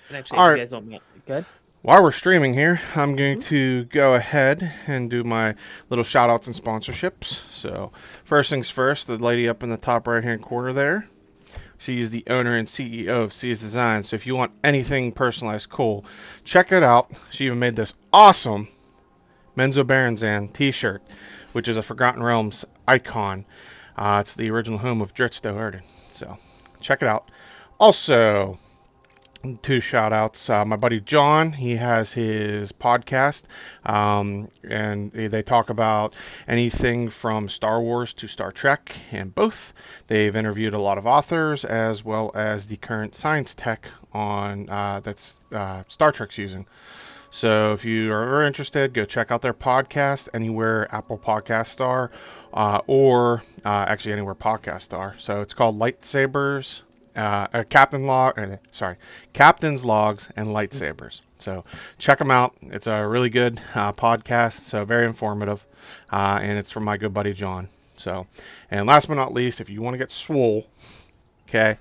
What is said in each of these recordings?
And actually, All if you right, guys don't mind, good. while we're streaming here, I'm going to go ahead and do my little shout outs and sponsorships. So, first things first, the lady up in the top right hand corner there, she's the owner and CEO of C's Design. So, if you want anything personalized cool, check it out. She even made this awesome Menzo Baranzan t shirt, which is a Forgotten Realms icon. It's the original home of Dritsto Erden. So, check it out. Also, two shout outs. My buddy John, he has his podcast, and they talk about anything from Star Wars to Star Trek and both. They've interviewed a lot of authors as well as the current science tech on that's Star Trek's using. So if you are interested, go check out their podcast anywhere Apple Podcast are, or actually anywhere podcasts are. So it's called Lightsabers, Captain's Logs and Lightsabers. So check them out. It's a really good podcast. So very informative, and it's from my good buddy John. So, and last but not least, if you want to get swole, okay,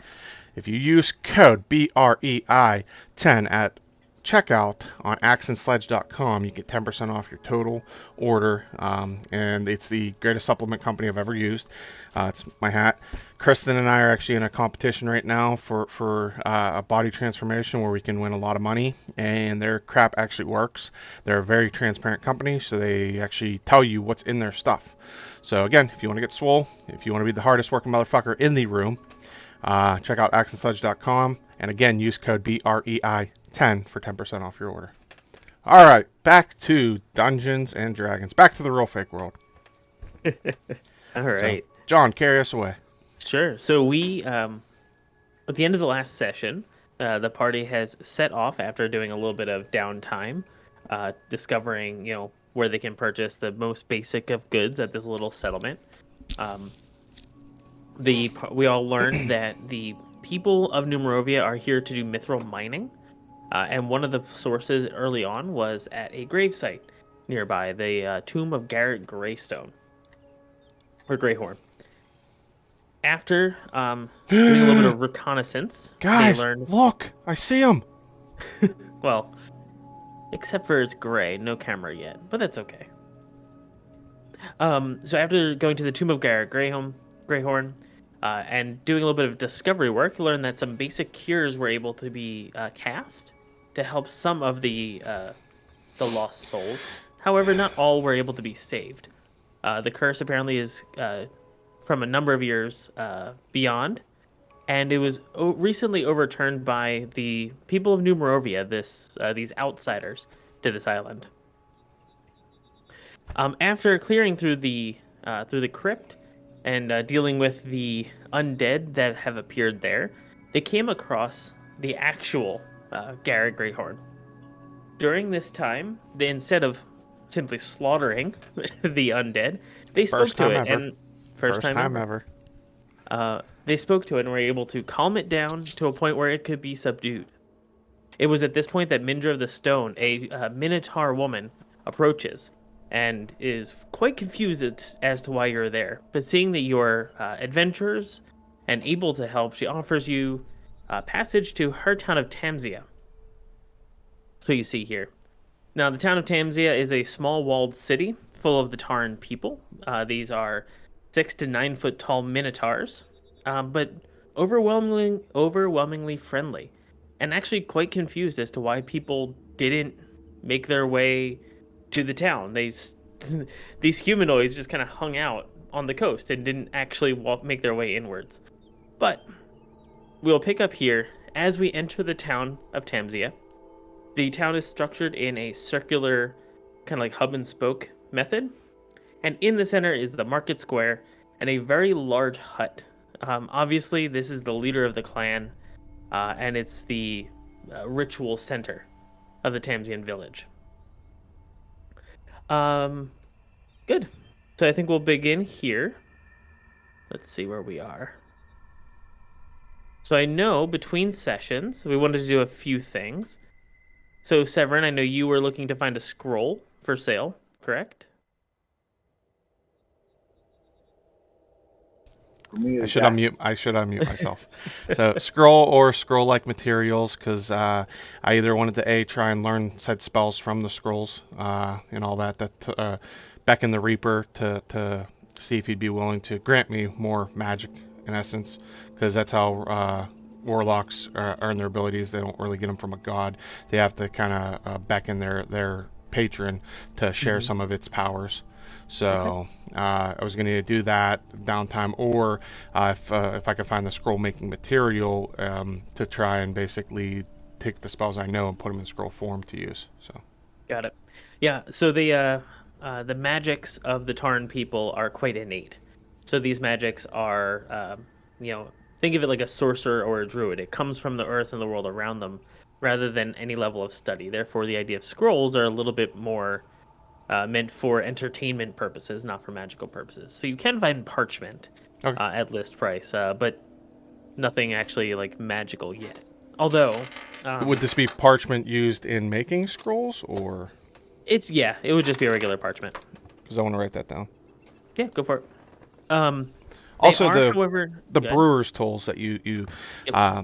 if you use code BREI10 at checkout on axandsledge.com, you get 10% off your total order. And it's the greatest supplement company I've ever used. It's my hat. Kristen and I are actually in a competition right now for a body transformation where we can win a lot of money, and their crap actually works. They're a very transparent company, so they actually tell you what's in their stuff. So again, if you want to get swole, if you want to be the hardest working motherfucker in the room, check out axandsledge.com, and again, use code BREI10 for 10% off your order. All right, back to Dungeons and Dragons, back to the real fake world. All So, right. John, carry us away. Sure. So we, at the end of the last session, the party has set off after doing a little bit of downtime, discovering, where they can purchase the most basic of goods at this little settlement. Um, we all learned that the people of Numerovia are here to do mithril mining, and one of the sources early on was at a gravesite nearby, the tomb of Garrett Greystone or Greyhorn. After doing a little bit of reconnaissance, they Guys, learned, look, I see him. well, except for it's gray, no camera yet, but that's okay. So after going to the tomb of Garrett Greyhorn, and doing a little bit of discovery work, learned that some basic cures were able to be cast to help some of the lost souls. However, not all were able to be saved. The curse apparently is from a number of years beyond, and it was recently overturned by the people of Numerovia. These outsiders to this island. After clearing through the crypt and dealing with the undead that have appeared there, they came across the actual Garrett Greyhorn. During this time, they instead of simply slaughtering the undead, they spoke First to time it, ever. and first First time time ever, ever. they spoke to it and were able to calm it down to a point where it could be subdued. It was at this point that Mindra of the Stone, a minotaur woman, approaches and is quite confused as to why you're there. But seeing that you're adventurers and able to help, she offers you passage to her town of Tamsia. So you see here. Now, the town of Tamsia is a small walled city full of the Tauren people. These are 6 to 9 foot tall minotaurs, but overwhelmingly friendly, and actually quite confused as to why people didn't make their way to the town. These humanoids just kind of hung out on the coast and didn't actually make their way inwards. But we'll pick up here as we enter the town of Tamsia. The town is structured in a circular, kind of like hub and spoke method. And in the center is the market square and a very large hut. Obviously, this is the leader of the clan, and it's the ritual center of the Tamsian village. Um, Good. So I think we'll begin here. Let's see where we are. So I know between sessions, we wanted to do a few things. So, Severin, I know you were looking to find a scroll for sale, correct? For me, I it's should Jack. unmute. I should unmute myself. So scroll or scroll-like materials, because I either wanted to try and learn said spells from the scrolls and all that. Beckon the Reaper to see if he'd be willing to grant me more magic, in essence, because that's how warlocks earn their abilities. They don't really get them from a god. They have to kind of beckon their patron to share some of its powers. Okay. So I was going to do that downtime, or if I could find the scroll making material to try and basically take the spells I know and put them in scroll form to use. So Got it. Yeah. So the magics of the Tauren people are quite innate. So these magics are, think of it like a sorcerer or a druid. It comes from the earth and the world around them, rather than any level of study. Therefore, the idea of scrolls are a little bit more meant for entertainment purposes, not for magical purposes. So you can find parchment okay. at list price, but nothing actually like magical yet. Although, Would this be parchment used in making scrolls, or it would just be a regular parchment. because I want to write that down? Yeah, go for it. Um, they Also, are, the however, the good. brewer's tools that you Yep. uh,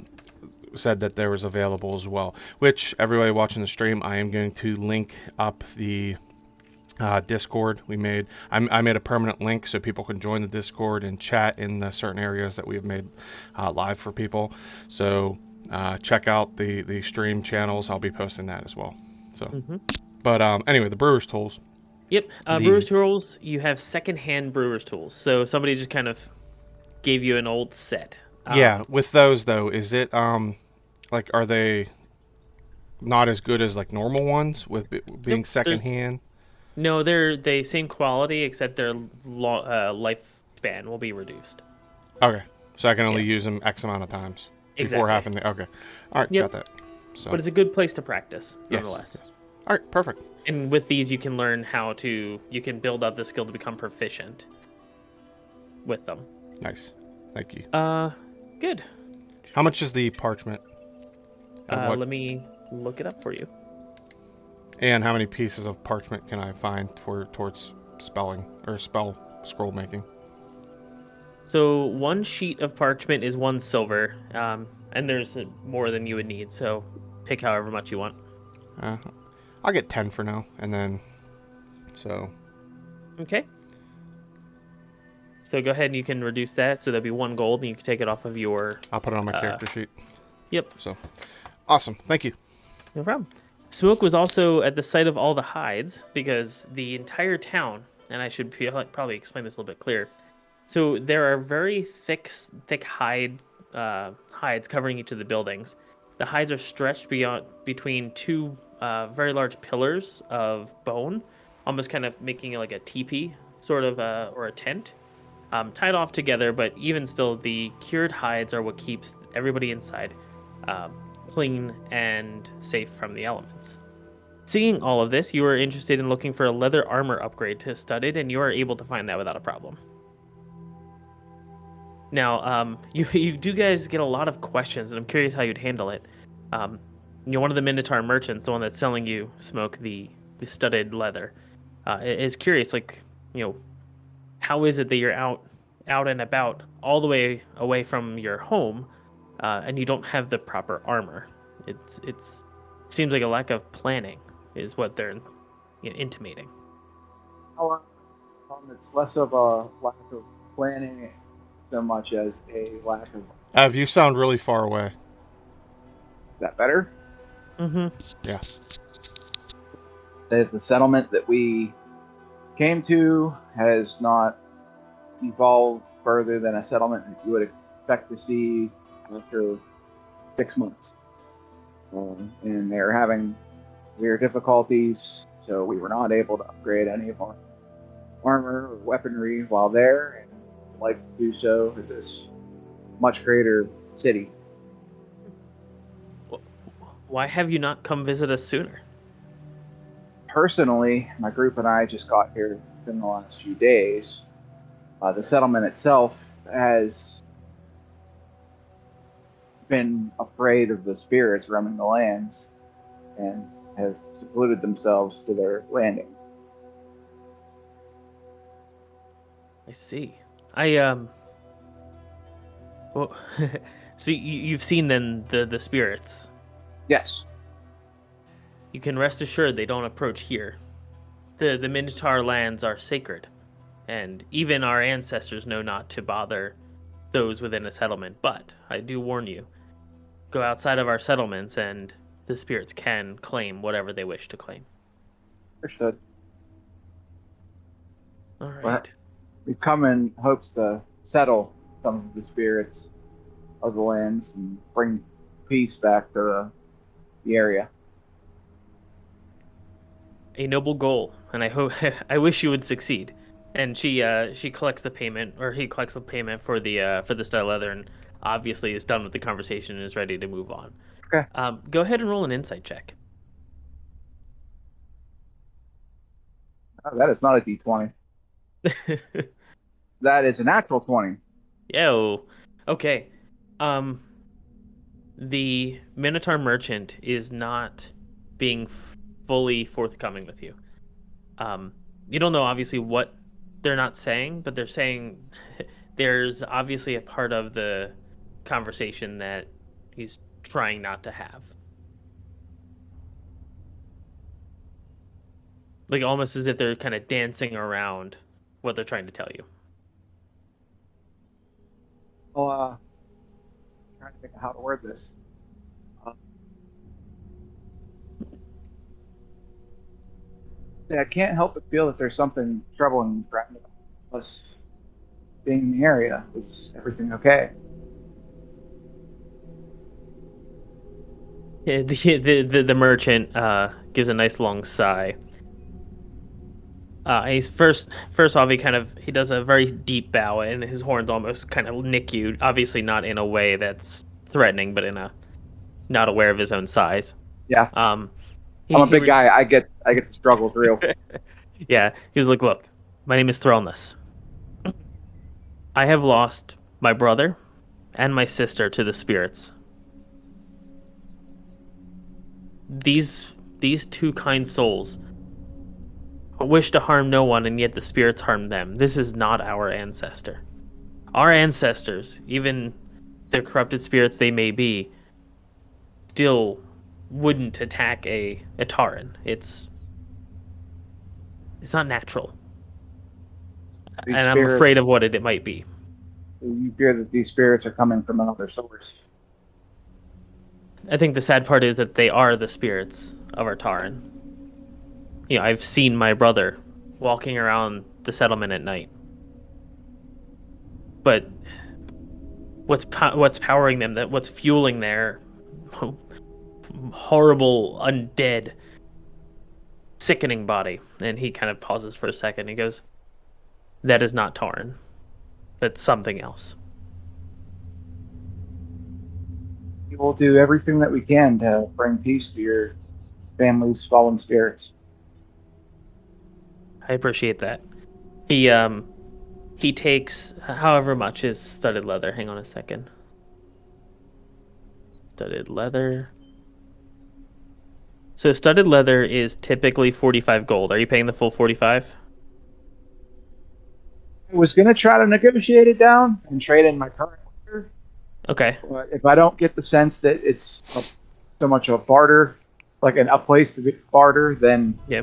said that there was available as well. Which everybody watching the stream, I am going to link up the Discord we made. I made a permanent link so people can join the Discord and chat in the certain areas that we have made live for people. So check out the stream channels. I'll be posting that as well. So, Hmm. but anyway, the brewer's tools. Yep. Brewer's The tools. You have secondhand brewer's tools. So somebody just kind of gave you an old set. Yeah, with those though, is it like, are they not as good as like normal ones with being Nope. There's secondhand? no. They're the same quality, except their lifespan will be reduced. Okay, so I can only Yeah. use them X amount of times before Exactly. having the. Okay, all right, got Yep. that. So But it's a good place to practice, yes, nonetheless. yes. All right, perfect. And with these, you can learn you can build up the skill to become proficient with them. Nice, thank you. Uh, good. How much is the parchment? And what? Let me look it up for you. And how many pieces of parchment can I find towards spelling or spell scroll making? So one sheet of parchment is 1 silver, and there's more than you would need. So pick however much you want. Uh, I'll get 10 for now, and then so Okay. So go ahead and you can reduce that. So that'd be 1 gold, and you can take it off of your. I'll put it on my character sheet. Yep. So awesome, thank you. No problem. Smoke was also at the site of all the hides because the entire town, and I should probably explain this a little bit clearer. So there are very thick hides covering each of the buildings. The hides are stretched between two very large pillars of bone, almost kind of making it like a teepee, sort of, or a tent, tied off together. But even still, the cured hides are what keeps everybody inside clean and safe from the elements. Seeing all of this, you are interested in looking for a leather armor upgrade to studded, and you are able to find that without a problem. Now, you do guys get a lot of questions, and I'm curious how you'd handle it. One of the Minotaur merchants, the one that's selling you Smoke the studded leather, is curious, like, how is it that you're out and about all the way away from your home, and you don't have the proper armor? It seems like a lack of planning is what they're intimating. It's less of a lack of planning so much as a lack of. If you sound really far away. Is that better? Mm-hmm. Yeah. The settlement that we came to has not evolved further than a settlement that you would expect to see after 6 months. And they're having severe difficulties, so we were not able to upgrade any of our armor or weaponry while there, and would like to do so at this much greater city. Why have you not come visit us sooner? Personally, my group and I just got here within the last few days. The settlement itself has been afraid of the spirits roaming the lands and have secluded themselves to their landing. I see. I Well, so you've seen then the spirits. Yes. You can rest assured they don't approach here. The Minotaur lands are sacred, and even our ancestors know not to bother those within a settlement. But I do warn you, go outside of our settlements, and the spirits can claim whatever they wish to claim. Understood. All Well, right. we've come in hopes to settle some of the spirits of the lands and bring peace back to the area. A noble goal, and I hope I wish you would succeed. And she collects the payment, or he collects the payment for the stud leather, and obviously is done with the conversation and is ready to move on. Okay. Go ahead and roll an insight check. Oh, that is not a D20. That is a natural 20. Yo, okay. Um, the Minotaur merchant is not being fully forthcoming with you. Um, you don't know obviously what they're not saying, but they're saying there's obviously a part of the conversation that he's trying not to have. Like almost as if they're kind of dancing around what they're trying to tell you. Well, trying to think of how to word this. Uh, I can't help but feel that there's something troubling around us being in the area. Is everything okay? Yeah, the merchant gives a nice long sigh. He's first off he does a very deep bow and his horns almost kind of nick you. Obviously not in a way that's threatening, but in a not aware of his own size. Yeah. Um, I'm he a he big guy. I get the struggles real. yeah. He's like, look, my name is Thrillness. I have lost my brother and my sister to the spirits. These two kind souls wish to harm no one, and yet the spirits harm them. This is not our ancestor. Our ancestors, even the corrupted spirits they may be, still wouldn't attack a Tauren. It's not natural, These and I'm afraid spirits. of what it might be. You fear that these spirits are coming from another source. I think the sad part is that they are the spirits of our Tauren. You know, I've seen my brother walking around the settlement at night, but what's powering them? That what's fueling their horrible undead sickening body? And he kind of pauses for a second. He goes, "That is not Tauren. That's something else." We will do everything that we can to bring peace to your family's fallen spirits. I appreciate that. He takes however much is studded leather. Hang on a second. Studded leather. So studded leather is typically 45 gold. Are you paying the full 45? I was going to try to negotiate it down and trade in my current leather, Okay. but if I don't get the sense that it's so much of a barter, like a place to barter, then Yeah.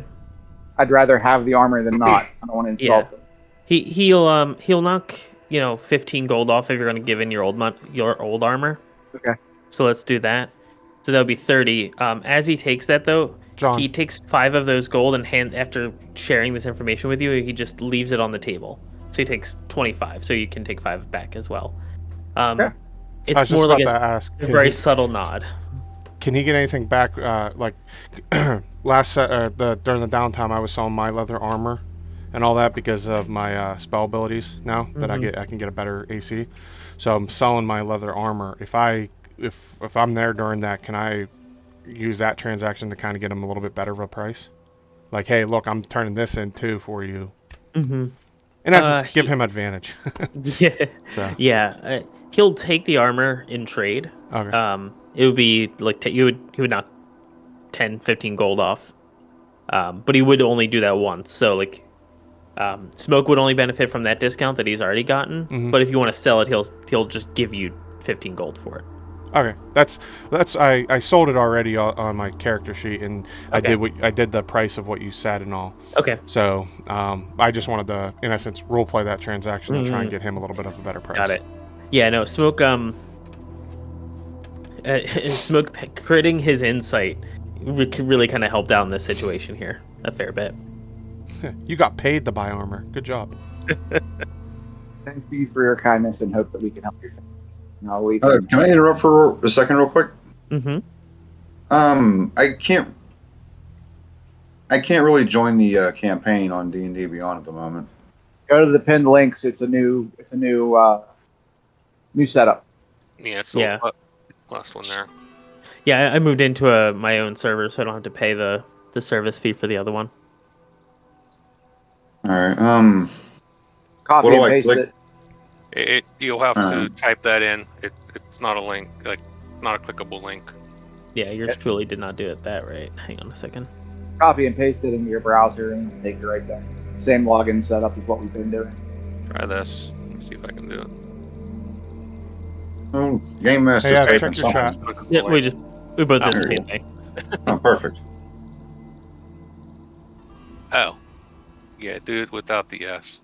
I'd rather have the armor than not. I don't want to Yeah. insult them. He'll knock 15 gold off if you're gonna give in your your old armor. Okay. So let's do that. So that'll be 30. As he takes that though, John. he takes 5 of those gold and after sharing this information with you, he just leaves it on the table. So he takes 25. So you can take 5 back as well. Okay. I was It's just more about like to ask. a very subtle nod. Can he get anything back? Like during the downtime, I was selling my leather armor and all that because of my spell abilities. Now that I can get a better AC, so I'm selling my leather armor. If I'm there during that, can I use that transaction to kind of get him a little bit better of a price? Like, hey, look, I'm turning this in too for you. Mm-hmm. In essence, give him advantage. Yeah. So Yeah. He'll take the armor in trade. okay. It would be like he would knock 10, 15 gold off. But he would only do that once. So like Smoke would only benefit from that discount that he's already gotten, but if you want to sell it, he'll just give you 15 gold for it. Okay, that's I sold it already on my character sheet, and I did the price of what you said and all. Okay. So I just wanted to, in essence, role play that transaction and try and get him a little bit of a better price. Got it. Yeah, no, Smoke. Smoke critting his insight really kind of helped down this situation here a fair bit. You got paid to buy armor. Good job. Thank you for your kindness and hope that we can help you. No, we Can I interrupt for a second real quick? Mm-hmm. I can't really join the campaign on D&D Beyond at the moment. go to the pinned links. It's a new setup. Yeah, it's Yeah. the last one there. Yeah, I moved into my own server, so I don't have to pay the service fee for the other one. All right. Copy What do and I paste click? it. You'll have to type that in. It's not a link, like it's not a clickable link. Yeah, yours truly did not do it that right. Hang on a second. Copy and paste it into your browser and take it right there. Same login setup as what we've been doing. Try this. Let's see if I can do it. Oh, Game Master's Hey, taping check your chat. something. Yeah, we both did the There you same thing. Oh, perfect. Oh, yeah, do it without the S.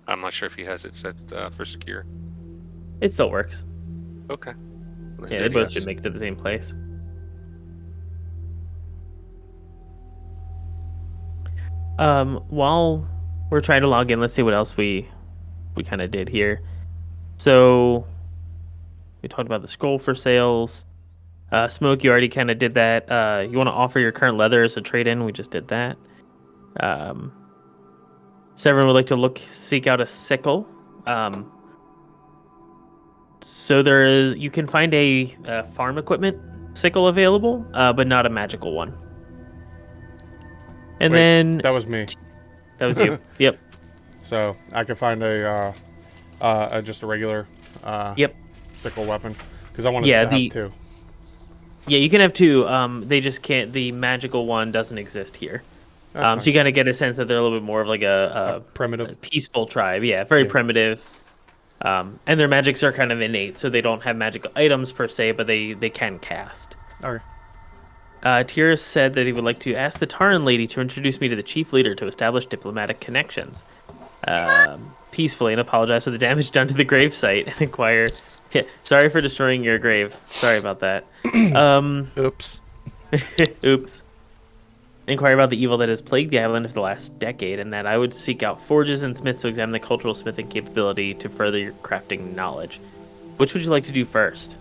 I'm not sure if he has it set for secure. It still works. Okay. Then Yeah, do they the both S. should make it to the same place. While we're trying to log in, let's see what else we kind of did here. So we talked about the scroll for sales. Smoke, you already kind of did that. You want to offer your current leather as a trade-in? We just did that. Severin would like to seek out a sickle. So you can find a farm equipment sickle available, but not a magical one. And Wait, then that was me. that was you. Yep. So I could find just a regular Yep. sickle weapon because I wanted to have two. Yeah, you can have two. They just can't. The magical one doesn't exist here. That's So you kind of get a sense that they're a little bit more of like a primitive. peaceful tribe. Yeah, very primitive. And their magics are kind of innate, so they don't have magical items per se, but they can cast. Okay. Tyrus said that he would like to ask the Tauren lady to introduce me to the chief leader to establish diplomatic connections. Peacefully, and apologize for the damage done to the grave site and inquire. Yeah, sorry for destroying your grave. Sorry about that. Oops. Oops. Inquire about the evil that has plagued the island for the last decade, and that I would seek out forges and smiths to examine the cultural smithing capability to further your crafting knowledge. Which would you like to do first?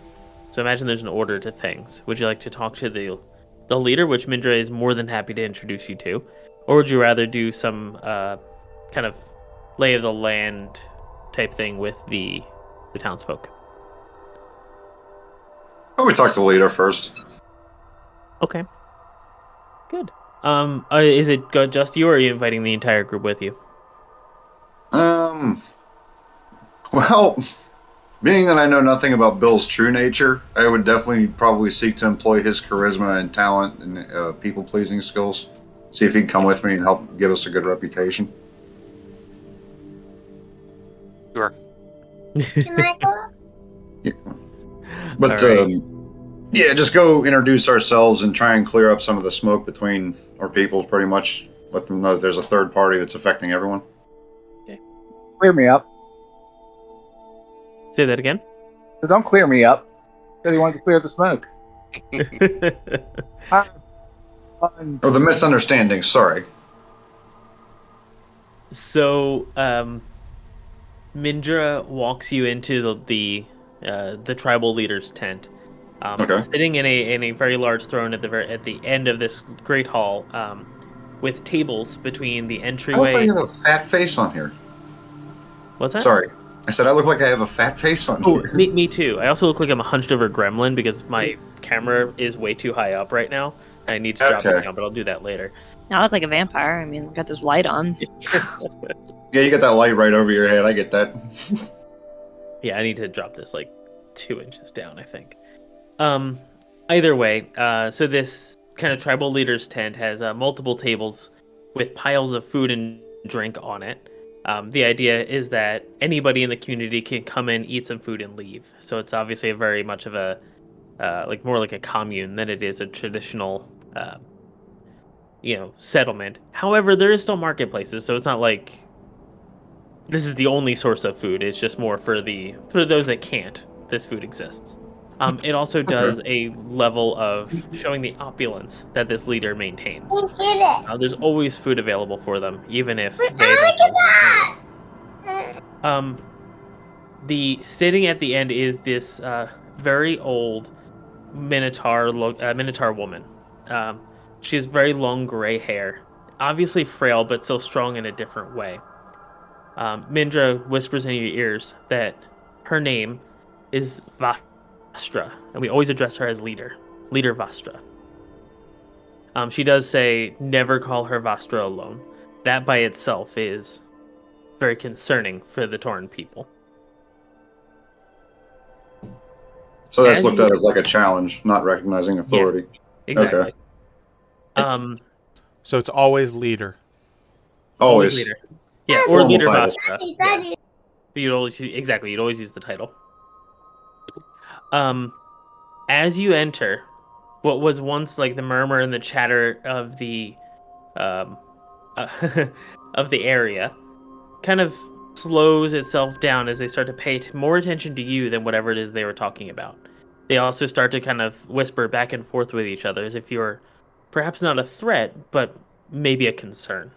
So imagine there's an order to things. Would you like to talk to the leader, which Mindra is more than happy to introduce you to? Or would you rather do some kind of lay of the land type thing with the townsfolk? Why don't we talk to the leader first? Okay. Good. Is it just you, or are you inviting the entire group with you? Well, being that I know nothing about Bill's true nature, I would definitely probably seek to employ his charisma and talent and people-pleasing skills. See if he can come with me and help give us a good reputation. Sure. Can I go? Yeah. But, All right. yeah, just go introduce ourselves and try and clear up some of the smoke between our peoples, pretty much. Let them know that there's a third party that's affecting everyone. Clear me up. Say that again. So don't clear me up. Said he wanted to clear the smoke. Or the misunderstanding, sorry. So, Mindra walks you into the tribal leader's tent. Okay. Sitting in a very large throne at the end of this great hall, with tables between the I look entryway. like I have a fat face on here. What's that? Sorry. I said I look like I have a fat face on Oh, here. me too. I also look like I'm a hunched over gremlin because my camera is way too high up right now. I need to drop it Okay. down, but I'll do that later. I look like a vampire. I mean, got this light on. Yeah, you got that light right over your head. I get that. Yeah, I need to drop this like 2 inches down, I think. Either way, so this kind of tribal leader's tent has multiple tables with piles of food and drink on it. The idea is that anybody in the community can come in, eat some food, and leave. So it's obviously a very much of a like more like a commune than it is a traditional settlement. However, there is still marketplaces, so it's not like this is the only source of food. It's just more for those that can't. This food exists. It also does a level of showing the opulence that this leader maintains. There's always food available for them, even if they don't. The sitting at the end is this very old minotaur woman. She has very long gray hair, obviously frail, but still strong in a different way. Mindra whispers in your ears that her name is Vastra, and we always address her as Leader Vastra. She does say, never call her Vastra alone. That by itself is very concerning for the Tauren people. So that's looked at as like a challenge, not recognizing authority. Yeah, exactly. Okay. So it's always leader. Always. Leader. Yeah, or Formal Leader title. Vastra. Yeah. But you'd always use the title. As you enter what was once like the murmur and the chatter of the of the area kind of slows itself down as they start to pay more attention to you than whatever it is they were talking about. They also start to kind of whisper back and forth with each other as if you're perhaps not a threat, but maybe a concern.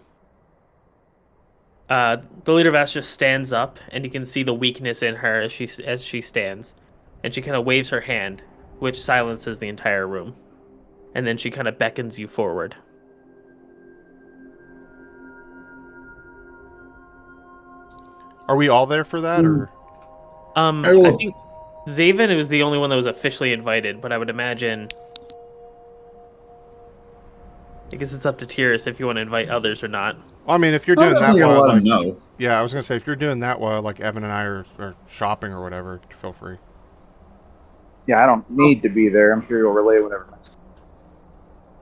The leader of Astra stands up, and you can see the weakness in her as she stands, and she kind of waves her hand, which silences the entire room, and then she kind of beckons you forward. Are we all there for that, or? I think Zaven was the only one that was officially invited, but I would imagine. I guess it's up to Tyrus if you want to invite others or not. Well, I mean, if you're doing that while, let him know. Yeah, I was gonna say if you're doing that while like Evan and I are shopping or whatever, feel free. Yeah, I don't need to be there. I'm sure you'll relay whatever.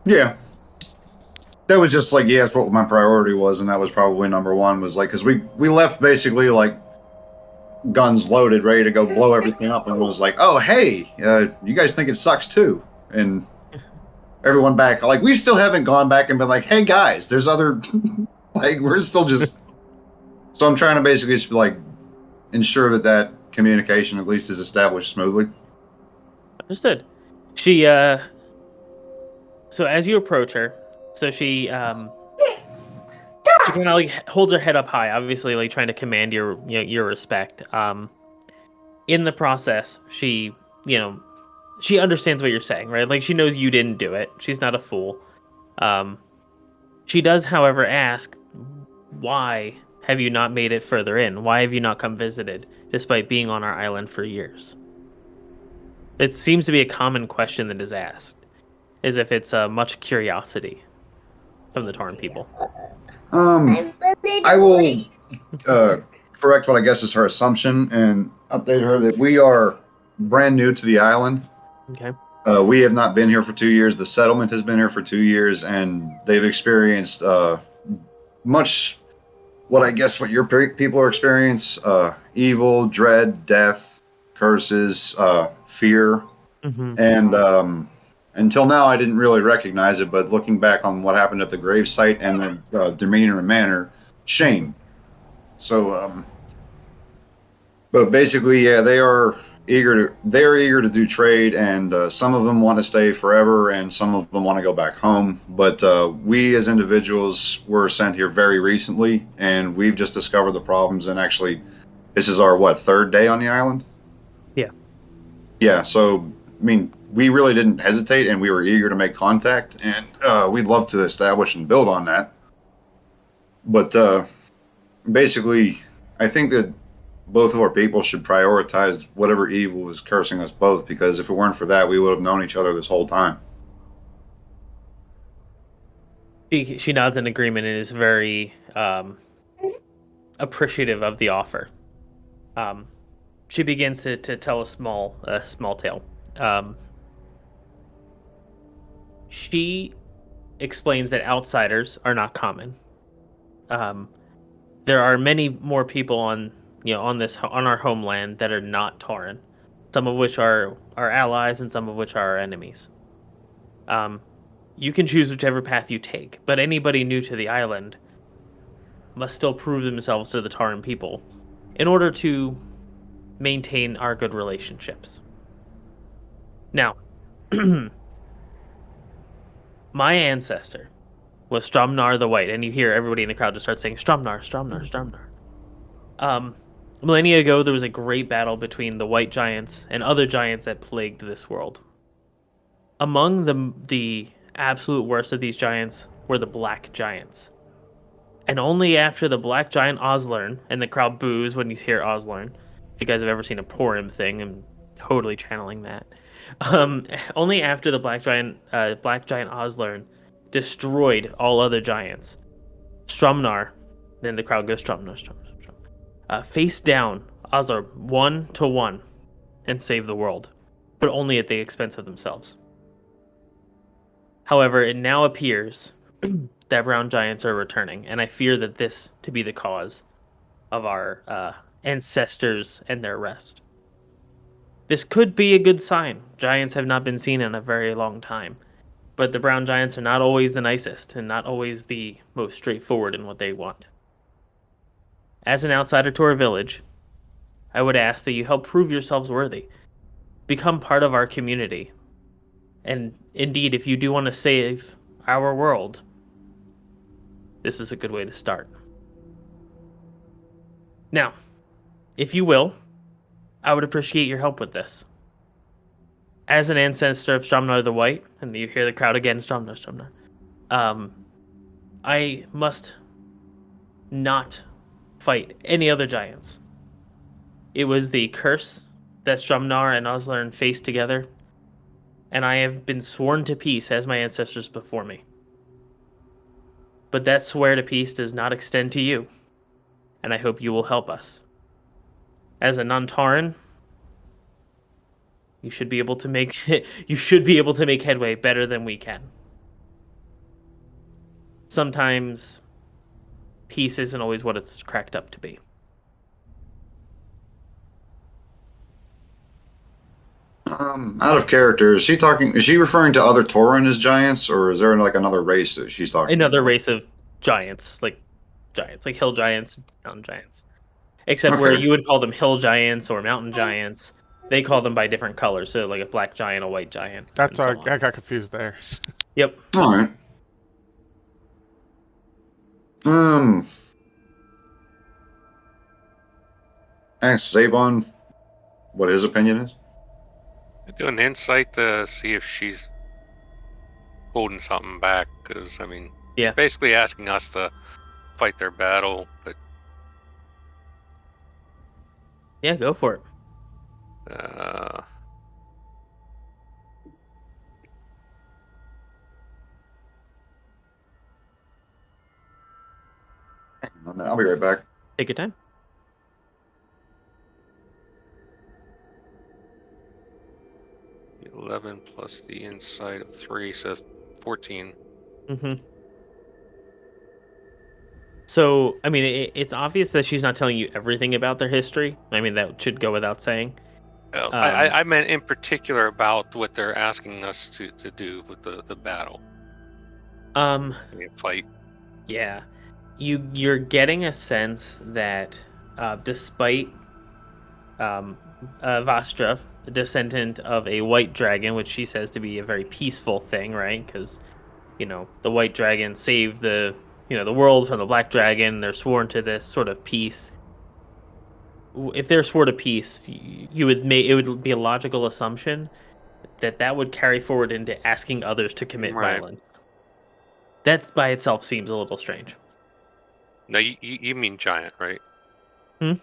Yeah. That was just like, yes, what my priority was, and that was probably number one, was like, because we left basically like guns loaded, ready to go blow everything up, and it was like, oh, hey, you guys think it sucks too? And everyone back, like, we still haven't gone back and been like, hey guys, there's other, like, we're still just, so I'm trying to basically just like ensure that communication at least is established smoothly. Understood. She, so as you approach her, so she kind of like holds her head up high, obviously like trying to command your respect. In the process, she understands what you're saying, right? Like she knows you didn't do it. She's not a fool. She does, however, ask, why have you not made it further in? Why have you not come visited, despite being on our island for years? It seems to be a common question that is asked, as if it's much curiosity from the Tauren people. I will correct what I guess is her assumption and update her that we are brand new to the island. Okay. We have not been here for 2 years. The settlement has been here for 2 years, and they've experienced much what I guess what your people are experiencing: evil, dread, death, curses, fear. Mm-hmm. And until now, I didn't really recognize it, but looking back on what happened at the gravesite and their demeanor and manner, shame. So, but basically, yeah, they are eager to do trade, and some of them want to stay forever, and some of them want to go back home. But we as individuals were sent here very recently, and we've just discovered the problems. And actually, this is our third day on the island? Yeah. Yeah. So, I mean, we really didn't hesitate, and we were eager to make contact, and we'd love to establish and build on that. But basically, I think that both of our people should prioritize whatever evil is cursing us both, because if it weren't for that, we would have known each other this whole time. She nods in agreement and is very appreciative of the offer. She begins to tell a small tale. She explains that outsiders are not common. There are many more people on our homeland that are not Tauren, some of which are our allies and some of which are our enemies. You can choose whichever path you take, but anybody new to the island must still prove themselves to the Tauren people in order to maintain our good relationships. Now, my ancestor was Stromnar the White, and you hear everybody in the crowd just start saying Stromnar, Stromnar, Stromnar. Millennia ago, there was a great battle between the White Giants and other giants that plagued this world. Among the absolute worst of these giants were the Black Giants. And only after the Black Giant Oslern, and the crowd boos when you hear Oslern. If you guys have ever seen a Porim thing, I'm totally channeling that. Only after the Black Giant Oslern destroyed all other giants, Stromnar, then the crowd goes Stromnar, face down Osler 1-1 and save the world, but only at the expense of themselves. However, it now appears that brown giants are returning, and I fear that this to be the cause of our ancestors and their rest. This could be a good sign. Giants have not been seen in a very long time, but the brown giants are not always the nicest and not always the most straightforward in what they want. As an outsider to our village, I would ask that you help prove yourselves worthy. Become part of our community. And indeed, if you do want to save our world, this is a good way to start. Now, if you will, I would appreciate your help with this. As an ancestor of Stromnar the White, and you hear the crowd again, Stromnar, I must not fight any other giants. It was the curse that Stromnar and Oslern faced together, and I have been sworn to peace as my ancestors before me. But that swear to peace does not extend to you, and I hope you will help us. As a non-Tauren, you should be able to make headway better than we can. Sometimes peace isn't always what it's cracked up to be. Out of character, is she referring to other Tauren as giants, or is there like another race that she's talking Another about? race of giants, like hill giants, mountain giants. Except where you would call them hill giants or mountain giants, they call them by different colors. So like a black giant, a white giant. That's so I got confused there. Yep. All right. Ask Zavon what his opinion is. Do an insight to see if she's holding something back, because I mean, Yeah. basically asking us to fight their battle, but Yeah, go for it. I'll be right back. Take your time. uh 11 plus the insight of 3, so 14. Mm-hmm. So, I mean, it's obvious that she's not telling you everything about their history. I mean, that should go without saying. I meant in particular about what they're asking us to do with the battle. Fight. Yeah. You're getting a sense that despite Vastra, a descendant of a white dragon, which she says to be a very peaceful thing, right? Because, the white dragon saved the world from the black dragon. They're sworn to this sort of peace. If they're sworn to peace, it would be a logical assumption that would carry forward into asking others to commit violence. That by itself seems a little strange. No, you mean giant, right? Hmm?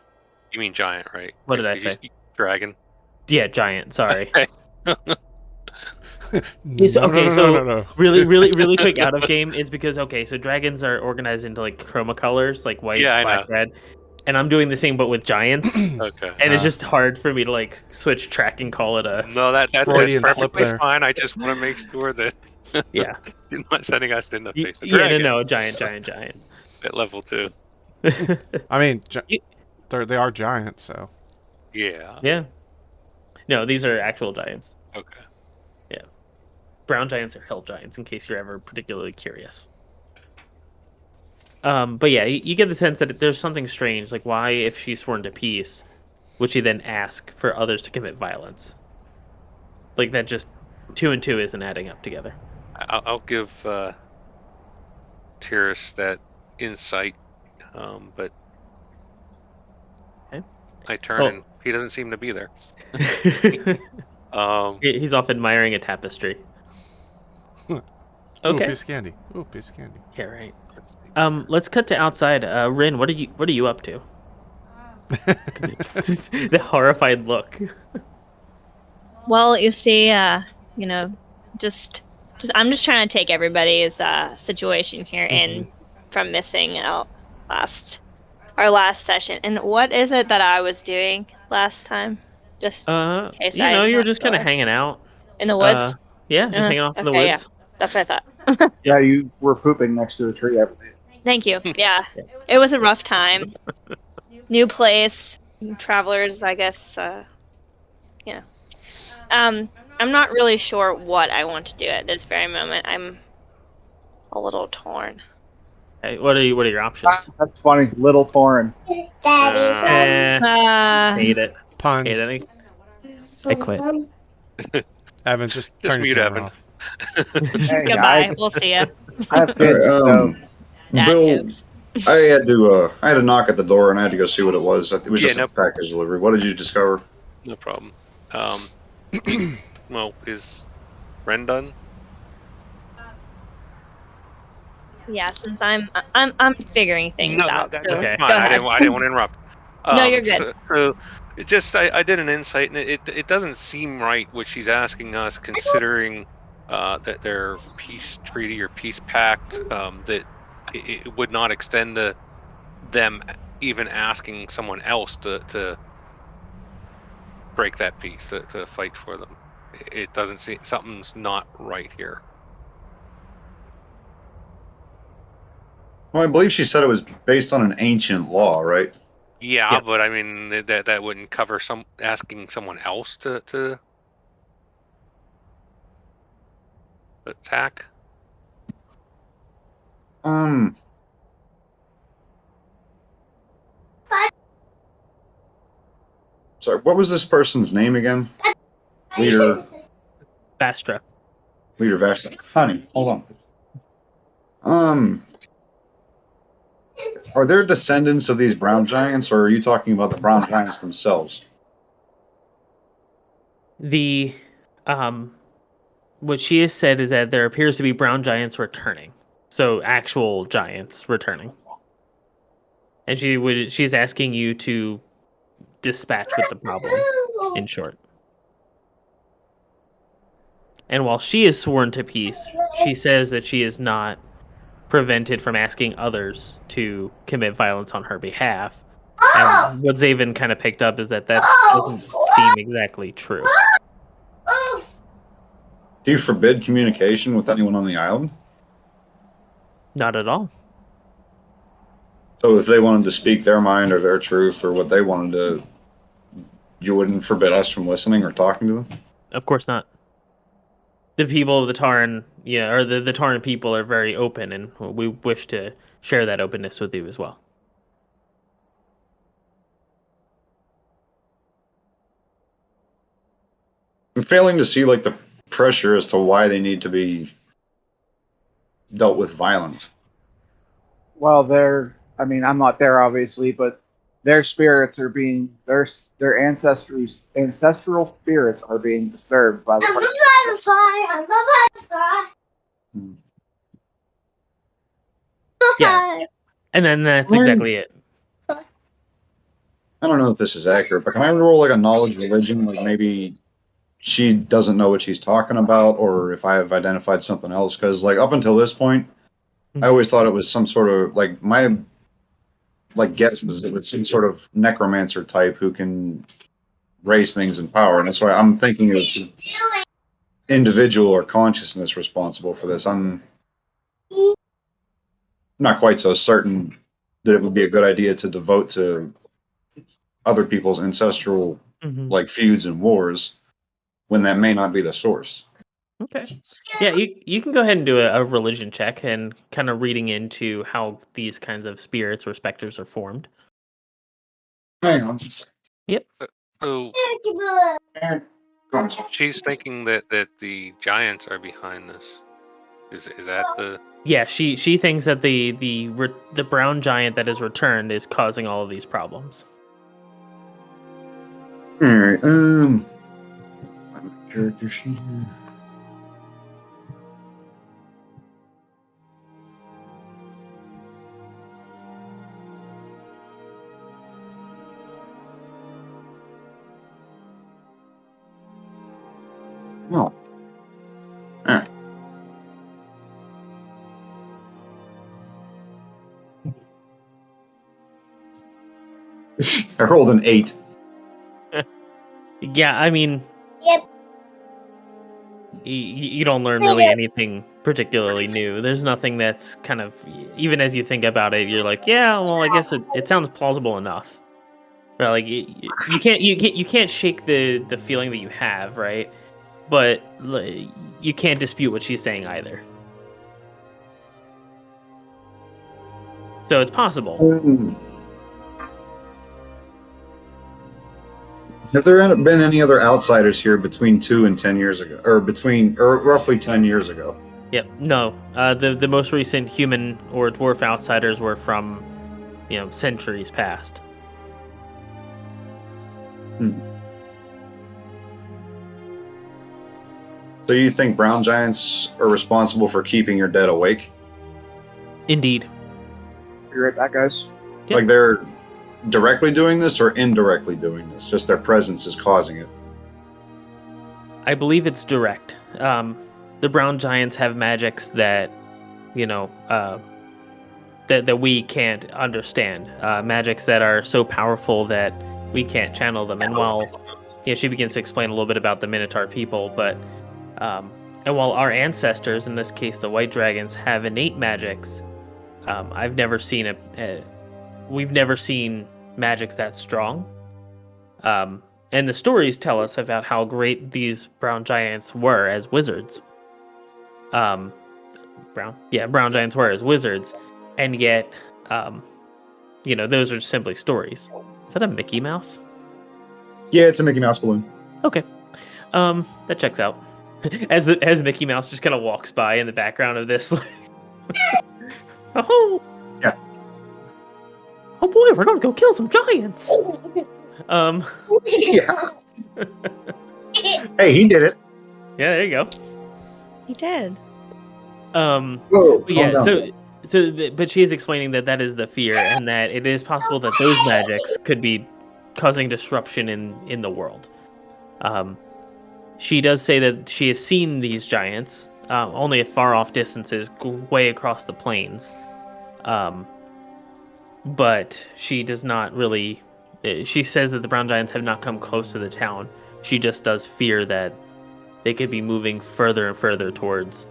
You mean giant, right? What did I say? Dragon. Yeah, giant. Sorry. Okay. No. Really quick out of game is because so dragons are organized into like chroma colors, like white, black, red, and I'm doing the same but with giants. Okay. And it's just hard for me to like switch track and call it a. No, that's Freudian slip perfectly there. fine. I just want to make sure that Yeah. You're not sending us in the face of Yeah, dragon no, giant. at level 2. I mean, Y- they are giants, so. Yeah. yeah. No, these are actual giants. Okay. Yeah. Brown giants are hell giants, in case you're ever particularly curious. But yeah, you get the sense that there's something strange. Like, why, if she's sworn to peace, would she then ask for others to commit violence? Like, that just 2 and 2 isn't adding up together. I'll give Tyrus that insight, but Okay. I turn Oh. and he doesn't seem to be there. He's off admiring a tapestry. Ooh, Okay. piece of candy. Ooh, piece of candy. Yeah, right. Let's cut to outside. Rin, what are you up to? The horrified look. Well, you see, just I'm just trying to take everybody's situation here in from missing out our last session. And what is it that I was doing last time? Just in case you were just kind of sure. hanging out. In the woods. Yeah, just hanging off in the Okay, woods. yeah, that's what I thought. Yeah, you were pooping next to a tree every day. Thank you. Yeah, it was a rough time. New place, travelers, I guess. I'm not really sure what I want to do at this very moment. I'm a little torn. Hey, what are your options? That's funny, little Tauren. Hate it. Puns. Hate it. I quit. Evan, just Just turn mute your camera Evan. off. Hey, Goodbye. We'll see ya. I have kids, so Dad Bill, jokes. I had to knock at the door and I had to go see what it was. It was Yeah, just a no- package delivery. What did you discover? No problem. Well, is Ren done? Yeah, since I'm figuring things out. So okay. Fine. go I ahead. didn't want to interrupt. No, you're good. So it just I did an insight, and it doesn't seem right what she's asking us, considering that their peace treaty or peace pact, that it would not extend to them even asking someone else to break that peace, to fight for them. It doesn't seem, something's not right here. Well, I believe she said it was based on an ancient law, right? Yeah, Yeah. but I mean that wouldn't cover asking someone else to attack. Sorry, what was this person's name again? Leader Bastra. Vashta. Honey, hold on. Are there descendants of these brown giants, or are you talking about the brown giants themselves? The what she has said is that there appears to be brown giants returning. So actual giants returning. And she's asking you to dispatch with the problem, in short. And while she is sworn to peace, she says that she is not prevented from asking others to commit violence on her behalf. And what Zaven kind of picked up is that doesn't seem exactly true. Do you forbid communication with anyone on the island? Not at all. So if they wanted to speak their mind or their truth or what they wanted to, you wouldn't forbid us from listening or talking to them? Of course not. The people of the Tauren, or the Tauren people are very open, and we wish to share that openness with you as well. I'm failing to see like the pressure as to why they need to be dealt with violence. well, I'm not there obviously, but their spirits are being their ancestral spirits are being disturbed by the Yeah. And then that's exactly it. I don't know if this is accurate, but can I roll like a knowledge religion? Like maybe she doesn't know what she's talking about, or if I have identified something else. Because like up until this point, I always thought it was some sort of like my guess was it was some sort of necromancer type who can raise things in power, and that's why I'm thinking it's individual or consciousness responsible for this. I'm not quite so certain that it would be a good idea to devote to other people's ancestral like feuds and wars when that may not be the source. Okay. Yeah, you can go ahead and do a religion check and kind of reading into how these kinds of spirits or specters are formed. Hang on. Yep. So she's thinking that the giants are behind this. Is that the? Yeah, she thinks that the brown giant that has returned is causing all of these problems. All right. Character sheet. Oh. Ah. I rolled an 8. Yeah, I mean, Yep. you don't learn really anything particularly new. There's nothing that's kind of, even as you think about it, you're like, yeah, well, I guess it sounds plausible enough. Right? Like you can't shake the feeling that you have, right? But you can't dispute what she's saying either. So it's possible. Have there been any other outsiders here between 2 and 10 years ago, or roughly 10 years ago? Yep. No. The most recent human or dwarf outsiders were from, centuries past. So you think brown giants are responsible for keeping your dead awake? Indeed. Be right back, guys. Yep. Like they're directly doing this or indirectly doing this? Just their presence is causing it. I believe it's direct. The brown giants have magics that, that we can't understand. Magics that are so powerful that we can't channel them. And while, she begins to explain a little bit about the Minotaur people, but, and while our ancestors, in this case the white dragons, have innate magics, we've never seen magics that strong. And the stories tell us about how great these brown giants were as wizards. Brown giants were as wizards, and yet, those are simply stories. Is that a Mickey Mouse? Yeah, it's a Mickey Mouse balloon. Okay, that checks out. As Mickey Mouse just kind of walks by in the background of this. Oh, yeah. Oh boy, we're gonna go kill some giants. Yeah. Hey, he did it. Yeah, there you go. He did. Whoa, Yeah. calm down. But she is explaining that is the fear, and that it is possible that those magics could be causing disruption in the world. She does say that she has seen these giants only at far off distances, way across the plains. But she does not really. She says that the brown giants have not come close to the town. She just does fear that they could be moving further and further towards,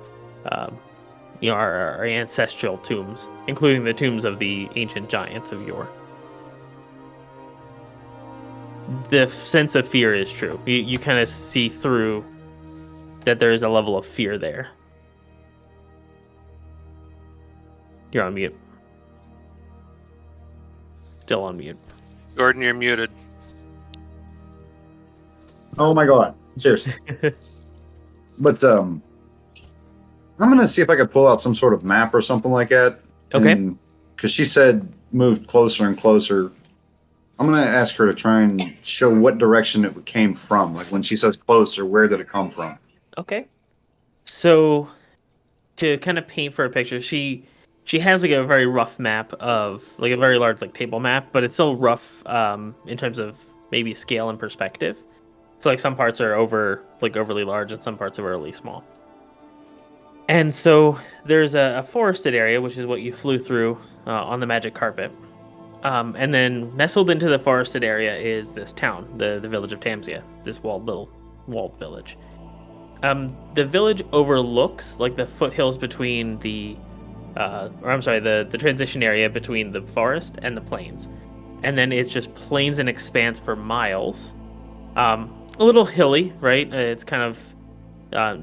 our ancestral tombs, including the tombs of the ancient giants of yore. The sense of fear is true. You kind of see through that there is a level of fear there. You're on mute. Still on mute. Gordon, you're muted. Oh my god, seriously. But I'm gonna see if I could pull out some sort of map or something like that. Okay. Because she said moved closer and closer. I'm gonna ask her to try and show what direction it came from. Like when she says closer, where did it come from? Okay. So, to kind of paint for a picture, she has like a very rough map of like a very large like table map, but it's still rough in terms of maybe scale and perspective. So like some parts are overly large and some parts are overly small. And so there's a forested area, which is what you flew through on the magic carpet. And then nestled into the forested area is this town, the village of Tamsia, this walled village. The village overlooks like the foothills between the the transition area between the forest and the plains, and then it's just plains and expanse for miles. A little hilly, right? It's kind of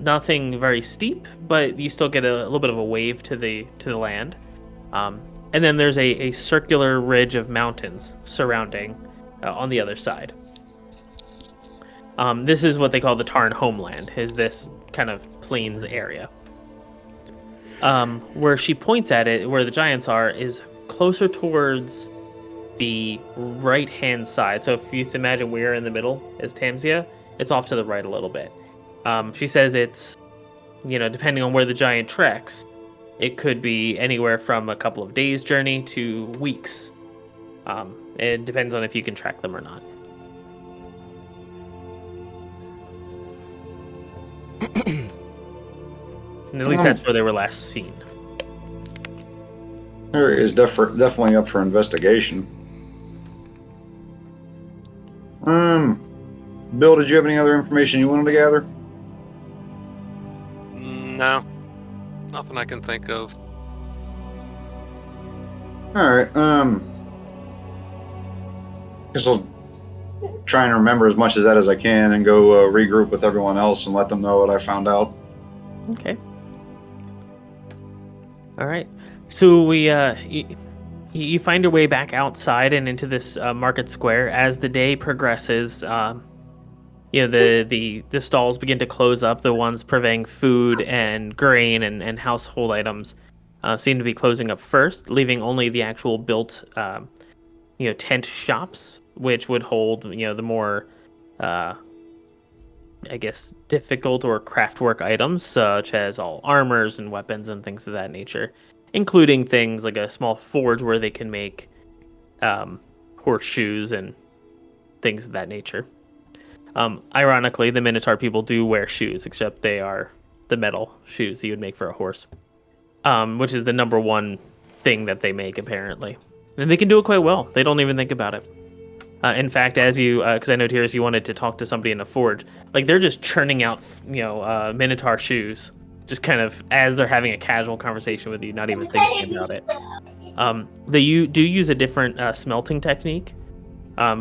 nothing very steep, but you still get a little bit of a wave to the land. And then there's a circular ridge of mountains surrounding on the other side. This is what they call the Tauren homeland, is this kind of plains area. Where she points at it, where the giants are, is closer towards the right-hand side. So if you imagine we're in the middle as Tamsia, it's off to the right a little bit. She says it's, depending on where the giant treks, it could be anywhere from a couple of days' journey to weeks. It depends on if you can track them or not. And at least that's where they were last seen. Area is definitely up for investigation. Bill, did you have any other information you wanted to gather? No, nothing I can think of. All right. Guess I'll try and remember as much of that as I can and go regroup with everyone else and let them know what I found out. Okay. All right. So you find your way back outside and into this market square. As the day progresses, the stalls begin to close up. The ones purveying food and grain and household items seem to be closing up first, leaving only the actual built tent shops, which would hold the more difficult or craftwork items, such as all armors and weapons and things of that nature, including things like a small forge where they can make horseshoes and things of that nature. Ironically, the Minotaur people do wear shoes, except they are the metal shoes that you would make for a horse, which is the number one thing that they make, apparently. And they can do it quite well. They don't even think about it. In fact, as because I know, Tiras, you wanted to talk to somebody in a forge, like they're just churning out, Minotaur shoes, just kind of as they're having a casual conversation with you, not even thinking about it. They do use a different smelting technique,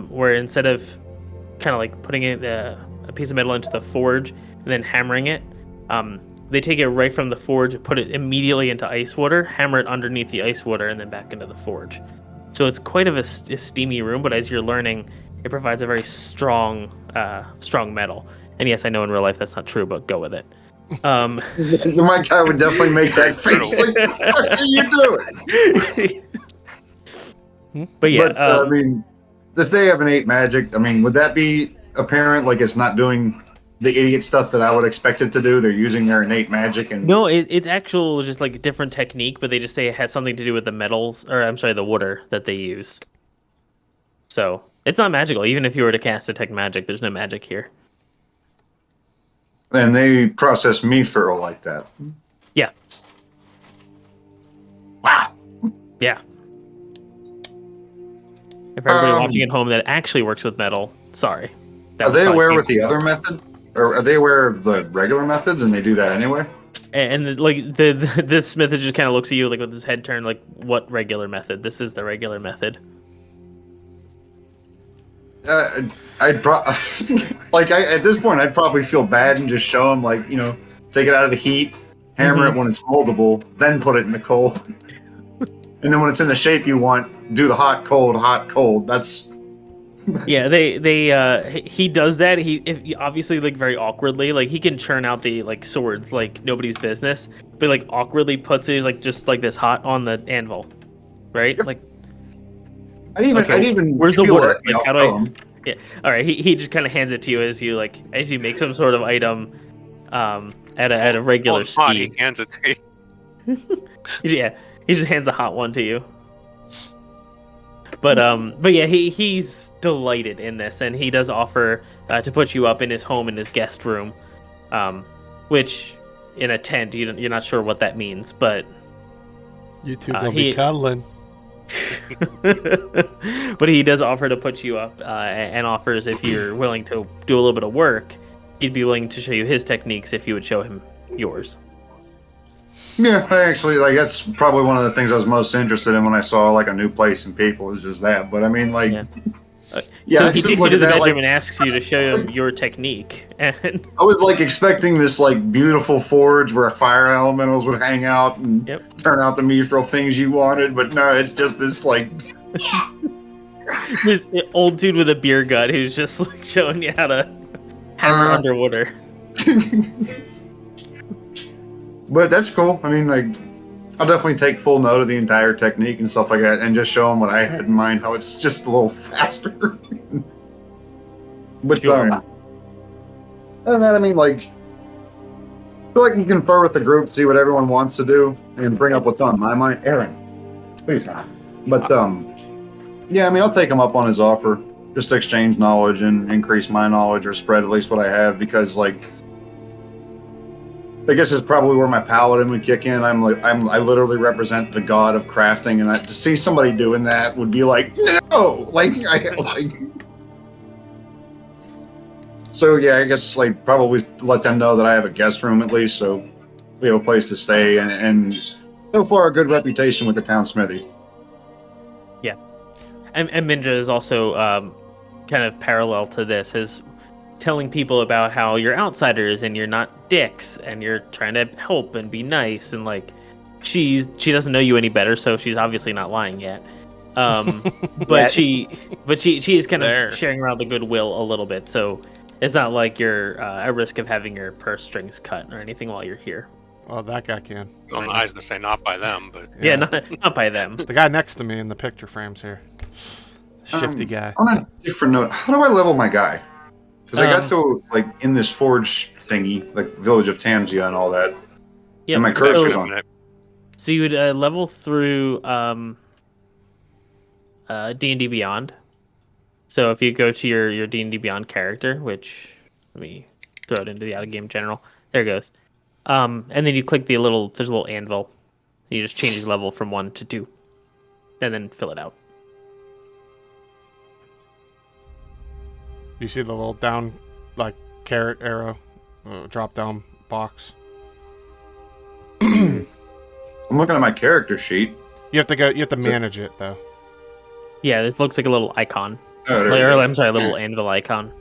where instead of kind of like putting a piece of metal into the forge and then hammering it, they take it right from the forge, put it immediately into ice water, hammer it underneath the ice water, and then back into the forge. So it's quite of a steamy room, but as you're learning, it provides a very strong metal. And yes, I know in real life that's not true, but go with it. My guy would definitely make that face. Like, what are you doing? But yeah, I mean, if they have innate magic, I mean, would that be apparent? Like it's not doing the idiot stuff that I would expect it to do? They're using their innate magic and... No, it's actual just like a different technique, but they just say it has something to do with the metals, or I'm sorry, the water that they use. So it's not magical. Even if you were to cast detect magic, there's no magic here. And they process mithril like that. Yeah. Wow. Yeah. If everybody watching at home that actually works with metal, sorry. Are they aware with the other method? Or are they aware of the regular methods and they do that anyway? And the smith just kind of looks at you like with his head turned, like, what regular method? This is the regular method. At this point, I'd probably feel bad and just show him, like, take it out of the heat, hammer it when it's moldable, then put it in the cold. And then when it's in the shape you want, do the hot, cold. That's... Yeah, he does that. He obviously, like, very awkwardly, like, he can churn out the, like, swords like nobody's business, but, like, awkwardly puts it, like, just like this hot on the anvil, right? Yep. Like, I'd even where's the water? Like, how do I... Yeah. All right. He just kind of hands it to you as you make some sort of item, at a regular speed. Hot, he hands it to you. Yeah, he just hands a hot one to you. But yeah, he's delighted in this, and he does offer to put you up in his home, in his guest room, which in a tent you're not sure what that means, but you two gonna be cuddling. But he does offer to put you up, and offers if you're willing to do a little bit of work, he'd be willing to show you his techniques if you would show him yours. Yeah, I actually, like, that's probably one of the things I was most interested in when I saw, like, a new place and people, is just that. But I mean, like, Yeah. yeah, So I he just takes you look to at the that, bedroom like, and asks you to show him your technique. And I was like expecting this like beautiful forge where fire elementals would hang out and Yep. turn out the mithril things you wanted, but no, it's just this like this old dude with a beer gut who's just like showing you how to hammer underwater. But that's cool. I mean, like, I'll definitely take full note of the entire technique and stuff like that, and just show them what I had in mind. How it's just a little faster. But Sure. and then I mean, like, I feel like you confer with the group, see what everyone wants to do, and bring up what's on my mind. Aaron, please. But yeah, I mean, I'll take him up on his offer, just to exchange knowledge and increase my knowledge or spread at least what I have, because like. I guess it's probably where my paladin would kick in. I literally represent the god of crafting, and to see somebody doing that would be like, no, like, So yeah, I guess like probably let them know that I have a guest room at least, so we have a place to stay, and so far a good reputation with the town smithy. Yeah, and Minja is also kind of parallel to this, is telling people about how you're outsiders and you're not dicks and you're trying to help and be nice, and like she doesn't know you any better, so she's obviously not lying yet. But she is kind of sharing around the goodwill a little bit, so it's not like you're at risk of having your purse strings cut or anything while you're here. Well, that guy can. Well, I was gonna say not by them, but Yeah, not by them. The guy next to me in the picture frames here. Shifty guy. On a different note, how do I level my guy? Because I got to like in this forge thingy, like Village of Tamsia and all that. Yeah, and my cursor's on it. So you would level through D&D Beyond. So if you go to your D&D Beyond character, which let me throw it into the out of game general. There it goes. And then you click there's a little anvil. You just change your level from 1 to 2, and then fill it out. You see the little down, like, carrot arrow, drop down box. I'm looking at my character sheet. You have to manage it though. Yeah, it looks like a little icon. Oh, I'm sorry, a little anvil icon.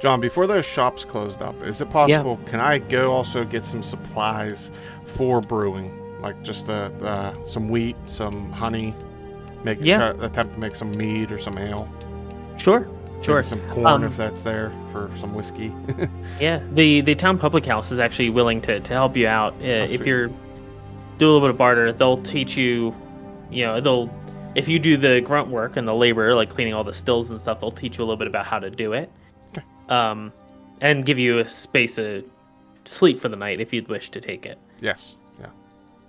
John, before those shops closed up, is it possible? Can I go also get some supplies for brewing, like just some wheat, some honey? Attempt to make some mead or some ale. Sure. Maybe some corn if that's there for some whiskey. Yeah, the town public house is actually willing to help you out. If you're do a little bit of barter, they'll teach you. If you do the grunt work and the labor, like cleaning all the stills and stuff, they'll teach you a little bit about how to do it. Okay. And give you a space to sleep for the night if you'd wish to take it. Yes. Yeah.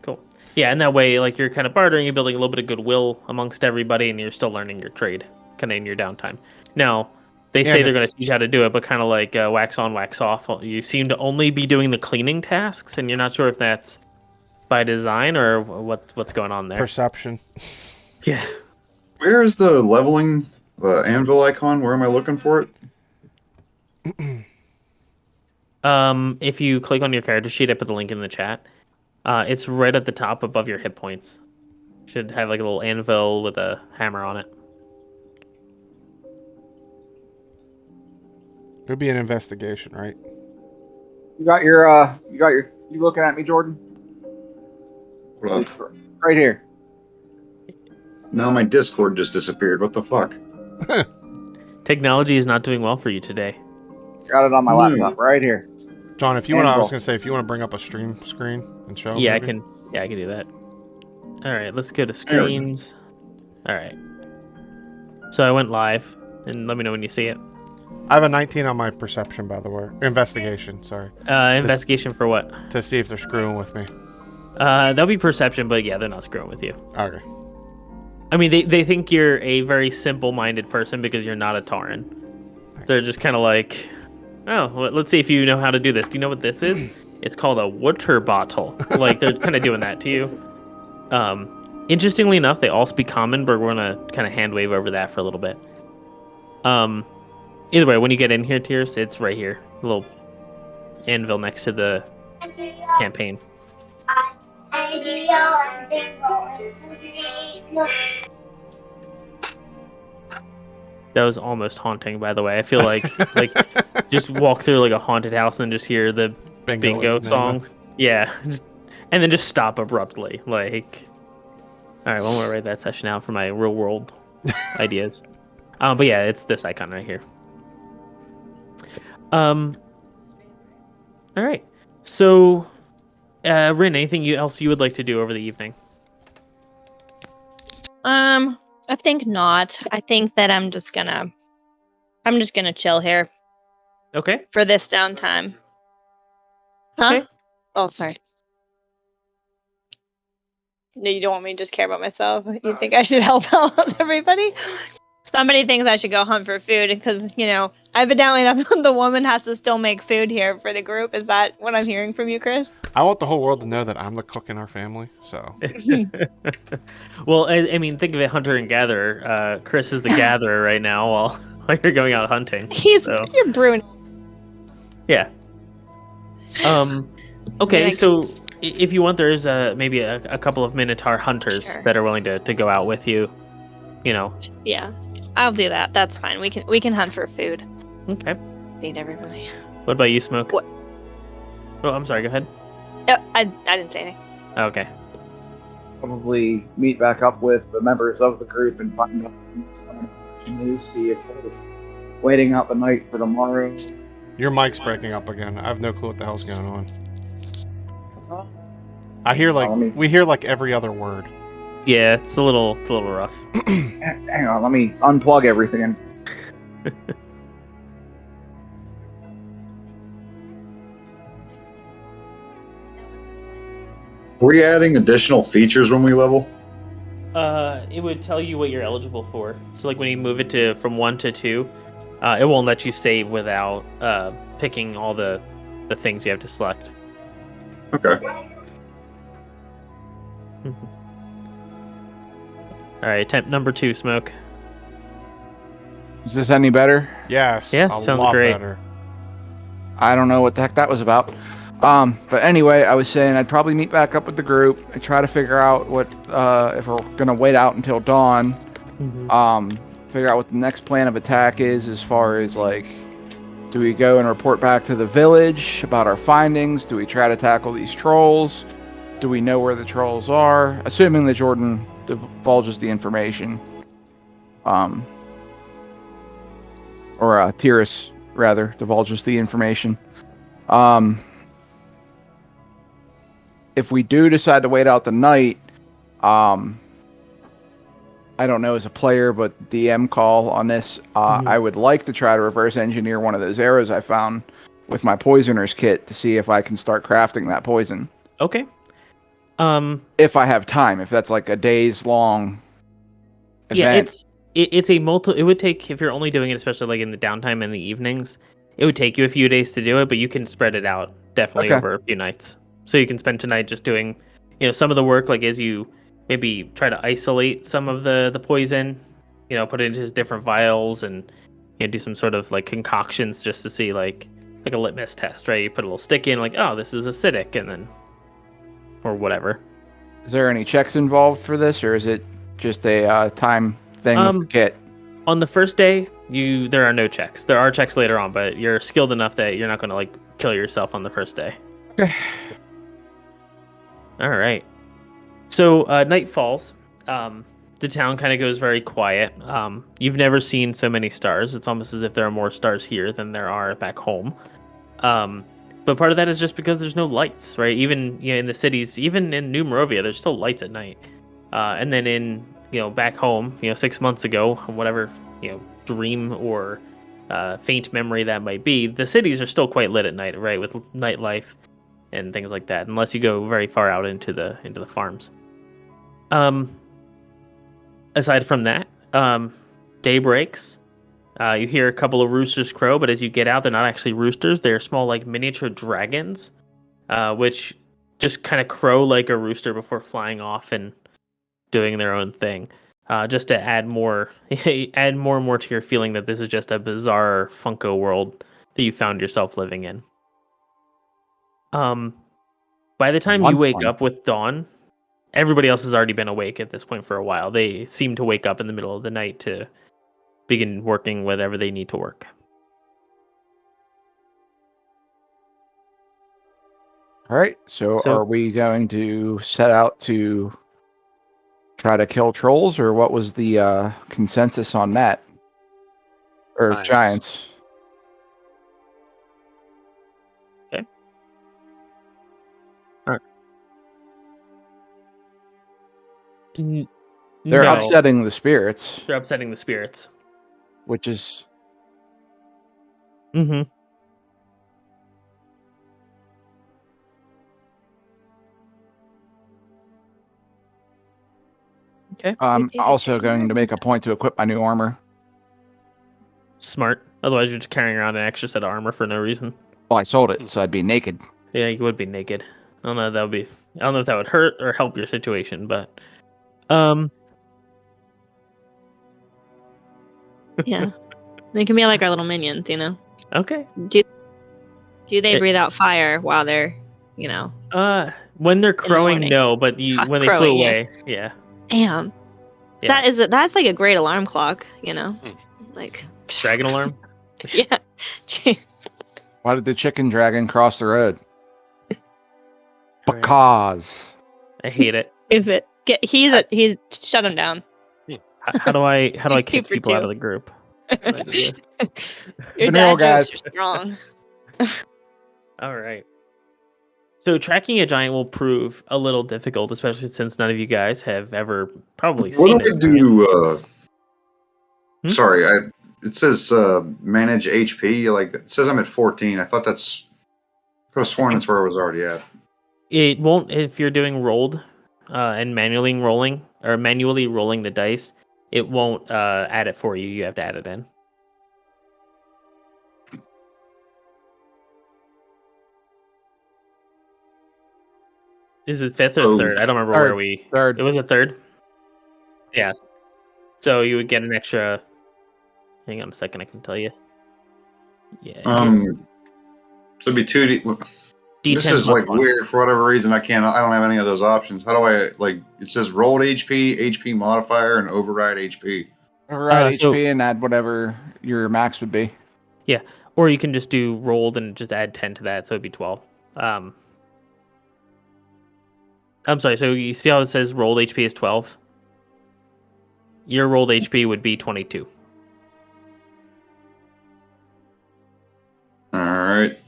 Cool. Yeah, and that way, like, you're kind of bartering, you're building a little bit of goodwill amongst everybody, and you're still learning your trade, kind of in your downtime. Now, they say they're going to teach you how to do it, but kind of like wax on, wax off. You seem to only be doing the cleaning tasks, and you're not sure if that's by design or what's going on there. Perception. Yeah. Where is the leveling anvil icon? Where am I looking for it? If you click on your character sheet, I put the link in the chat. It's right at the top above your hit points. Should have like a little anvil with a hammer on it. Could be an investigation, right? You looking at me, Jordan? Right here. Now my Discord just disappeared. What the fuck? Technology is not doing well for you today. Got it on my laptop right here. John, if you want, I was gonna say, if you want to bring up a stream screen and show. Yeah, maybe? I can do that. All right, let's go to screens. All right. So I went live, and let me know when you see it. I have a 19 on my perception, by the way. Investigation, sorry. Investigation for what? To see if they're screwing with me. That'll be perception, but yeah, they're not screwing with you. Okay. I mean, they think you're a very simple-minded person because you're not a Tauren. Nice. They're just kind of like, oh, let's see if you know how to do this. Do you know what this is? It's called a water bottle. Like, they're kind of doing that to you. Interestingly enough, they all speak common, but we're going to kind of hand wave over that for a little bit. Either way, when you get in here, Tears, it's right here. A little anvil next to the campaign. That was almost haunting, by the way. I feel like just walk through like a haunted house and just hear the bingo is his name, song. Yeah, and then just stop abruptly. Like, all right, well, I'm gonna write that session out for my real world ideas. But yeah, it's this icon right here. All right. So, Rin, anything else you would like to do over the evening? I think not. I think that I'm just gonna chill here Okay. for this downtime. Huh? Okay. Oh, sorry. No, you don't want me to just care about myself. You think I should help out everybody? Somebody thinks I should go hunt for food because, evidently the woman has to still make food here for the group. Is that what I'm hearing from you, Chris? I want the whole world to know that I'm the cook in our family. So Well, I mean, think of it, hunter and gatherer. Chris is the gatherer right now while you're going out hunting. You're brewing. Yeah. Okay, so if you want, there's maybe a couple of minotaur hunters that are willing to go out with you. Yeah, I'll do that. That's fine. We can hunt for food. Okay. Feed everybody. What about you, Smoke? What? Oh, I'm sorry. Go ahead. I didn't say anything. Okay. Probably meet back up with the members of the group and find out what news, see if they're waiting out the night for tomorrow. your mic's breaking up again. I have no clue what the hell's going on. I hear we hear like every other word. Yeah, it's a little rough. Hang on, let me unplug everything. Are we adding additional features when we level? It would tell you what you're eligible for. So, like when you move it from 1 to 2, it won't let you save without picking all the things you have to select. Okay. All right, attempt number 2, Smoke. Is this any better? Yes. Yeah, a sounds lot great. better. I don't know what the heck that was about. But anyway, I was saying I'd probably meet back up with the group and try to figure out what if we're gonna wait out until dawn. Figure out what the next plan of attack is as far as like, do we go and report back to the village about our findings? Do we try to tackle these trolls? Do we know where the trolls are? Assuming that Jordan divulges the information. Or Tyrus, rather, divulges the information. If we do decide to wait out the night, I don't know as a player, but DM call on this. I would like to try to reverse engineer one of those arrows I found with my poisoner's kit to see if I can start crafting that poison. Okay. If I have time, if that's like a days long event. Yeah, it's a it would take, if you're only doing it, especially like in the downtime in the evenings, it would take you a few days to do it, but you can spread it out definitely over a few nights. So you can spend tonight just doing, some of the work, like as you maybe try to isolate some of the poison, put it into different vials and do some sort of like concoctions just to see like a litmus test, right? You put a little stick in, like, oh, this is acidic, and then or whatever. Is there any checks involved for this, or is it just a time thing with the kit? On the first day, there are no checks. There are checks later on, but you're skilled enough that you're not going to like kill yourself on the first day. Okay. All right. So night falls. The town kind of goes very quiet. You've never seen so many stars. It's almost as if there are more stars here than there are back home. But part of that is just because there's no lights, right? Even in the cities, even in New Morovia, there's still lights at night. And then in back home, 6 months ago, whatever dream or faint memory that might be, the cities are still quite lit at night, right? With nightlife and things like that, unless you go very far out into the farms. Aside from that, day breaks. You hear a couple of roosters crow, but as you get out, they're not actually roosters. They're small, like miniature dragons, which just kind of crow like a rooster before flying off and doing their own thing. just to add more, add more and more to your feeling that this is just a bizarre Funko world that you found yourself living in. By the time you wake up with dawn, everybody else has already been awake at this point for a while. They seem to wake up in the middle of the night to begin working whatever they need to work. All right. So are we going to set out to try to kill trolls, or what was the consensus on that? Or giants? Okay. All right. They're upsetting the spirits. They're upsetting the spirits. Which is... Mm-hmm. Okay. I'm also going to make a point to equip my new armor. Smart. Otherwise, you're just carrying around an extra set of armor for no reason. Well, I sold it, so I'd be naked. Yeah, you would be naked. I don't know if that would be. I don't know if that would hurt or help your situation, but. Yeah, they can be like our little minions, you know. Okay. Do they breathe out fire while they're, you know? When they're crowing, no, but when they flew away, yeah. Damn. Yeah. That's like a great alarm clock, you know, like dragon alarm. Yeah. Why did the chicken dragon cross the road? Because I hate it. He's shut him down. How do I kick people out of the group? Your dad jokes are strong. All right. So tracking a giant will prove a little difficult, especially since none of you guys have ever probably seen it. What do I do? Sorry, it says manage HP. Like it says I'm at 14. I thought I could have sworn that's where I was already at. It won't if you're doing rolled and manually rolling the dice. It won't add it for you. You have to add it in. Is it fifth or third? I don't remember where we. Third. It was a third. Yeah. So you would get an extra. Hang on a second. I can tell you. Yeah. So it'd be 2D. This is like weird for whatever reason. I don't have any of those options. How do I it says rolled HP modifier, and override HP. Override HP and add whatever your max would be. Yeah. Or you can just do rolled and just add 10 to that, so it'd be 12. I'm sorry, so you see how it says rolled HP is 12? Your rolled HP would be 22. Alright.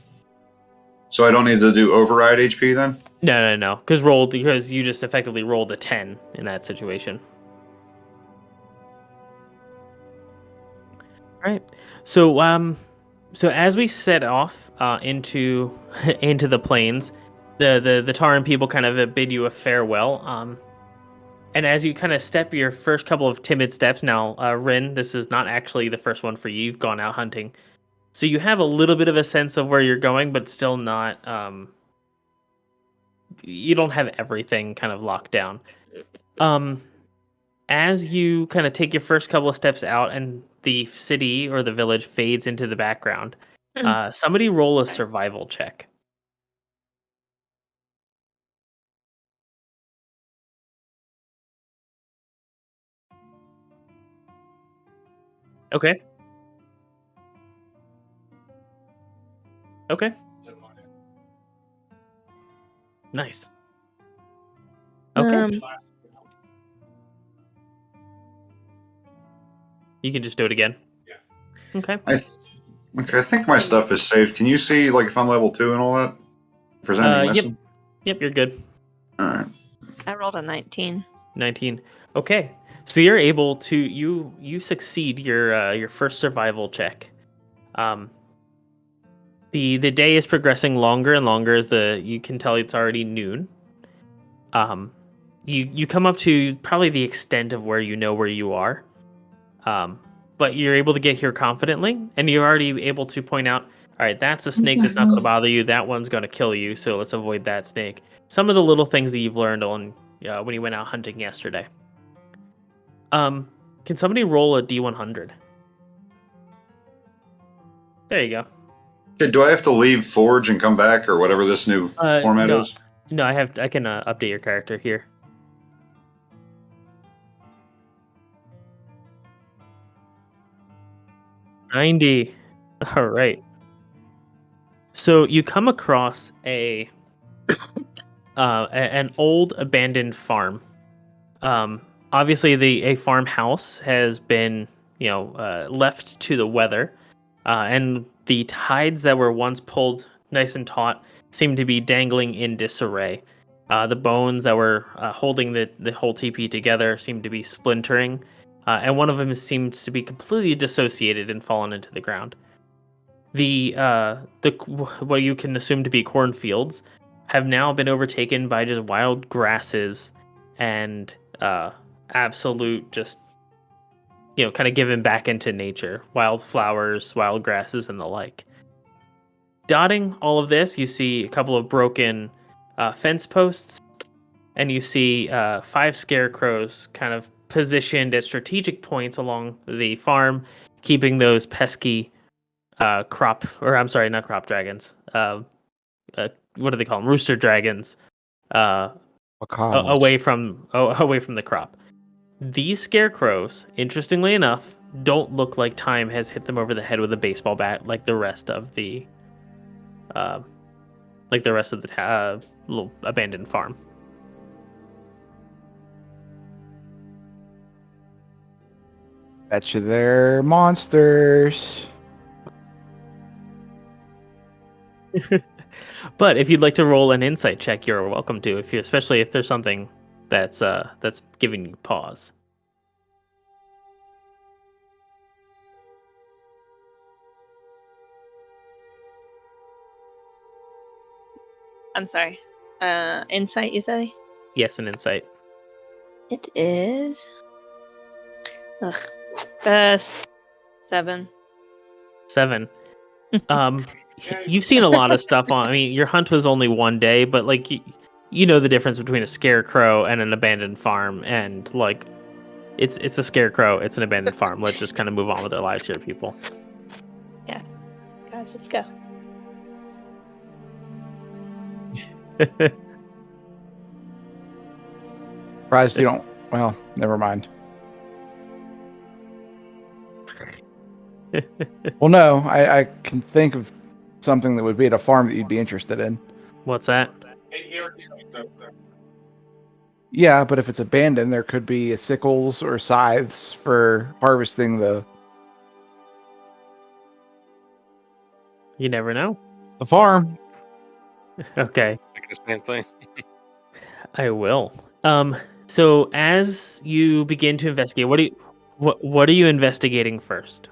So I don't need to do override HP then? No. Because you just effectively rolled a 10 in that situation. Alright. So as we set off into the plains, the Tauren people kind of bid you a farewell. And as you kind of step your first couple of timid steps, now, Rin, this is not actually the first one for you. You've gone out hunting. So you have a little bit of a sense of where you're going, but still not... you don't have everything kind of locked down. As you kind of take your first couple of steps out and the city or the village fades into the background, somebody roll a survival check. Okay. Nice. Okay. You can just do it again. Yeah. Okay. I think my stuff is saved. Can you see if I'm level 2 and all that? If there's anything missing? Yep, you're good. Alright. I rolled a 19. 19. Okay. So you're able to you succeed your first survival check. The day is progressing longer and longer as you can tell it's already noon. You come up to probably the extent of where you are. But you're able to get here confidently, and you're already able to point out, all right, that's a snake that's not going to bother you. That one's going to kill you, so let's avoid that snake. Some of the little things that you've learned on when you went out hunting yesterday. Can somebody roll a D100? There you go. Okay, do I have to leave Forge and come back, or whatever this new format No. is? No, I can update your character here. $90. All right. So you come across an old abandoned farm. Obviously, a farmhouse has been left to the weather, and the tides that were once pulled nice and taut seem to be dangling in disarray. The bones that were holding the whole TP together seem to be splintering, and one of them seems to be completely dissociated and fallen into the ground. The what you can assume to be cornfields have now been overtaken by just wild grasses and absolute just kind of given back into nature, wild flowers, wild grasses, and the like. Dotting all of this, you see a couple of broken fence posts, and you see 5 scarecrows kind of positioned at strategic points along the farm, keeping those pesky not crop dragons. What do they call them? Rooster dragons. Away from the crop. These scarecrows, interestingly enough, don't look like time has hit them over the head with a baseball bat like the rest of the little abandoned farm. Betcha they're monsters. But if you'd like to roll an insight check, you're welcome to. Especially if there's something that's giving you pause. I'm sorry. Insight, you say? Yes, an insight. It is. 7. 7. You've seen a lot of stuff on. I mean, your hunt was only one day, but like you know the difference between a scarecrow and an abandoned farm, and like it's a scarecrow, it's an abandoned farm. Let's just kind of move on with our lives here, people. Yeah, guys, let's go. Surprised you don't. Well, never mind. Well, no, I can think of something that would be at a farm that you'd be interested in. What's that? Yeah, but if it's abandoned, there could be sickles or scythes for harvesting the You never know. farm. Okay. Like the same thing. I will. So as you begin to investigate, what are you investigating first?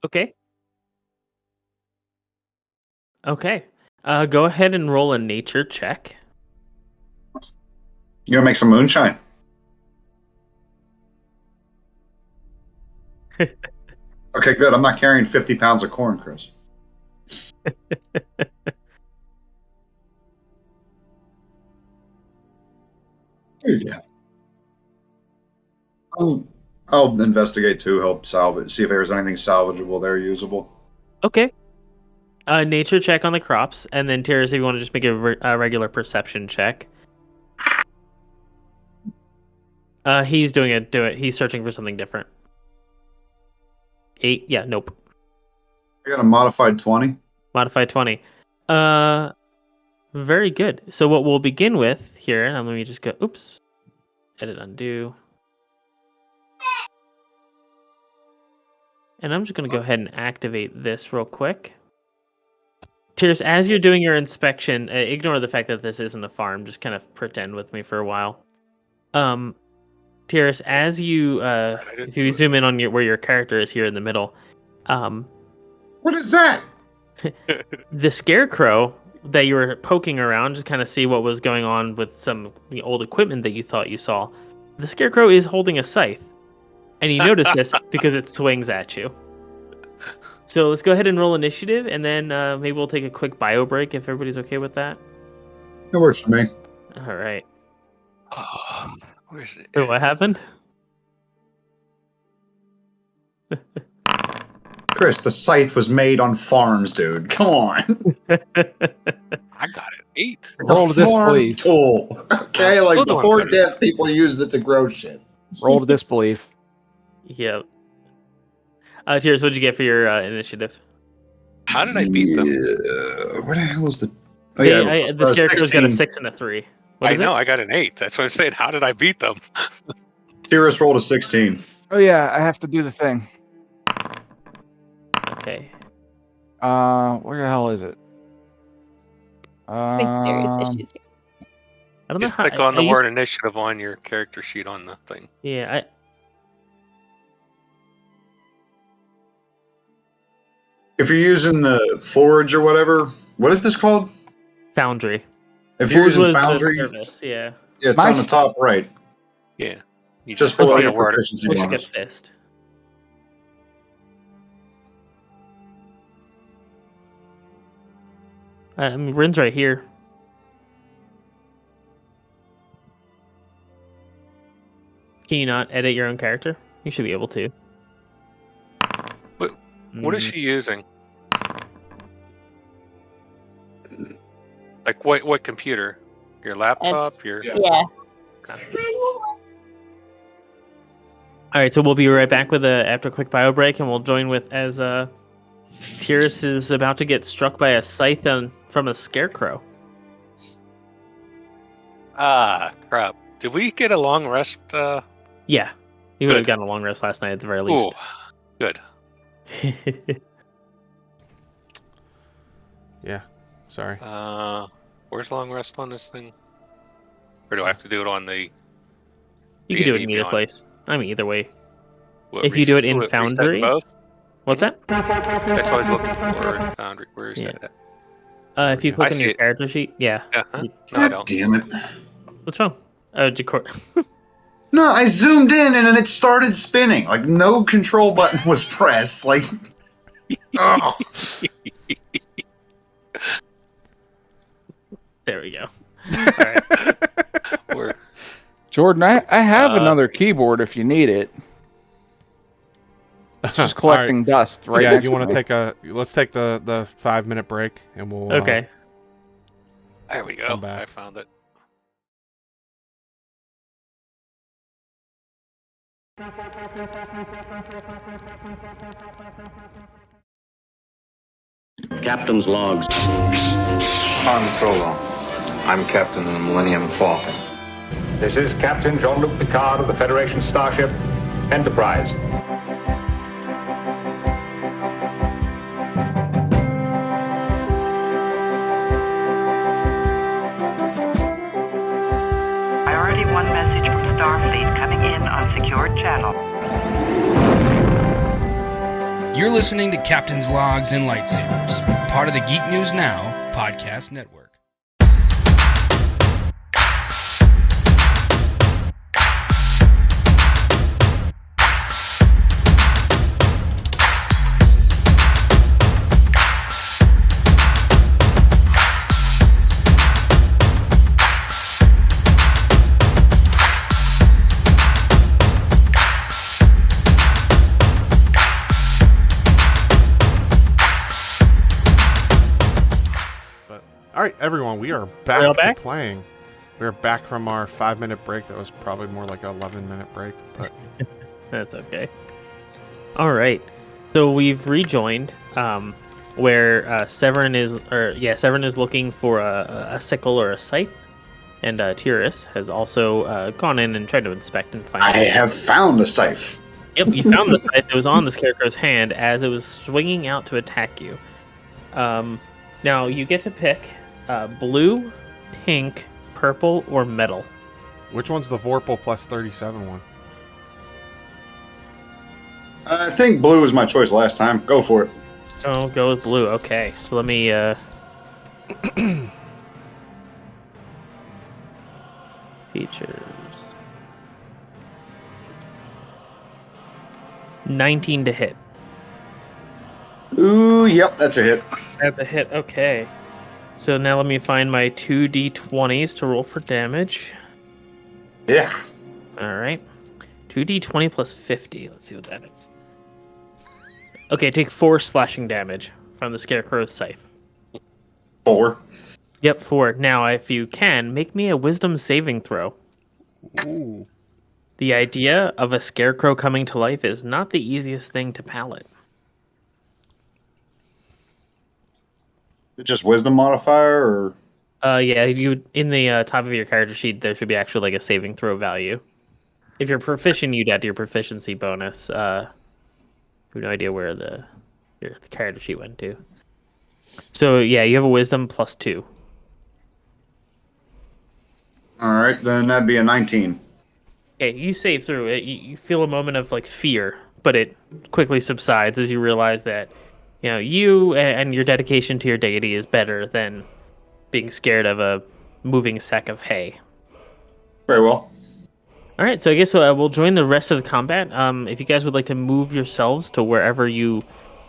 Okay. Okay. Go ahead and roll a nature check. You gonna make some moonshine? Okay, good. I'm not carrying 50 pounds of corn, Chris. Yeah. I'll investigate too, help salvage, see if there's anything salvageable there, usable. Okay. Nature check on the crops, and then Tyrus, if you want to just make a regular perception check. He's doing it. Do it. He's searching for something different. 8. Yeah. Nope. I got a modified 20. Modified 20. Very good. So what we'll begin with here, and let me just go. Oops. Edit undo. And I'm just going to go ahead and activate this real quick. Tyrus, as you're doing your inspection, ignore the fact that this isn't a farm. Just kind of pretend with me for a while. Tyrus, as you, if you zoom in on where your character is here in the middle, What is that? the scarecrow that you were poking around, just kind of see what was going on with some old equipment that you thought you saw. The scarecrow is holding a scythe. And you notice this because it swings at you. So let's go ahead and roll initiative, and then maybe we'll take a quick bio break if everybody's okay with that. It works for me. All right. Oh, where's it? So what happened? Chris, the scythe was made on farms, dude. Come on. I got an 8. It's Roll a to farm disbelief. tool. Okay, I'm like still doing before better. death, people used it to grow shit. Roll to disbelief. Yep. Tears, what'd you get for your initiative? How did I beat them? Yeah. Where the hell is the? Oh They- yeah, the scarecrow's got a 16. 6 and a 3. What I is know, it? I got an 8. That's what I'm saying. How did I beat them? Tyrus rolled a 16. Oh yeah, I have to do the thing. Okay. Where the hell is it? I think there's issues. I don't Just know how. click on I the word used- initiative on your character sheet on the thing. Yeah. If you're using the forge or whatever, what is this called? Foundry. If you're Yours using was the Foundry, service, yeah. yeah, it's My on the s- top right, Yeah. You just click below on your your word. proficiency We should get bonus. fist. I mean, Rin's right here. Can you not edit your own character? You should be able to. What is Mm, she using? Like what computer? Your laptop? Your Yeah. All right, so we'll be right back with after a quick bio break, and we'll join with as Tyrus is about to get struck by a scythe from a scarecrow. crap. Did we get a long rest? Yeah, you would have Good. gotten a long rest last night at the very Ooh, least. good. Yeah. Sorry. Where's long rest on this thing? Or do I have to do it on the? You can do it D&D in either Beyond? place. I mean, either way. What, If you do it in reset Foundry- both? What's that? That's what I was looking for. In Foundry. Where is Yeah. that at? If you click I on see your it. character sheet, yeah. Uh-huh. You- No, I God don't. damn it! What's wrong? Jakor. No, I zoomed in and then it started spinning. Like no control button was pressed. Like, oh. There we go. All right. Where? Jordan, I have Uh, another keyboard if you need it. It's just All right. collecting dust right Yeah, next you to want me. to take let's take the 5-minute break and we'll Okay. There we go. Come back. I found it. Captain's logs. Han Solo. I'm captain of the Millennium Falcon. This is Captain Jean-Luc Picard of the Federation starship Enterprise. Priority 1 message from Starfleet coming in on secured channel. You're listening to Captain's Logs and Lightsabers, part of the Geek News Now podcast network. All right, everyone, we are all back back? to playing. We're back from our 5-minute break. That was probably more like an 11-minute break, but That's okay. All right. So we've rejoined where Severin is looking for a sickle or a scythe, and Tyrus has also gone in and tried to inspect and find. I have found a scythe. Yep, you found the scythe that was on the scarecrow's hand as it was swinging out to attack you. Now you get to pick blue, pink, purple, or metal. which one's the Vorpal plus 37 one? I think blue was my choice last time. Go for it. Oh, go with blue. Okay, so let me. Features. 19 to hit. Ooh, yep, that's a hit. That's a hit. Okay. So now let me find my 2d20s to roll for damage. Yeah. All right. 2d20 plus 50. Let's see what that is. Okay, take 4 slashing damage from the Scarecrow's scythe. 4. Yep, 4. Now, if you can, make me a wisdom saving throw. Ooh. The idea of a Scarecrow coming to life is not the easiest thing to palate. Just wisdom modifier, or Yeah, you in the top of your character sheet, there should be actually like a saving throw value. If you're proficient, you'd add your proficiency bonus. I have no idea where your character sheet went to. So yeah, you have a wisdom plus 2. all right, then that'd be a 19. Okay, you save through it. You feel a moment of like fear, but it quickly subsides as you realize that you and your dedication to your deity is better than being scared of a moving sack of hay. Very well. All right, so I guess we'll join the rest of the combat. If you guys would like to move yourselves to wherever you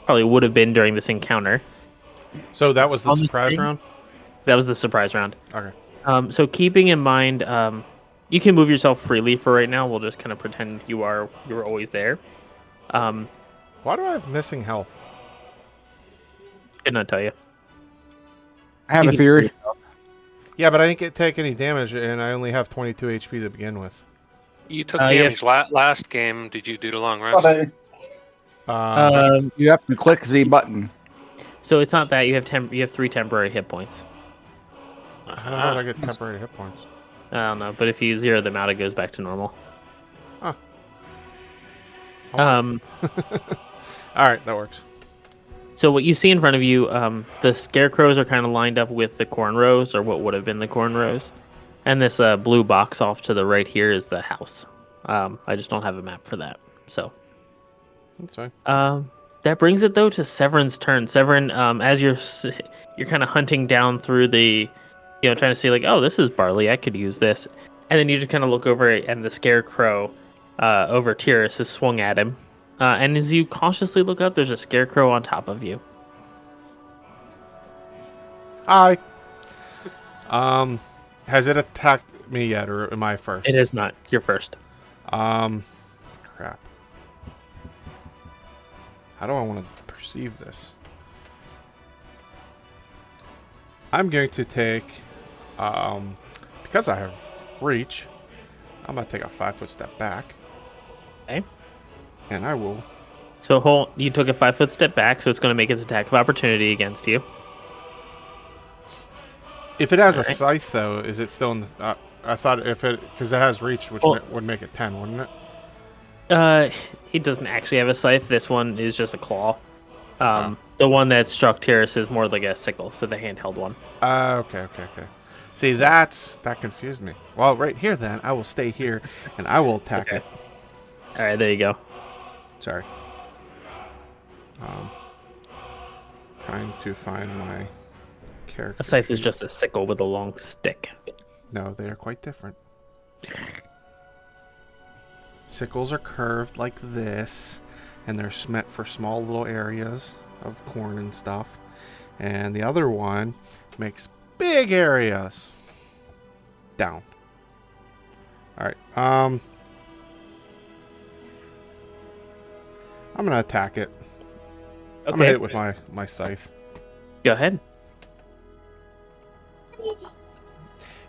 probably would have been during this encounter. So that was the On the surprise thing? round? That was the surprise round. Okay. So keeping in mind, you can move yourself freely for right now. We'll just kind of pretend you were always there. Why do I have missing health? Could not tell you. I have You a can- theory. Yeah, but I didn't take any damage, and I only have 22 HP to begin with. You took Yeah. damage last game. Did you do the long rest? You have to click the button. So it's not that you have 3 temporary hit points. How did I get temporary hit points? I don't know, but if you zero them out, it goes back to normal. Huh. All right, that works. So what you see in front of you, the scarecrows are kind of lined up with the corn rows, or what would have been the corn rows, and this blue box off to the right here is the house. I just don't have a map for that, so. That's fine. That brings it though to Severin's turn. Severin, as you're kind of hunting down through the, trying to see like, oh, this is barley, I could use this, and then you just kind of look over and the scarecrow over Tyrus is swung at him, and as you cautiously look up, there's a scarecrow on top of you. Hi. Has it attacked me yet, or am I first? It is not. You're first. Crap. How do I want to perceive this? I'm going to take, because I have reach, I'm going to take a 5-foot step back. Okay. And I will. So you took a 5-foot step back, so it's going to make its attack of opportunity against you. If it has a Alright. scythe, though, is it still in the... I thought because it has reach, which would make it 10, wouldn't it? It doesn't actually have a scythe. This one is just a claw. The one that struck Tyrus is more like a sickle, so the handheld one. Okay. See, that confused me. Well, right here, then, I will stay here, and I will attack it. All right, there you go. Sorry. Trying to find my character. A scythe is just a sickle with a long stick. No, they are quite different. Sickles are curved like this, and they're meant for small little areas of corn and stuff. And the other one makes big areas. Down. Alright, I'm gonna attack it. I'm gonna hit it with my scythe. Go ahead.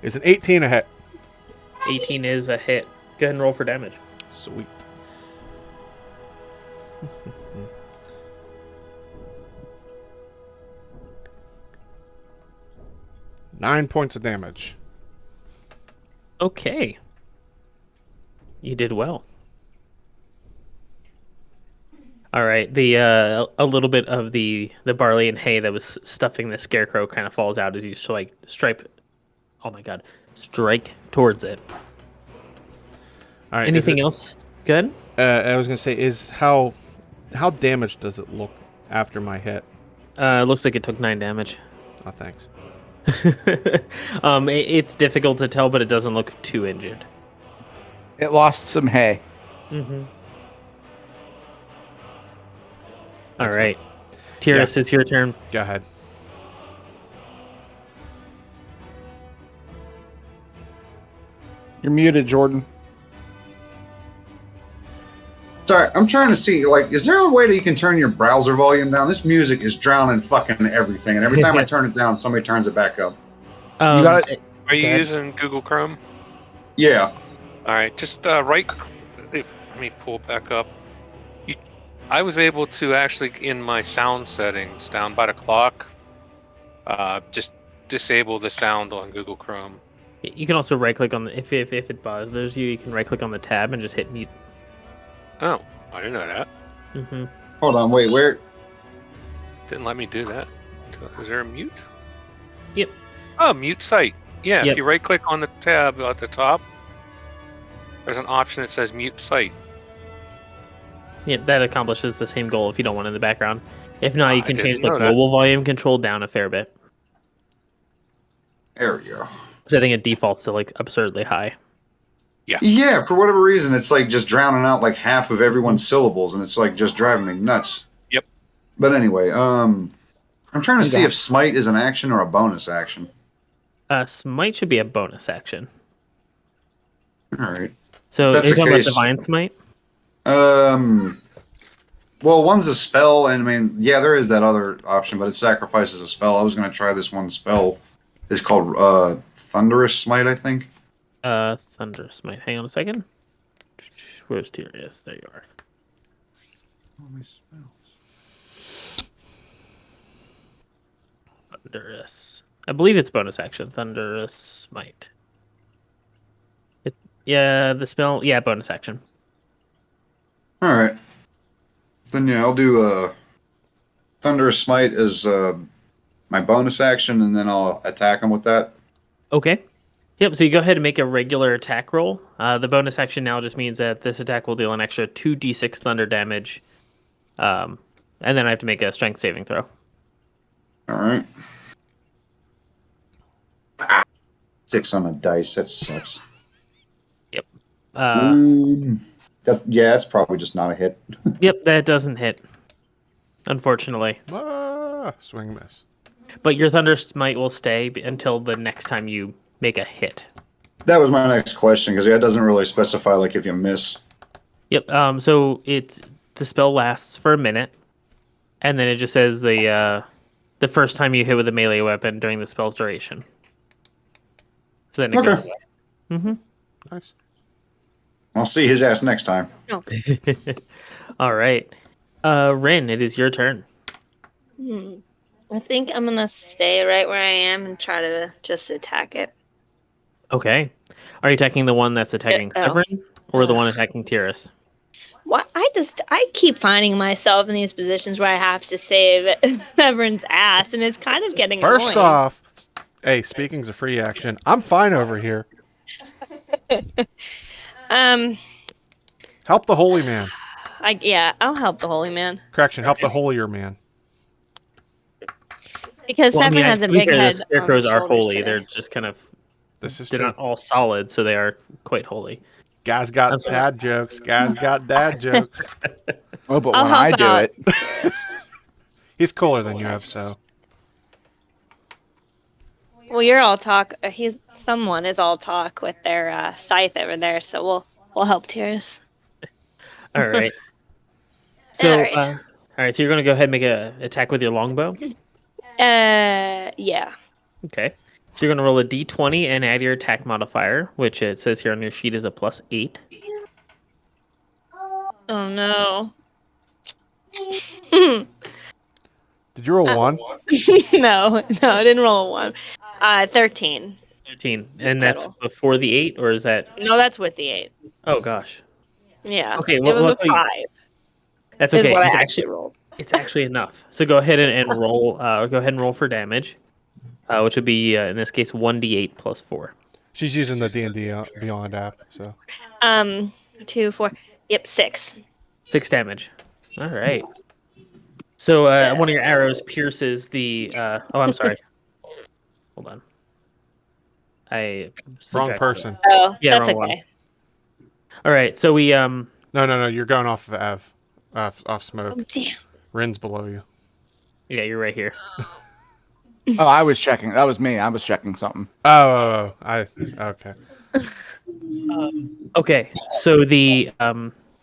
Is an 18 a hit? 18 is a hit. Go ahead and roll for damage. Sweet. Nine points of damage. Okay. You did well. All right. A little bit of the barley and hay that was stuffing the scarecrow kind of falls out as you strike towards it. All right. Anything else? Good. I was gonna say, how damaged does it look after my hit? It looks like it took 9 damage. Oh, thanks. It's difficult to tell, but it doesn't look too injured. It lost some hay. Mm-hmm. All Excellent. right. Tyrus, it's your turn. Go ahead. You're muted, Jordan. Sorry, I'm trying to see, like, is there a way that you can turn your browser volume down? This music is drowning fucking everything, and every time I turn it down, somebody turns it back up. You got it. Are you Go ahead. using Google Chrome? Yeah. All right, just right. Let me pull back up. I was able to actually, in my sound settings down by the clock, just disable the sound on Google Chrome. You can also right-click on the if it bothers you, you can right-click on the tab and just hit mute. Oh, I didn't know that. Mm-hmm. Hold on, wait, where? Didn't let me do that. Is there a mute? Yep. Oh, mute site. Yeah, Yep. if you right-click on the tab at the top, there's an option that says mute site. Yeah, that accomplishes the same goal if you don't want it in the background. If not, you I can change didn't the know that. global volume control down a fair bit. There we go. Which I think it defaults to like absurdly high. Yeah, for whatever reason, it's like just drowning out like half of everyone's syllables, and it's like just driving me nuts. Yep. But anyway, I'm trying to You see got if smite is an action or a bonus action. Smite should be a bonus action. All right. So If that's are you the talking about case- Divine Smite? Well, one's a spell, and I mean, yeah, there is that other option, but it sacrifices a spell. I was going to try this one spell. It's called Thunderous Smite, I think. Thunder Smite. Hang on a second. Where's Tyrus? There you are. Oh, my spells. Thunderous. I believe it's bonus action. Thunderous Smite. Yeah, the spell. Yeah, bonus action. All right. Then yeah, I'll do Thunderous Smite as my bonus action, and then I'll attack him with that. Okay. Yep, so you go ahead and make a regular attack roll. The bonus action now just means that this attack will deal an extra 2d6 thunder damage. And then I have to make a strength saving throw. All right. 6 on a dice. That sucks. Yep. That's probably just not a hit. Yep, that doesn't hit. Unfortunately. Swing and miss. But your Thunder Smite will stay until the next time you make a hit. That was my next question, because it doesn't really specify like if you miss. Yep. So the spell lasts for a minute, and then it just says the first time you hit with a melee weapon during the spell's duration. So then it goes away. Mm-hmm. Nice. I'll see his ass next time. Oh. All right. Rin, it is your turn. I think I'm gonna stay right where I am and try to just attack it. Okay. Are you attacking the one that's attacking oh. Severin, or the one attacking Tyrus? What I keep finding myself in these positions where I have to save Severin's ass, and it's kind of getting First annoying. off, hey, speaking's a free action. I'm fine over here. Help the holy man. I'll help the holy man. Correction, help the holier man. Because Severin has a to be big fair, head. the scarecrows on are his shoulders holy. today. They're just kind of. This is They're true. not all solid, so they are quite holy. Guys got I'm sorry. dad jokes. Guys got dad jokes. Oh, but I'll when I help do out. it, He's cooler than you have, so. Well, you're all talk. Someone is all talk with their scythe over there, so we'll help Tyrus. All right. So, All right. all right. So you're going to go ahead and make a attack with your longbow. Yeah. Okay. So you're going to roll a d20 and add your attack modifier, which it says here on your sheet is a +8. Oh no. Did you roll one? no, I didn't roll a 1. 13. 13, and that's Total. before the 8, or is that? No, that's with the 8. Oh gosh. Yeah. Okay, it well, was a luckily- 5. That's Is okay. what I It's actually rolled. It's actually enough. So go ahead and roll. Go ahead and roll for damage, which would be in this case 1d8 + 4. She's using the D&D Beyond app, so. 2, 4. Yep, 6. 6 damage. All right. So one of your arrows pierces the. Oh, I'm sorry. Hold on. Wrong subtracted person. Oh, Yeah, that's wrong okay. All right. So we No, you're going off of Ev. Off Oh, smoke. damn. Rin's below you. Yeah, you're right here. Oh, I was checking. That was me. I was checking something. Okay. Okay, so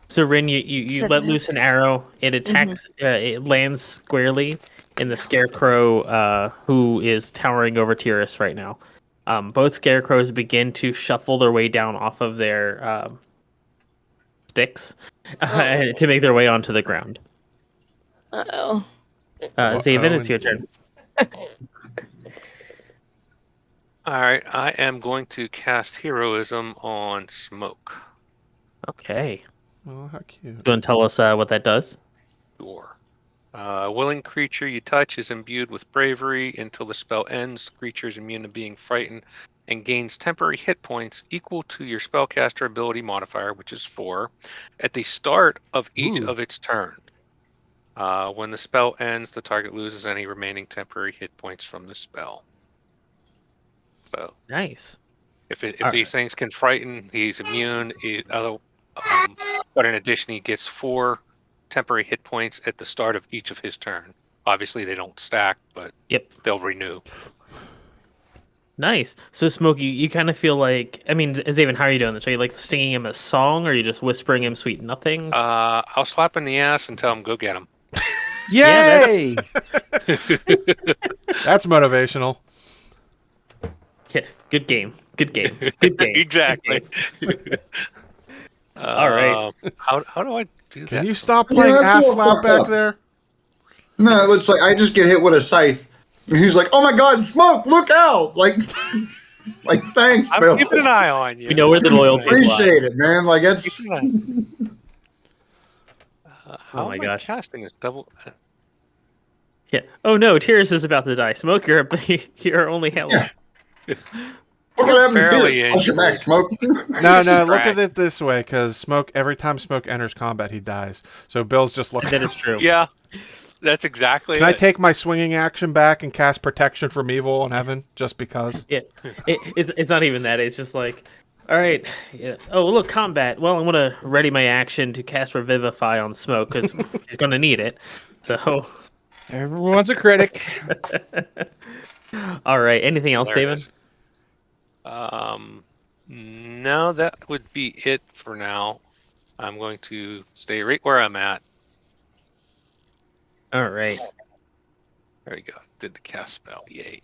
so Rin, you let loose an arrow. It attacks. It lands squarely in the scarecrow, who is towering over Tyrus right now. Both scarecrows begin to shuffle their way down off of their sticks to make their way onto the ground. Uh-oh. Zaven, it's your turn. All right, I am going to cast heroism on Smoke. Okay. Oh, how cute. You want to tell us what that does? Sure. A willing creature you touch is imbued with bravery until the spell ends. The creature is immune to being frightened and gains temporary hit points equal to your spellcaster ability modifier, which is 4, at the start of each of its turns. When the spell ends, the target loses any remaining temporary hit points from the spell. So Nice. if these things can frighten, he's immune. But in addition, he gets 4 temporary hit points at the start of each of his turn. Obviously, they don't stack, but they'll renew. Nice. So, Smokey, you kind of feel like, I mean, Zaven, how are you doing this? Are you like singing him a song, or are you just whispering him sweet nothings? I'll slap him in the ass and tell him, go get him. Yay! That's motivational. Yeah, good game. Good game. Good game. Exactly. Good game. All right. How do I do that? Can you stop playing ass slap back there? No, it's like I just get hit with a scythe. And he's like, "Oh my God, Smoke! Look out!" Like thanks, I'm Bill. keeping an eye on you. We know where the loyalty is. Appreciate it, man. Like it's. How Oh my am gosh. I casting this double? Yeah. Oh no, Tyrus is about to die. Smoke, you're only health. Yeah. Look what happened to Barely Tears. Watch your back, injured. Smoke. No, look at it this way, because every time Smoke enters combat, he dies. So Bill's just looking. That is true. Yeah, that's exactly Can I it. take my swinging action back and cast Protection from Evil in Heaven, just because? Yeah. It's not even that. It's just like, all right. Yeah. Oh, look, combat. Well, I'm going to ready my action to cast Revivify on Smoke, because he's going to need it. So... Everyone's a critic. All right. Anything else, There it Zaven? is. No, that would be it for now. I'm going to stay right where I'm at. All right. There we go. Did the cast spell. Yay.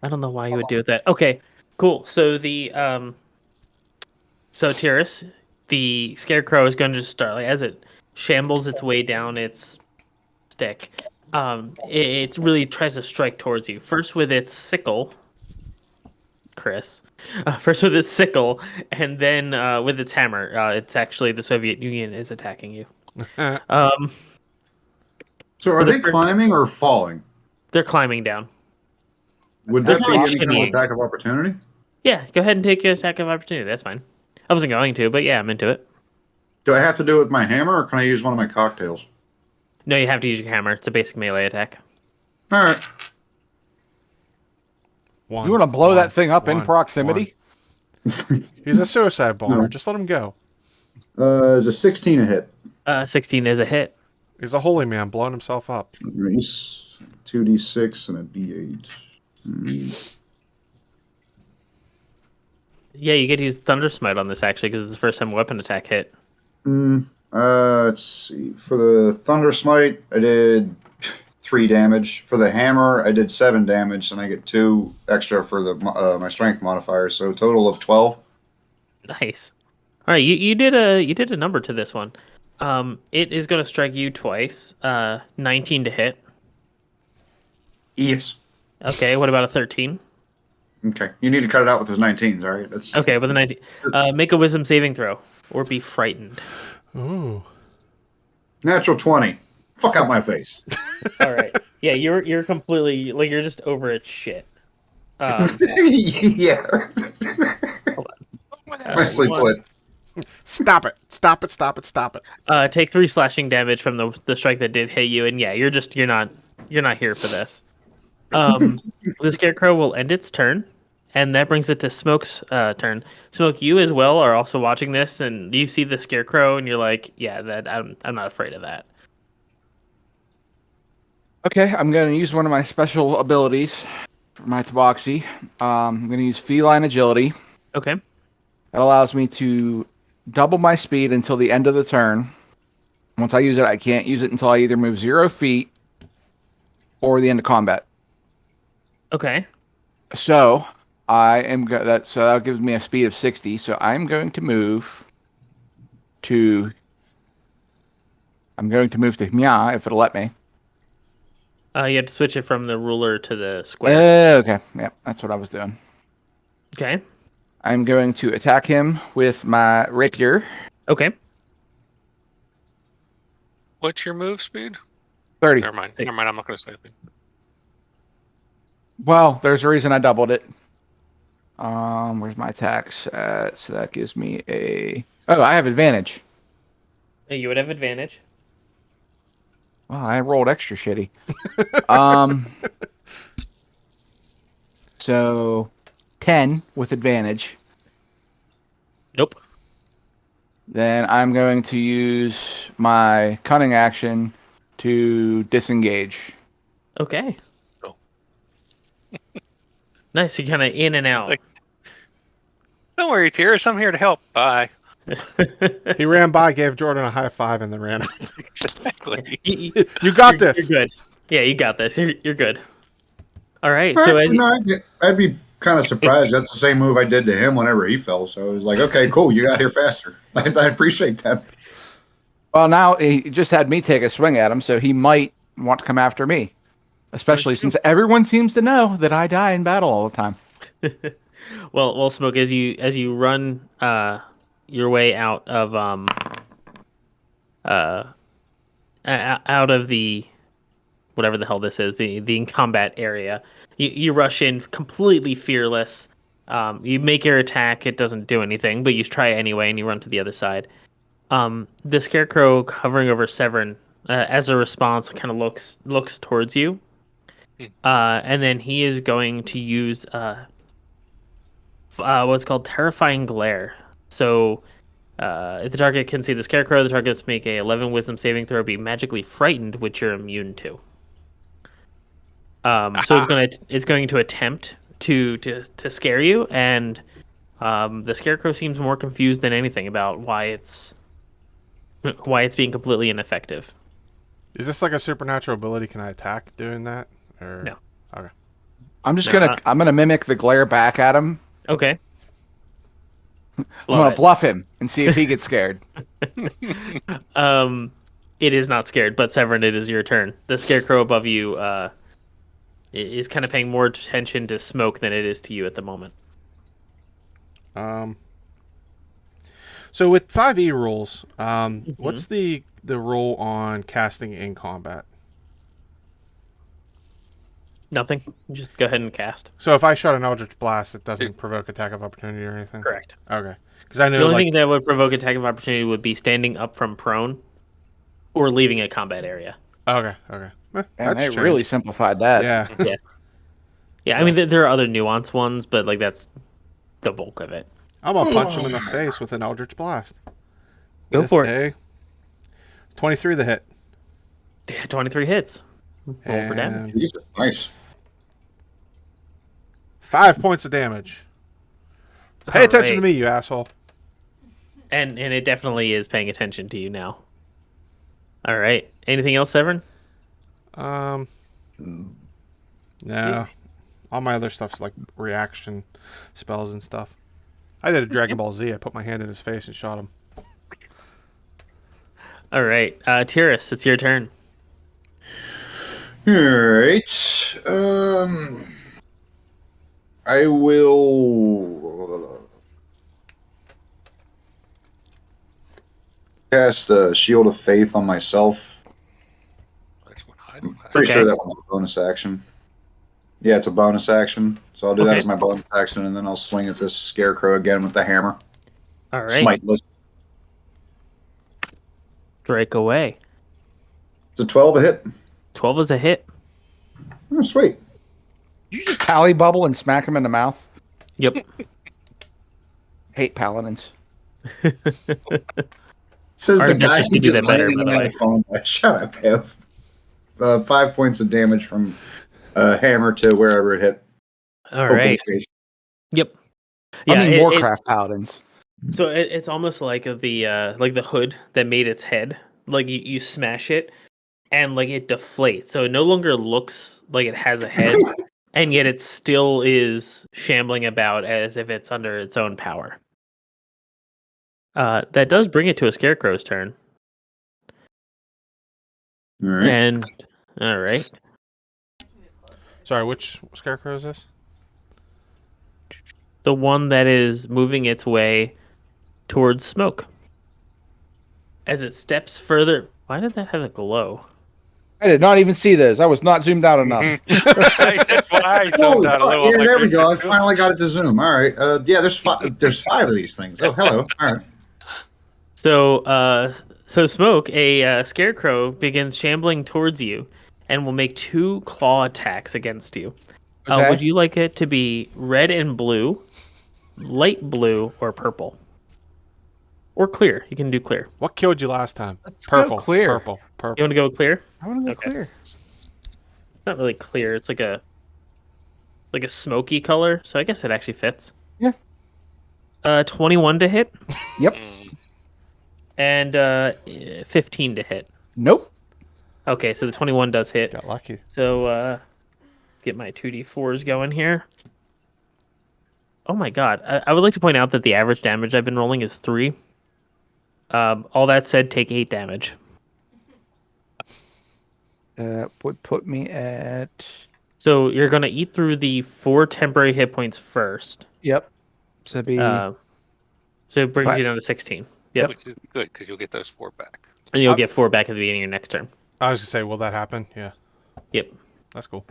I don't know why you would do that. Okay, cool. So Tyrus, the scarecrow is going to just start, like, as it shambles its way down its stick. It really tries to strike towards you. First with its sickle, Chris. First with its sickle, and then with its hammer. It's actually the Soviet Union is attacking you. So are they climbing or falling? They're climbing down. Would that They're be not any kind of shimmying. attack of opportunity? Yeah, go ahead and take your attack of opportunity. That's fine. I wasn't going to, but yeah, I'm into it. Do I have to do it with my hammer, or can I use one of my cocktails? No, you have to use your hammer. It's a basic melee attack. All right. You want to blow that thing up in proximity? He's a suicide bomber. No. Just let him go. Is a 16 a hit? 16 is a hit. He's a holy man blowing himself up. Nice. 2d6 and a d8. Yeah, you get to use Thunder Smite on this, actually, because it's the first time weapon attack hit. Let's see. For the Thunder Smite, I did 3 damage. For the hammer, I did 7 damage, and I get 2 extra for the my strength modifier, so a total of 12. Nice. All right, you did a number to this one. It is going to strike you twice. 19 to hit. Yes. Okay, what about a 13? Okay, you need to cut it out with those 19s, all right? That's Okay, with a 19. Make a wisdom saving throw, or be frightened. Ooh. Natural 20. Fuck out my face. All right. Yeah, you're completely, like, you're just over its shit. Yeah. Hold on. Nicely put. Stop it. Stop it. Stop it. Stop it. Take 3 slashing damage from the strike that did hit you, and yeah, you're not here for this. The scarecrow will end its turn, And that brings it to Smoke's turn. Smoke, you as well are also watching this, and you see the scarecrow, and you're like, "Yeah, that I'm not afraid of that." Okay, I'm going to use one of my special abilities for my tabaxi. I'm going to use feline agility. Okay. That allows me to double my speed until the end of the turn. Once I use it, I can't use it until I either move 0 feet or the end of combat. Okay. So that gives me a speed of 60. So I'm going to move to Mia if it'll let me. You have to switch it from the ruler to the square. Okay. Yeah, that's what I was doing. Okay. I'm going to attack him with my rapier. Okay. What's your move speed? 30. Never mind. I'm not going to say anything. Well, there's a reason I doubled it. Where's my attacks at? So that gives me I have advantage. You would have advantage. Wow, I rolled extra shitty. So 10 with advantage. Nope. Then I'm going to use my cunning action to disengage. Okay. Oh. Nice. You kind of in and out. Don't worry, Tyrus. I'm here to help. Bye. He ran by, gave Jordan a high five, and then ran out. Exactly. You got this. You're good. Yeah, you got this. You're good. All right. Well, So actually, no, I'd be kind of surprised. That's the same move I did to him whenever he fell. So I was like, okay, cool. You got here faster. I appreciate that. Well, now he just had me take a swing at him, so he might want to come after me. Especially since everyone seems to know that I die in battle all the time. well, Smoke, as you run your way out of out of the whatever the hell this is, the combat area, you rush in completely fearless. You make your attack, it doesn't do anything, but you try it anyway, and you run to the other side. The scarecrow hovering over Severin, as a response, kind of looks towards you, and then he is going to use what's called terrifying glare. So, if the target can see the scarecrow, the target must make a 11 Wisdom saving throw, be magically frightened, which you're immune to. So it's going to attempt to scare you, and the scarecrow seems more confused than anything about why it's being completely ineffective. Is this like a supernatural ability? Can I attack doing that? Or... No. Okay. I'm gonna mimic the glare back at him. Okay. I'm gonna bluff him and see if he gets scared. It is not scared, but Severin, it is your turn. The scarecrow above you is kind of paying more attention to Smoke than it is to you at the moment. So with 5e rules, what's the rule on casting in combat? Nothing. Just go ahead and cast. So if I shot an Eldritch Blast, it doesn't provoke attack of opportunity or anything? Correct. Okay. Because I know the only thing that would provoke attack of opportunity would be standing up from prone or leaving a combat area. Okay. And they really simplified that. Yeah. Yeah. I mean, there are other nuanced ones, but like that's the bulk of it. I'm gonna punch him in the face with an Eldritch Blast. Go for it. 23 the hit. Yeah, 23 hits. Roll for damage. Jesus, nice. 5 points of damage. Pay attention to me, you asshole. And it definitely is paying attention to you now. All right. Anything else, Severin? No. All my other stuff's like reaction spells and stuff. I did a Dragon Ball Z. I put my hand in his face and shot him. All right. Tyrus, it's your turn. All right. I will cast a Shield of Faith on myself. I'm pretty sure that one's a bonus action. Yeah, it's a bonus action. So I'll do that as my bonus action, and then I'll swing at this scarecrow again with the hammer. All right. Smiteless. Strike away. It's a 12 a hit. 12 is a hit. Oh, sweet. Did you just pally bubble and smack him in the mouth? Yep. Hate paladins. Says Our the guy message who could do just that better, landed by me the in way. the combat. Shut up, Hev. 5 points of damage from hammer to wherever it hit. All Hopefully right. face. Yep. I Yeah. mean, it's Warcraft paladins. so it's almost like the hood that made its head. Like you smash it, and like it deflates, so it no longer looks like it has a head, and yet it still is shambling about as if it's under its own power. That does bring it to a scarecrow's turn. All right. And all right. Sorry, which scarecrow is this? The one that is moving its way towards smoke. As it steps further, why did that have a glow? I did not even see this. I was not zoomed out enough. That's why I zoomed Holy out a fuck! little. Yeah, I'm like, there we where's go. I it going? finally got it to zoom. All right. Yeah, there's 5. There's 5 of these things. Oh, hello. All right. So smoke, a scarecrow begins shambling towards you, and will make 2 claw attacks against you. Okay. Would you like it to be red and blue, light blue, or purple, or clear? You can do clear. What killed you last time? Let's go Purple. clear. Purple. You Purple. want to go clear? I want to go Okay. clear. It's not really clear. It's like a smoky color, so I guess it actually fits. Yeah. 21 to hit. Yep. And 15 to hit. Nope. Okay, so the 21 does hit. Got lucky. So get my 2d4s going here. Oh my god. I would like to point out that the average damage I've been rolling is 3. All that said, take 8 damage. Would put me at. So you're going to eat through the 4 temporary hit points first. Yep. So it'd be. So it brings 5. you down to 16. Yep. Which is good because you'll get those 4 back. And you'll get 4 back at the beginning of your next turn. I was gonna say, will that happen? Yeah, Yep. that's cool.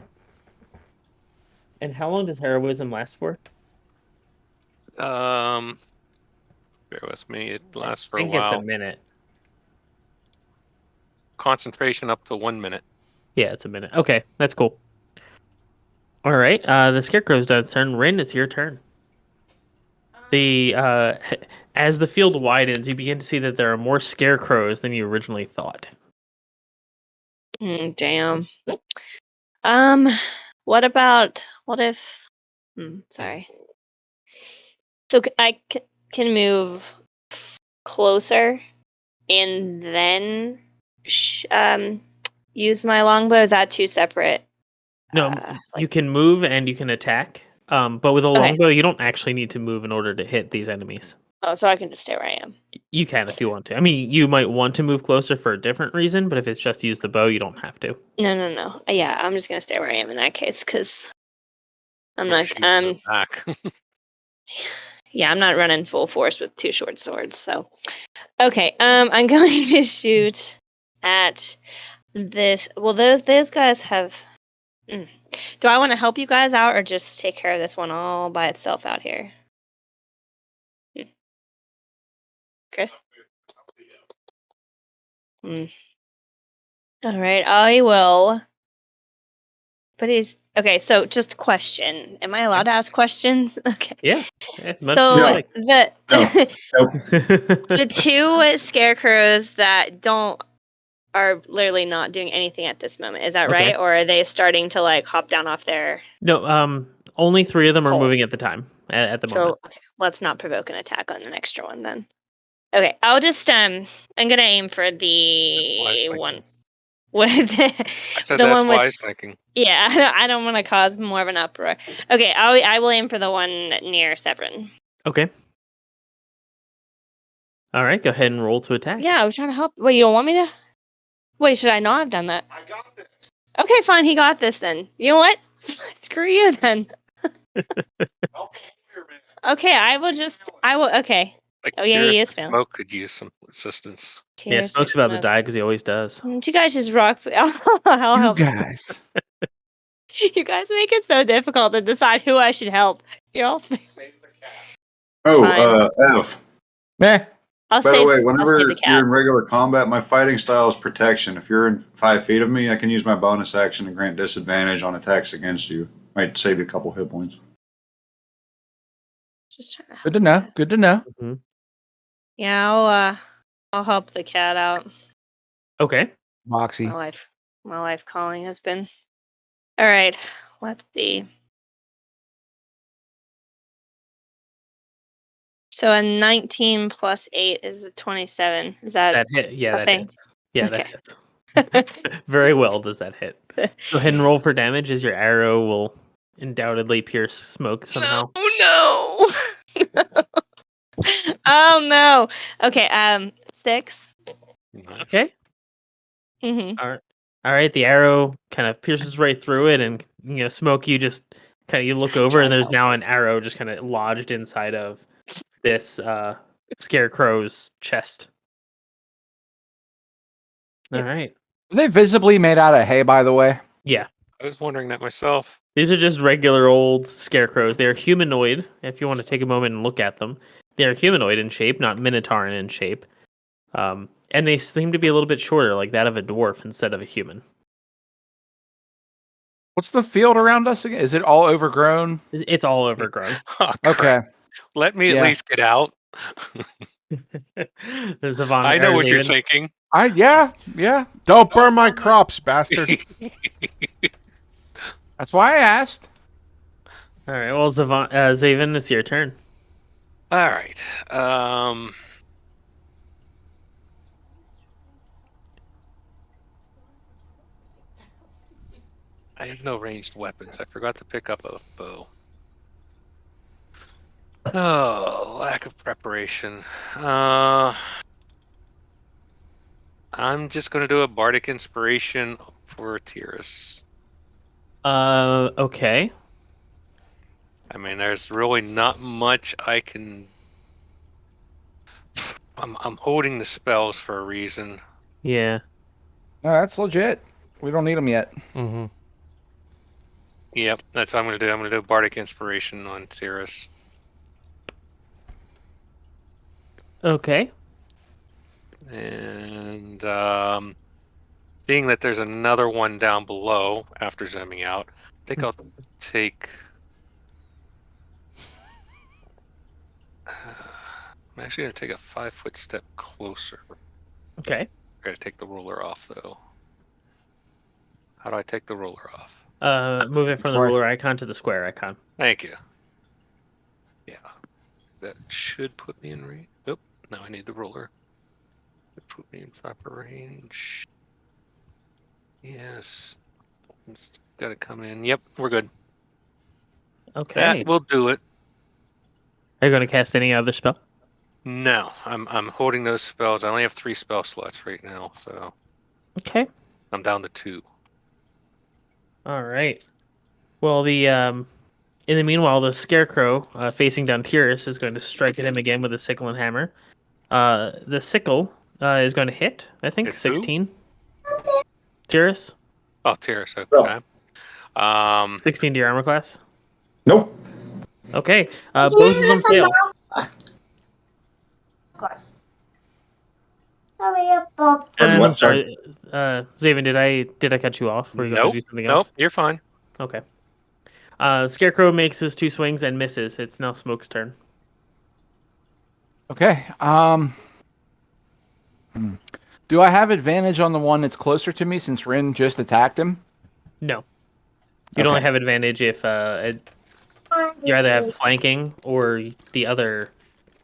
And how long does heroism last for? Bear with me. It lasts for I a think it's while. a minute. Concentration up to 1 minute. Yeah, it's a minute. Okay, that's cool. All right, the scarecrow's done its turn. Rin, it's your turn. As the field widens, you begin to see that there are more scarecrows than you originally thought. Damn. What if? Sorry. So I can move closer and then use my longbow. Is that 2 separate? No, you can move and you can attack. But with a Okay. longbow, you don't actually need to move in order to hit these enemies. Oh, so I can just stay where I am. You can if you want to. I mean, you might want to move closer for a different reason, but if it's just to use the bow, you don't have to. No. Yeah, I'm just gonna stay where I am in that case because I'm Or not. shoot in the back. Yeah, I'm not running full force with 2 short swords. So, okay. I'm going to shoot at this. Well, those guys have. Do I want to help you guys out or just take care of this one all by itself out here? Chris? All right, I will. But he's okay. So, just a question. Am I allowed to ask questions? Okay. Yeah, as much So as you like. the 2 scarecrows that are literally not doing anything at this moment. Is that Okay. right? Or are they starting to like hop down off their? No, only 3 of them are Hole. moving at the time. At the moment. So let's not provoke an attack on an extra one then. Okay, I'll just I'm gonna aim for the one with I said the that's one with. wise thinking. Yeah, I don't want to cause more of an uproar. Okay, I will aim for the one near Severin. Okay. All right, go ahead and roll to attack. Yeah, I was trying to help. Wait, you don't want me to? Wait, should I not have done that? I got this. Okay, fine. He got this then. You know what? Screw you then. Okay, I will. Okay. Like, Oh, yeah, he is failing. Smoke could use some assistance. Yeah, Tears Smoke's of about to smoke. die because he always does. You guys just rock. I'll You help. guys. You guys make it so difficult to decide who I should help. You know. Oh, F. Meh. I'll By the save. way, I'll whenever save the cat. you're in regular combat, my fighting style is protection. If you're in 5 feet of me, I can use my bonus action to grant disadvantage on attacks against you. Might save you a couple hit points. Just trying to. Good to know. Good to know. Mm-hmm. Yeah, I'll help the cat out. Okay. Moxie. My life calling has been. All right. Let's see. So a 19 plus 8 is a 27. Is that hit? Yeah, a that thing? hits. Yeah, Okay. that hits. Very well does that hit. Go ahead and roll for damage as your arrow will undoubtedly pierce smoke somehow. Oh no! Oh no! Okay, 6. Okay. Mm-hmm. All right. The arrow kind of pierces right through it, and Smoke. You just you look over, and there's now an arrow just kind of lodged inside of this scarecrow's chest. All right. Are they visibly made out of hay, by the way? Yeah. I was wondering that myself. These are just regular old scarecrows. They're humanoid, if you want to take a moment and look at them. They're humanoid in shape, not Minotauren in shape. And they seem to be a little bit shorter, like that of a dwarf instead of a human. What's the field around us again? Is it all overgrown? It's all overgrown. Oh, Okay. Let me at Yeah. least get out. Zavon, I know or what you're Zaven. thinking. Yeah. Don't burn my crops, bastard. That's why I asked. All right, well, Zaven, it's your turn. All right. I have no ranged weapons. I forgot to pick up a bow. Oh, lack of preparation. I'm just going to do a bardic inspiration for Tyrus. Okay. I mean, there's really not much I can. I'm holding the spells for a reason. Yeah. No, that's legit. We don't need them yet. Mm-hmm. Yep, that's what I'm going to do. I'm going to do bardic inspiration on Tyrus. Okay. And seeing that there's another one down below after zooming out, I think I'll take. I'm actually going to take a 5-foot step closer. Okay. I got to take the ruler off, though. How do I take the ruler off? Move it from the ruler icon to the square icon. Thank you. Yeah, that should put me in range. Oh, now I need the ruler. Put me in proper range. Yes. It's got to come in. Yep, we're good. Okay. That will do it. Are you going to cast any other spell? No, I'm holding those spells. I only have 3 spell slots right now, so Okay. I'm down to 2. All right. Well, in the meanwhile, the scarecrow facing down Tyrus is going to strike at him again with a sickle and hammer. The sickle is going to hit, I think, Hit who? 16. Tyrus? Oh, Tyrus. Okay. 16 to your armor class? Nope. Okay. Both of them fail. And I'm sorry, Zaven, did I cut you off? Were you going to do something else? Nope, you're fine. Okay. Scarecrow makes his 2 swings and misses. It's now Smoke's turn. Okay. Do I have advantage on the one that's closer to me since Rin just attacked him? No. You'd only have advantage if you either have flanking or the other.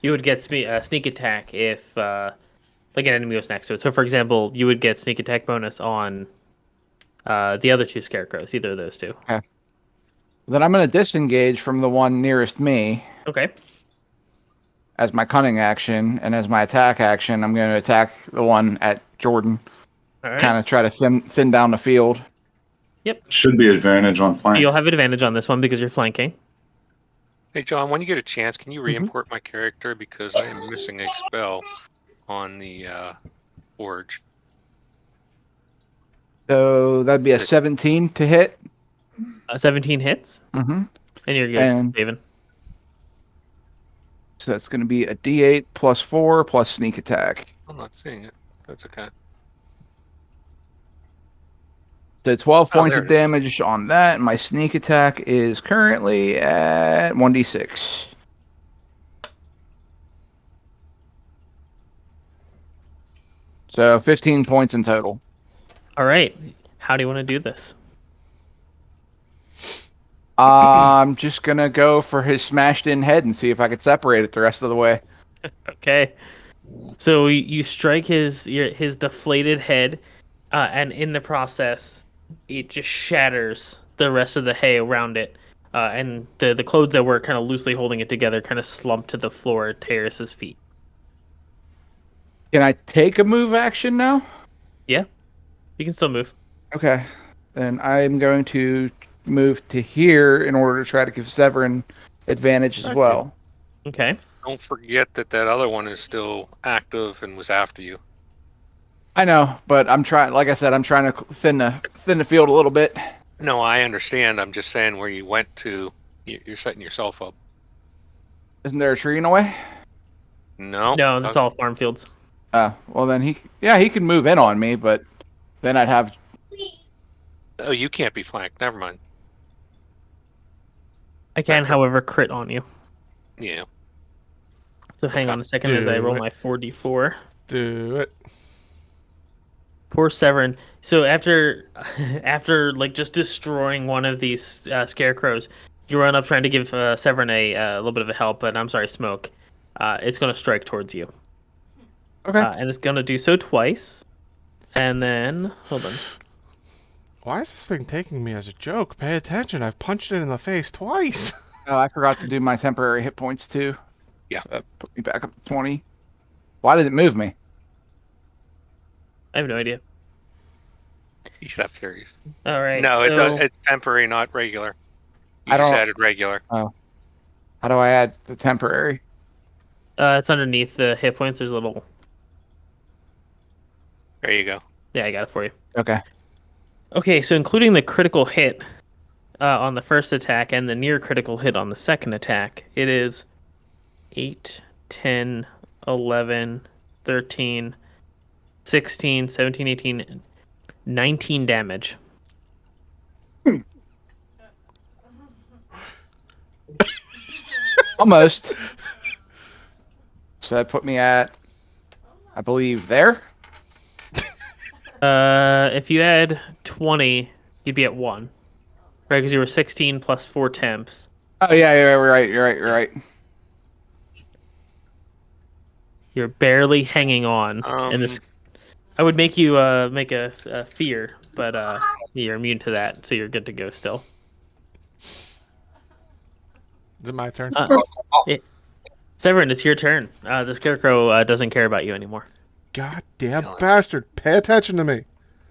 You would get sneak attack if like an enemy was next to it. So, for example, you would get sneak attack bonus on the other 2 scarecrows, either of those 2. Okay. Then I'm going to disengage from the one nearest me. Okay. As my cunning action, and as my attack action, I'm going to attack the one at Jordan. All right. Kind of try to thin down the field. Yep. Should be advantage on flank. You'll have advantage on this one because you're flanking. Hey, John, when you get a chance, can you re-import my character? Because I am missing a spell on the forge. So that'd be a 17 to hit. 17 hits? Mm-hmm. And you're good, David. So that's going to be a D8 plus 4 plus sneak attack. I'm not seeing it. That's okay. So 12 points of damage on that. And my sneak attack is currently at 1d6. So 15 points in total. All right. How do you want to do this? I'm just gonna go for his smashed in head and see if I could separate it the rest of the way. Okay. So you strike his deflated head, and in the process, it just shatters the rest of the hay around it, and the clothes that were kind of loosely holding it together kind of slump to the floor at Terrace's feet. Can I take a move action now? Yeah, you can still move. Okay. Then I'm going to move to here in order to try to give Severin advantage as well. Okay. Don't forget that other one is still active and was after you. I know, but I'm trying. Like I said, I'm trying to thin the field a little bit. No, I understand. I'm just saying where you went to, you're setting yourself up. Isn't there a tree in the way? No. No, that's all farm fields. Well then he can move in on me, but then I'd have. Oh, you can't be flanked. Never mind. I can, however, crit on you. Yeah. So hang on a second as I roll my 4d4. Do it. Poor Severin. So after like just destroying one of these scarecrows, you run up trying to give Severin a little bit of a help, but I'm sorry, Smoke. It's going to strike towards you. Okay. And it's going to do so twice. And then, hold on. Why is this thing taking me as a joke? Pay attention. I've punched it in the face twice. Oh, I forgot to do my temporary hit points too. Yeah. Put me back up to 20. Why did it move me? I have no idea. You should have theories. All right. No, so... it's temporary, not regular. You I just don't- added regular. Oh. How do I add the temporary? it's underneath the hit points. There's a little... There you go. Yeah, I got it for you. Okay. Okay, so including the critical hit on the first attack and the near critical hit on the second attack, it is 8, 10, 11, 13, 16, 17, 18, 19 damage. Almost. So that put me at, I believe, there. If you add 20, you'd be at 1. Right, because you were 16 plus 4 temps. Oh yeah, you're right. You're right. You're barely hanging on. And this, I would make you make a fear, but you're immune to that, so you're good to go still. Is it my turn? Severin, it's your turn. The scarecrow doesn't care about you anymore. Goddamn bastard! Pay attention to me.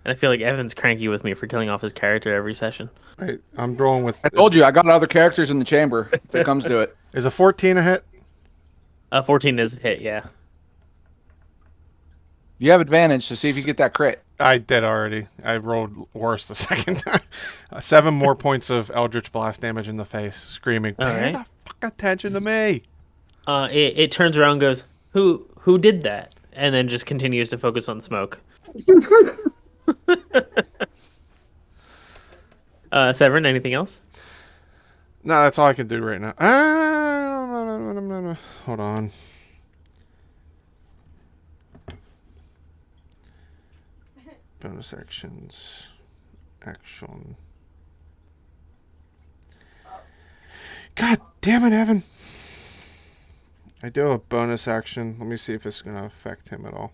And I feel like Evan's cranky with me for killing off his character every session. Wait, I'm rolling with. I told you I got other characters in the chamber. If it comes to it. Is a 14 a hit? 14 is a hit, yeah. You have advantage to see if you get that crit. I did already. I rolled worse the second time. 7 more points of Eldritch Blast damage in the face, screaming, "Pay the fuck attention to me!" It turns around and goes, Who did that? And then just continues to focus on Smoke. Severin, anything else? No, that's all I can do right now. Hold on. Bonus actions. Action. God damn it, Evan. I do a bonus action. Let me see if it's going to affect him at all.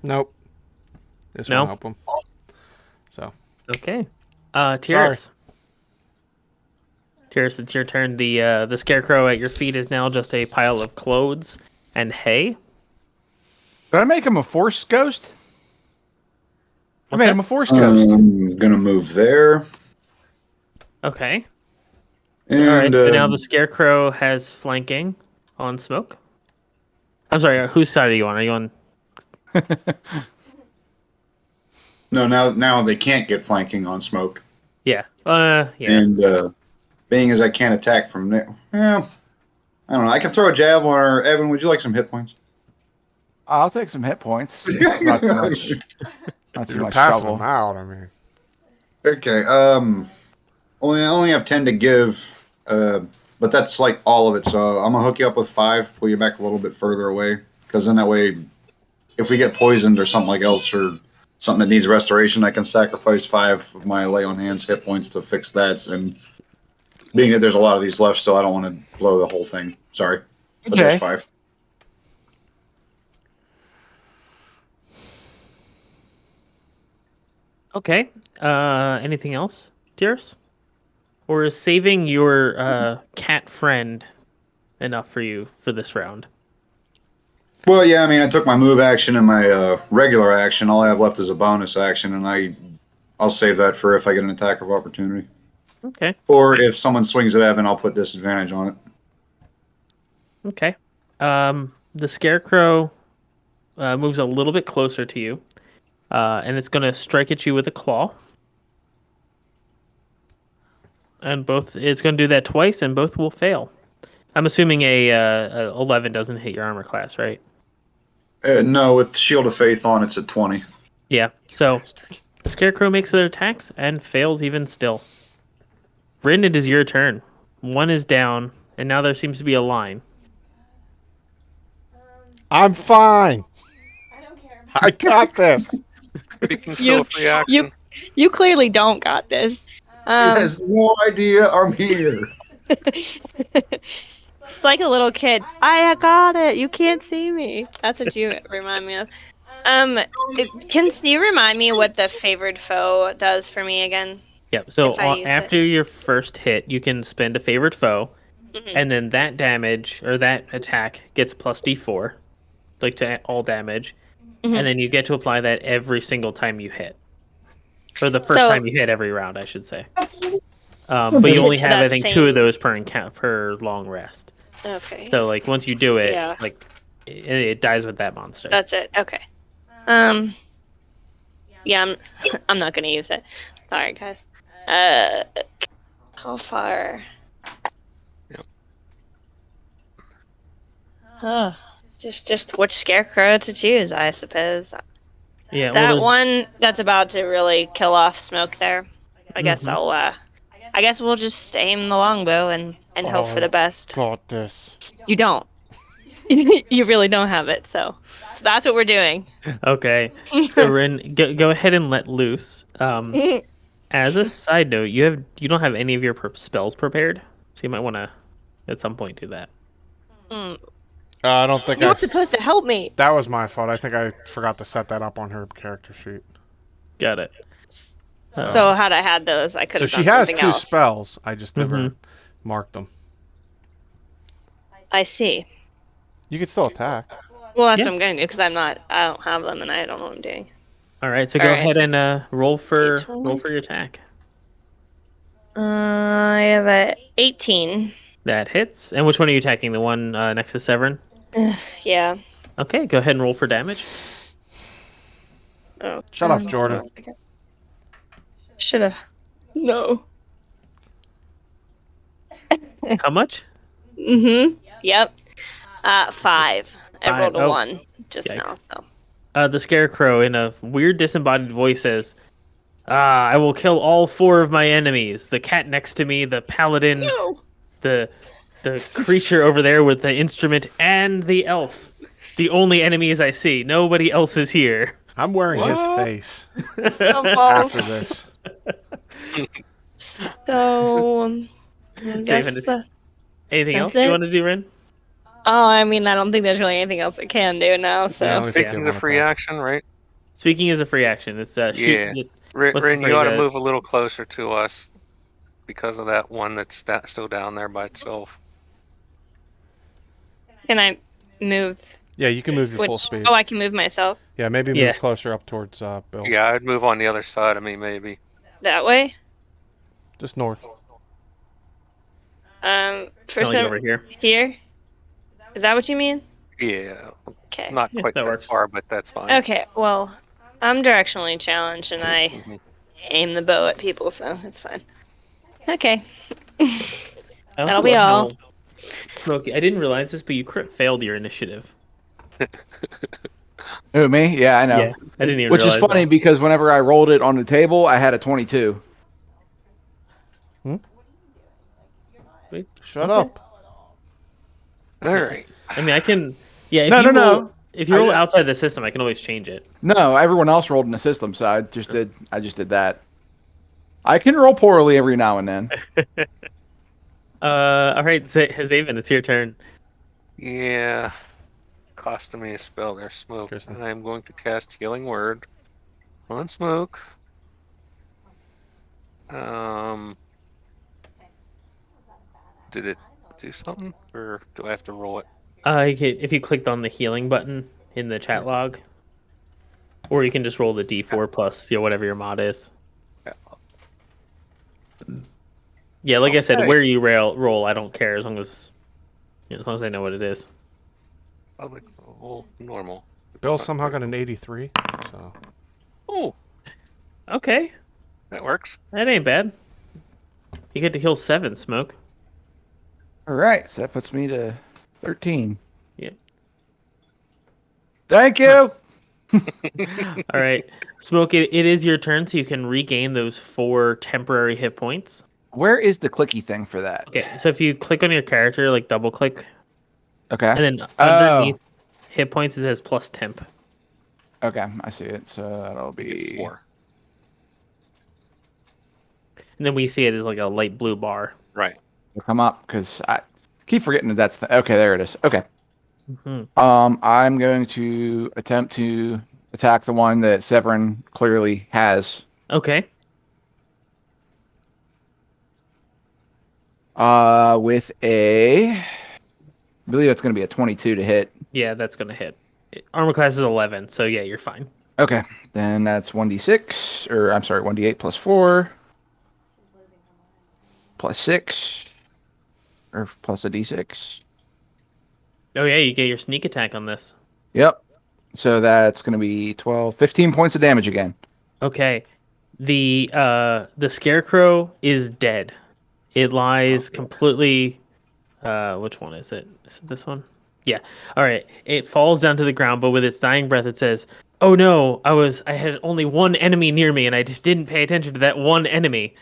Nope. This won't help him. So. Okay. Tyrus. Tyrus, it's your turn. The scarecrow at your feet is now just a pile of clothes and hay. Did I make him a force ghost? I made him a force ghost. I'm gonna move there. Okay. And, all right. So now the scarecrow has flanking on Smoke. I'm sorry. Whose side are you on? Are you on? No, now they can't get flanking on Smoke. Yeah. Yeah. And being as I can't attack from there, I don't know. I can throw a javelin. Or Evan, would you like some hit points? I'll take some hit points. Not too much. Not too You're much passing trouble. them out. I mean, Okay. I only have 10 to give, but that's like all of it. So I'm gonna hook you up with 5, pull you back a little bit further away, because then that way, if we get poisoned or something like else or something that needs restoration, I can sacrifice 5 of my lay on hands hit points to fix that. And being that there's a lot of these left, so I don't want to blow the whole thing. Sorry, but there's 5. Okay. Anything else, Dearest? Or is saving your cat friend enough for you for this round? Well, yeah, I mean, I took my move action and my regular action. All I have left is a bonus action, and I'll save that for if I get an attack of opportunity. Okay. Or if someone swings at Evan, I'll put disadvantage on it. Okay. The scarecrow moves a little bit closer to you, and it's going to strike at you with a claw. And it's going to do that twice, and both will fail. I'm assuming a 11 doesn't hit your armor class, right? No, with Shield of Faith on, it's at 20. Yeah. So the scarecrow makes their attacks and fails even still. Rin, it is your turn. 1 is down, and now there seems to be a line. I'm fine. I got this. Speaking still free action. You clearly don't got this. He has no idea I'm here. It's like a little kid. I got it. You can't see me. That's what you remind me of. Can you remind me what the favored foe does for me again? Yep. So If I use after your first hit, you can spend a favored foe, Mhm. and then that damage or that attack gets plus D4, like to all damage, Mhm. and then you get to apply that every single time you hit, or the first time you hit every round, I should say. But you only have, I think, 2 of those per long rest. Okay. So like once you do it, Yeah. like it dies with that monster. That's it. Okay. Yeah, I'm not gonna use it. Sorry, guys. How far? Yep. Huh. Just which scarecrow to choose, I suppose. Yeah. That Well, one that's about to really kill off Smoke there. I guess Mhm. I guess we'll just aim the longbow and hope for the best. Got this. You don't. You really don't have it, so that's what we're doing. Okay. So Rin, go ahead and let loose. As a side note, you don't have any of your spells prepared, so you might want to at some point do that. I don't think You were supposed to help me. That was my fault. I think I forgot to set that up on her character sheet. Got it. So had I had those, I could So have she done has something 2 else. spells. I just never marked them. I see. You can still attack. Well, that's Yeah. what I'm going to do because I don't have them and I don't know what I'm doing. All right. So All go right. ahead and roll for D20. your attack. I have a 18. That hits. And which one are you attacking? The one next to Severin? Yeah. Okay. Go ahead and roll for damage. Oh, Shut up, Jordan. Should have. No. How much? Yep. 5. I 5. rolled a Oh. 1 just Yikes. now. So. The scarecrow, in a weird disembodied voice, says, I will kill all 4 of my enemies. The cat next to me, the paladin, No. the creature over there with the instrument, and the elf. The only enemies I see. Nobody else is here. I'm wearing his face After after this. So, I guess Anything else that's you it. want to do, Ren? Oh, I mean, I don't think there's really anything else I can do now. So. Yeah, only if you Speaking get is a one free attack. action, right? Speaking is a free action. It's Yeah. shoot. Rin, what's the you ought to phrase? move a little closer to us because of that one that's still down there by itself. Can I move? Yeah, you can move your full speed. Oh, I can move myself Yeah, maybe move closer up towards Bill. Yeah, I'd move on the other side of me, maybe. that way. Just north. For Like over here. Here. Is that what you mean? Yeah. Okay. Not Yeah, quite that that works. far, but that's fine. Okay. Well, I'm directionally challenged, and I aim the bow at people, so it's fine. Okay. That'll be all. Smokey, I didn't realize this, but you crit failed your initiative. Who, me? Yeah, I know. Yeah, I didn't even Which is realize funny that. because whenever I rolled it on the table, I had a 22. Shut Okay. up. All right. I mean, I can. Yeah. If No, you no, roll, no. If you roll outside the system, I can always change it. No, everyone else rolled in the system, so I just did that. I can roll poorly every now and then. All right, Zaven, it's your turn. Yeah. Costing me a spell there, Smoke. Kirsten. And I'm going to cast Healing Word on Smoke. Did it do something, or do I have to roll it? If you clicked on the healing button in the chat log, or you can just roll the D4 plus whatever your mod is. Yeah, like I said, Okay. where you roll, I don't care as long as I know what it is. Public roll normal. Bill somehow got an 83. So. Oh, Okay, that works. that ain't bad. You get to heal 7, Smoke. All right, so that puts me to 13. Yeah. Thank you. All right, Smoke. It is your turn, so you can regain those 4 temporary hit points. Where is the clicky thing for that? Okay, so if you click on your character, like double click, Okay. and then underneath hit points, it says plus temp. Okay, I see it. So that'll be 4. And then we see it as like a light blue bar. Right. It'll come up because I keep forgetting that that's the. Okay, there it is. Okay. Mm-hmm. I'm going to attempt to attack the one that Severin clearly has. Okay. With I believe it's going to be a 22 to hit. Yeah, that's gonna hit. Armor class is 11, so yeah, you're fine. Okay, then that's 1d6, or I'm sorry, 1d8 plus 4, plus 6, or plus a d6. Oh yeah, you get your sneak attack on this. Yep. So that's going to be 15 points of damage again. Okay. The scarecrow is dead. It lies completely. Which one is it? Is it this one? Yeah. All right. It falls down to the ground, but with its dying breath, it says, "Oh no, I had only one enemy near me, and I just didn't pay attention to that one enemy."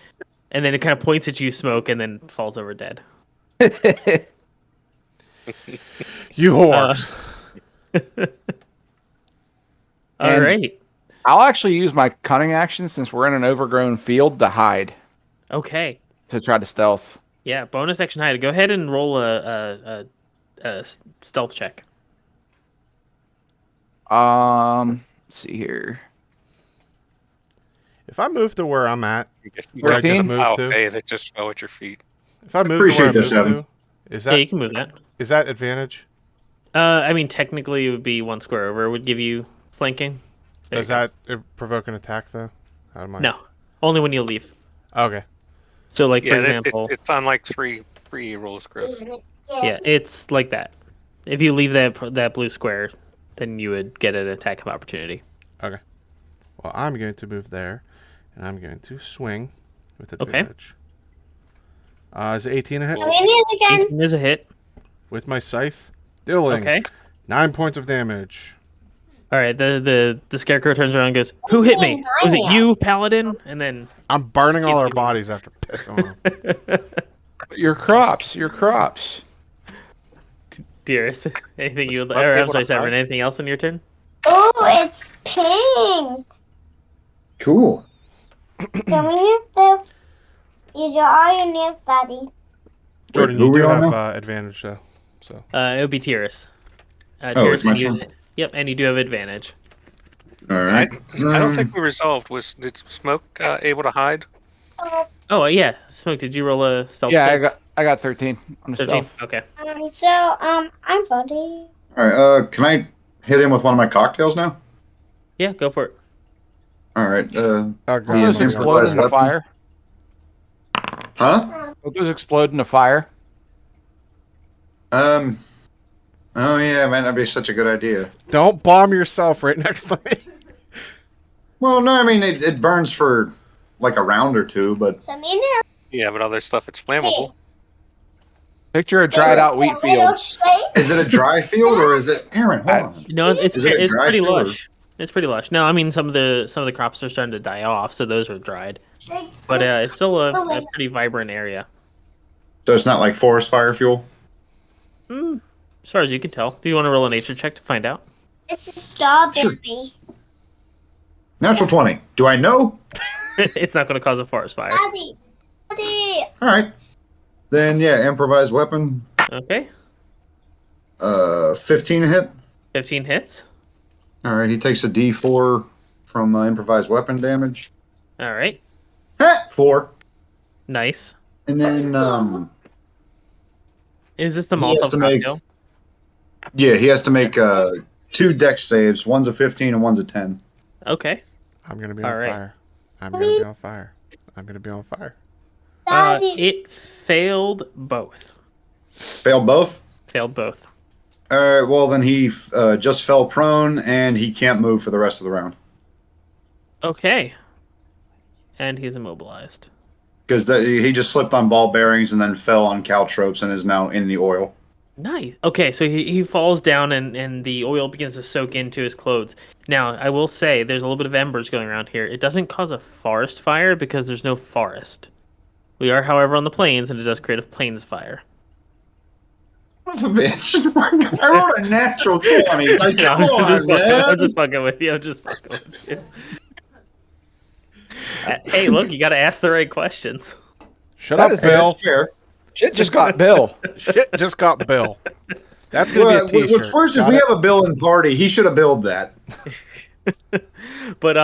And then it kind of points at you, Smoke, and then falls over dead. You whores. All right. I'll actually use my cunning action since we're in an overgrown field to hide, Okay. to try to stealth. Yeah. Bonus action hide. Go ahead and roll a stealth check. Let's see here. If I move to where I'm at, You just where I just 13? moved to, hey, that just fell at your feet. if I move to Appreciate where I this, moved Evan. to, is Yeah, that you can move that. is that advantage? I mean, technically, it would be one square over. It would give you flanking. There Does you go. that provoke an attack though? How am I? No, only when you leave. Okay. So, like for Yeah, example, it's on like three rolls, Chris. yeah, it's like that. If you leave that blue square, then you would get an attack of opportunity. Okay. Well, I'm going to move there, and I'm going to swing with Okay. advantage. Is it 18 a hit? 18 is a hit. With my scythe, dealing Okay. 9 points of damage. All right. The scarecrow turns around and goes, "Who hit me? Was it you, Paladin?" And then I'm burning all Keeps our going. bodies after pissing on them. Your crops. Dearest, anything you would? Smoke Or, I'm able sorry, to Severin. hide? Anything else on your turn? Oh, it's pink. Cool. Can we use the? You do all your nails, Daddy. Jordan, who you we do on have now? advantage though. So It would be Tyrus. Oh, it's my you- turn. Yep, and you do have advantage. All I right. don't think we resolved. Did Smoke able to hide? Oh yeah, Smoke. Did you roll a stealth? Yeah, check? I got 13 on the 13. stealth. Okay. I'm Buddy. All right. Can I hit him with one of my cocktails now? Yeah, go for it. All right. oh, Will God, those Yeah, explode improvised into weapon. fire? Huh? Will those explode into fire? Oh yeah, it might not be such a good idea. don't bomb yourself right next to me. Well, no, I mean it burns for like a round or two, but Yeah, but other stuff it's flammable. Picture a dried out wheat field. is it a dry field or is it? Aaron, hold on. No, it's Is it a it's dry pretty field or- lush. It's pretty lush. No, I mean some of the crops are starting to die off, so those are dried. But it's still a pretty vibrant area. So it's not like forest fire fuel? As far as you can tell. Do you want to roll a nature check to find out? It's a strawberry. Natural 20. Do I know? It's not going to cause a forest fire. Daddy. Daddy. All right. Then, yeah, improvised weapon. Okay. 15 a hit. 15 hits. All right, he takes a D4 from improvised weapon damage. All right. 4. Nice. And then, Is this the he has Molotov to make- cocktail? yeah, he has to make 2 dex saves. One's a 15 and one's a 10. Okay. I'm going to be All on right. fire. I'm going to be on fire. I'm going to be on fire. Daddy. It failed both. Failed both? Failed both. All right, well, then he just fell prone, and he can't move for the rest of the round. Okay. And he's immobilized. Because he just slipped on ball bearings and then fell on caltropes and is now in the oil. Nice. Okay, so he falls down and the oil begins to soak into his clothes. Now, I will say there's a little bit of embers going around here. It doesn't cause a forest fire because there's no forest. We are, however, on the plains, and it does create a plains fire. Bitch. I rolled a natural 20. Like, Yeah, come on, man. I'm just fucking with you. I'm just fucking with you. Hey, look, you got to ask the right questions. Shut That up, is- Bill. That's fair. Shit just got Bill. Shit just got Bill. That's going to be a t-shirt. What's worse is we have a bill in party. He should have billed that. But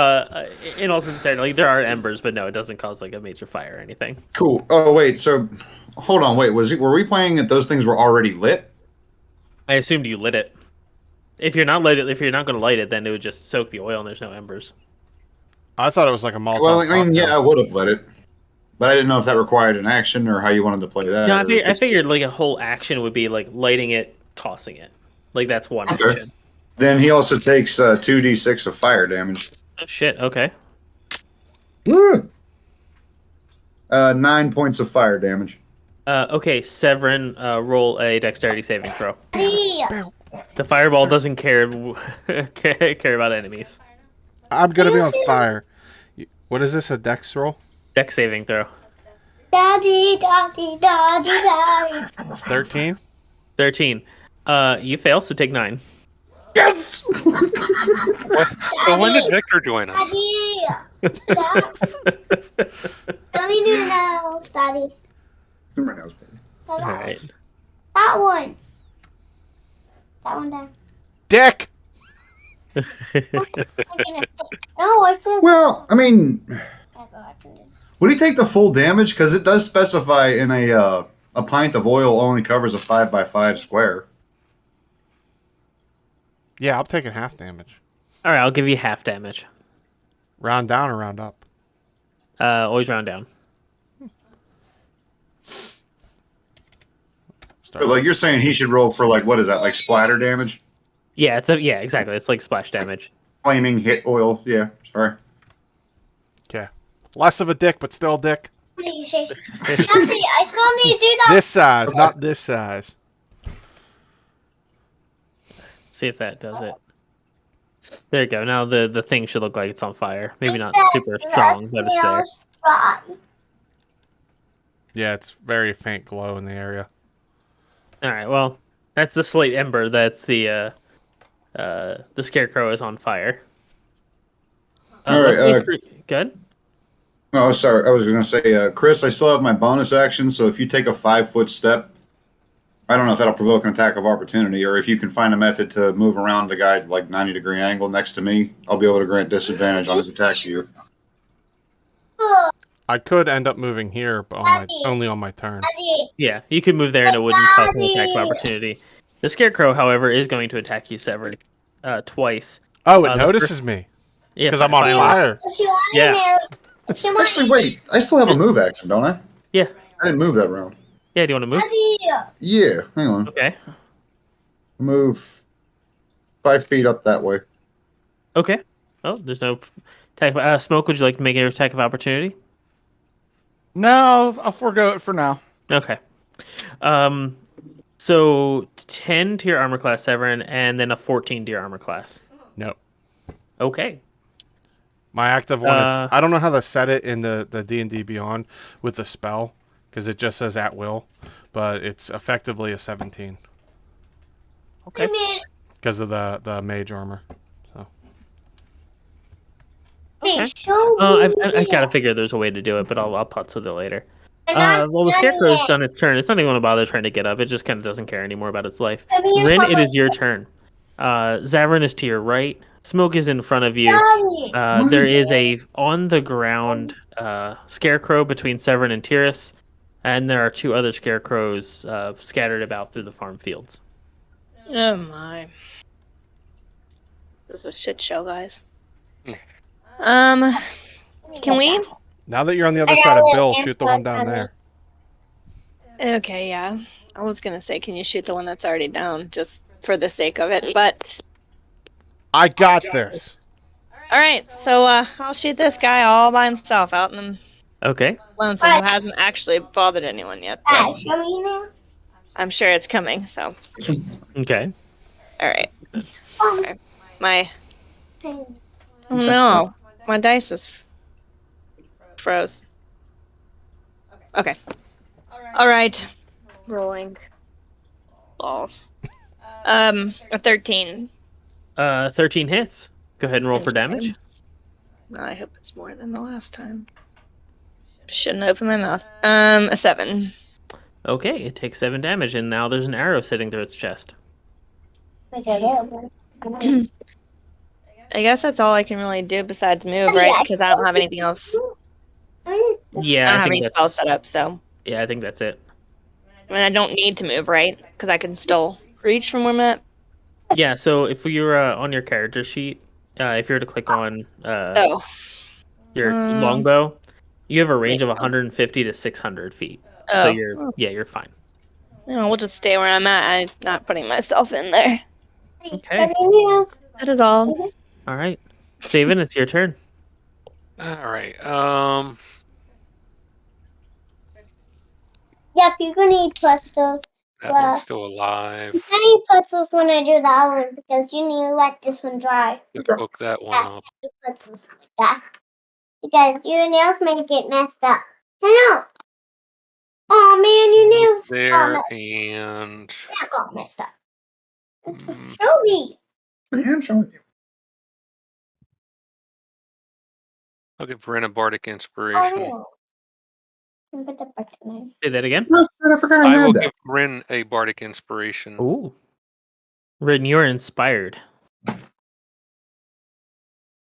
in all sincerity, like there are embers, but no, it doesn't cause like a major fire or anything. Cool. Oh, wait. So, hold on. Wait. Were we playing that those things were already lit? I assumed you lit it. If you're not going to light it, then it would just soak the oil and there's no embers. I thought it was like a Molotov Well, I mean, cocktail. yeah, I would have lit it. But I didn't know if that required an action or how you wanted to play that. No, or if I it's figured like a whole action would be like lighting it, tossing it. Like that's one Okay. action. Then he also takes 2d6 of fire damage. Oh shit, okay. Woo! 9 points of fire damage. Okay, Severin, roll a dexterity saving throw. Daddy. The fireball doesn't care about enemies. I'm going to be on fire. What is this, a dex roll? Dex saving throw. Daddy. Daddy. Daddy. Daddy. 13? 13. You fail, so take 9. Yes. Well, when did Victor join us? Daddy. Dad. Let me do it now, Daddy. All right. That one. That one down. Dick! No, I said. Well, I mean, would he take the full damage? Because it does specify in a pint of oil only covers a 5x5 square. Yeah, I'm taking half damage. All right, I'll give you half damage. Round down or round up? Always round down. But like you're saying, he should roll for like what is that? Like splatter damage, Yeah, yeah, exactly. It's like splash damage. flaming hit oil. Yeah, sorry. Okay. Less of a dick, but still a dick. Daddy, I still need to do that. This size, not this size. See if that does it. There you go. Now the thing should look like it's on fire. Maybe not super strong, but it's there. Yeah, it's very faint glow in the area. All right. Well, that's the slate ember. That's the scarecrow is on fire. All right, Good. Oh, sorry. I was going to say, Chris, I still have my bonus action. So if you take a 5-foot step, I don't know if that'll provoke an attack of opportunity, or if you can find a method to move around the guy at like 90-degree angle next to me, I'll be able to grant disadvantage on his attack to you. I could end up moving here, but only on my turn. Yeah, you could move there and it wouldn't cause an attack of opportunity. The scarecrow, however, is going to attack you Severin twice. Oh, it notices me. Yeah, Because I'm on fire. Yeah. Actually, wait. I still have a move action, don't I? Yeah. I didn't move that round. Yeah, do you want to move? Yeah, hang on. Okay. Move 5 feet up that way. Okay. Oh, there's no attack. Smoke, would you like to make an attack of opportunity? No, I'll forego it for now. Okay. So 10 to your armor class, Severin, and then a 14 to your armor class. No. Okay. My active one is... I don't know how to set it in the D&D Beyond with the spell. because it just says at will, but it's effectively a 17 Okay. because of the mage armor. So. Okay. I've got to figure there's a way to do it, but I'll putz with it later. Well, the scarecrow's done its turn. It's not even going to bother trying to get up. It just kind of doesn't care anymore about its life. Rin, it is your turn. Zavrin is to your right. Smoke is in front of you. There is a on the ground scarecrow between Severin and Tyrus, and there are 2 other scarecrows scattered about through the farm fields. Oh my. This is a shit show, guys. Can we? Now that you're on the other side of Bill, shoot the one down there. Okay, yeah. I was gonna say, can you shoot the one that's already down, just for the sake of it, but... I got this. Alright, so I'll shoot this guy all by himself out in the Okay. lonesome who hasn't actually bothered anyone yet. So. I'm sure it's coming, so... Okay. Alright. Okay. No, my dice is froze. Okay. Alright. Rolling. Balls. A 13. 13 hits. Go ahead and roll for damage. I hope it's more than the last time. Shouldn't open my mouth. A 7. Okay, it takes 7 damage, and now there's an arrow sitting through its chest. I guess that's all I can really do besides move, right? Because I don't have anything else. Yeah, I don't have any spells set up, so. Yeah, I think that's it. I mean, I don't need to move, right? Because I can still reach from where I'm at. Yeah, so if you're on your character sheet, if you were to click on your longbow, you have a range of 150 to 600 feet. So you're fine. No, we'll just stay where I'm at. I'm not putting myself in there. Okay. That is all. All right. Saban, it's your turn. All right. Yep, you can eat pretzels. That one's still alive. You can eat pretzels when I do that one because you need to let this one dry. Just hook that one up. Eat pretzels like that. Because your nails may get messed up. I know. Oh man, your nails there and that got messed up. Show me. I am showing you. I'll give Ren a bardic inspiration. Oh. Say that again. I forgot I I had will that. give Ren a bardic inspiration. Ooh. Rin, you're inspired.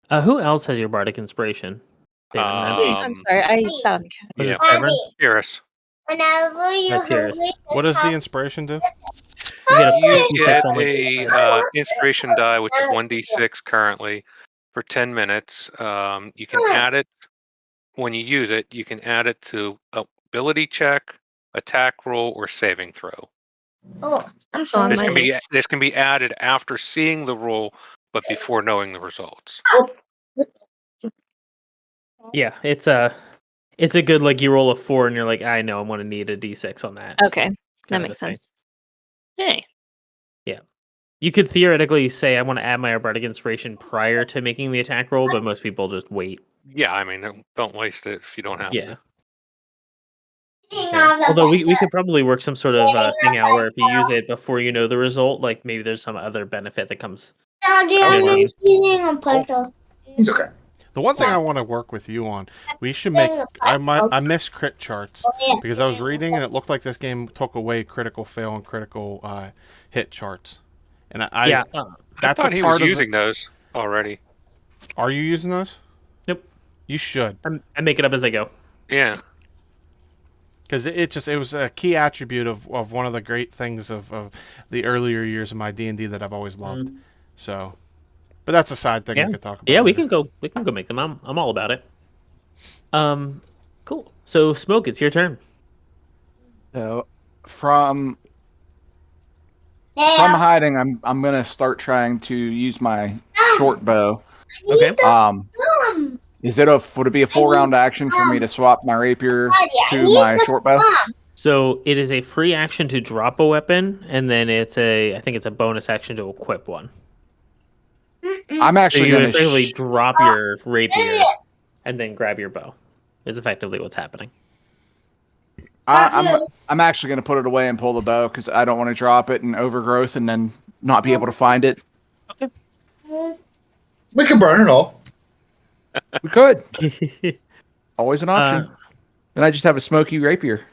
Who else has your bardic inspiration? I'm sorry, I sat on the couch. Was it Severin? Tyrus. Whenever you Tyrus. What does the inspiration do? You get a inspiration die, which is 1d6 currently, for 10 minutes. You can add it when you use it. You can add it to ability check, attack roll, or saving throw. Oh, I'm sorry. This can be added after seeing the roll, but before knowing the results. Yeah, it's a good, like, you roll a 4 and you're like, I know I'm going to need a d6 on that. Okay, that makes sense. Hey. Yeah. You could theoretically say I want to add my bardic inspiration prior to making the attack roll, but most people just wait. Yeah, I mean, don't waste it if you don't have to. Yeah. Although we could probably work some sort of thing out where if you use it before you know the result, like maybe there's some other benefit that comes. He's okay. The one thing I want to work with you on, we should make. I miss crit charts because I was reading and it looked like this game took away critical fail and critical hit charts, and I thought he was using those already. Are you using those? Nope. You should. I make it up as I go. Yeah. Because it was a key attribute of one of the great things of the earlier years of my D&D that I've always loved. So, but that's a side thing we could talk about. Yeah, we can go make them. I'm all about it. Cool. So Smoke, it's your turn. So from hiding, I'm gonna start trying to use my short bow. Okay. Would it be a full round action for me to swap my rapier to my short bow? So it is a free action to drop a weapon, and then I think it's a bonus action to equip one. I'm actually going to effectively drop your rapier and then grab your bow. Is effectively what's happening. I'm actually going to put it away and pull the bow because I don't want to drop it in overgrowth and then not be able to find it. Okay. We can burn it all. We could. Always an option. Then I just have a smoky rapier.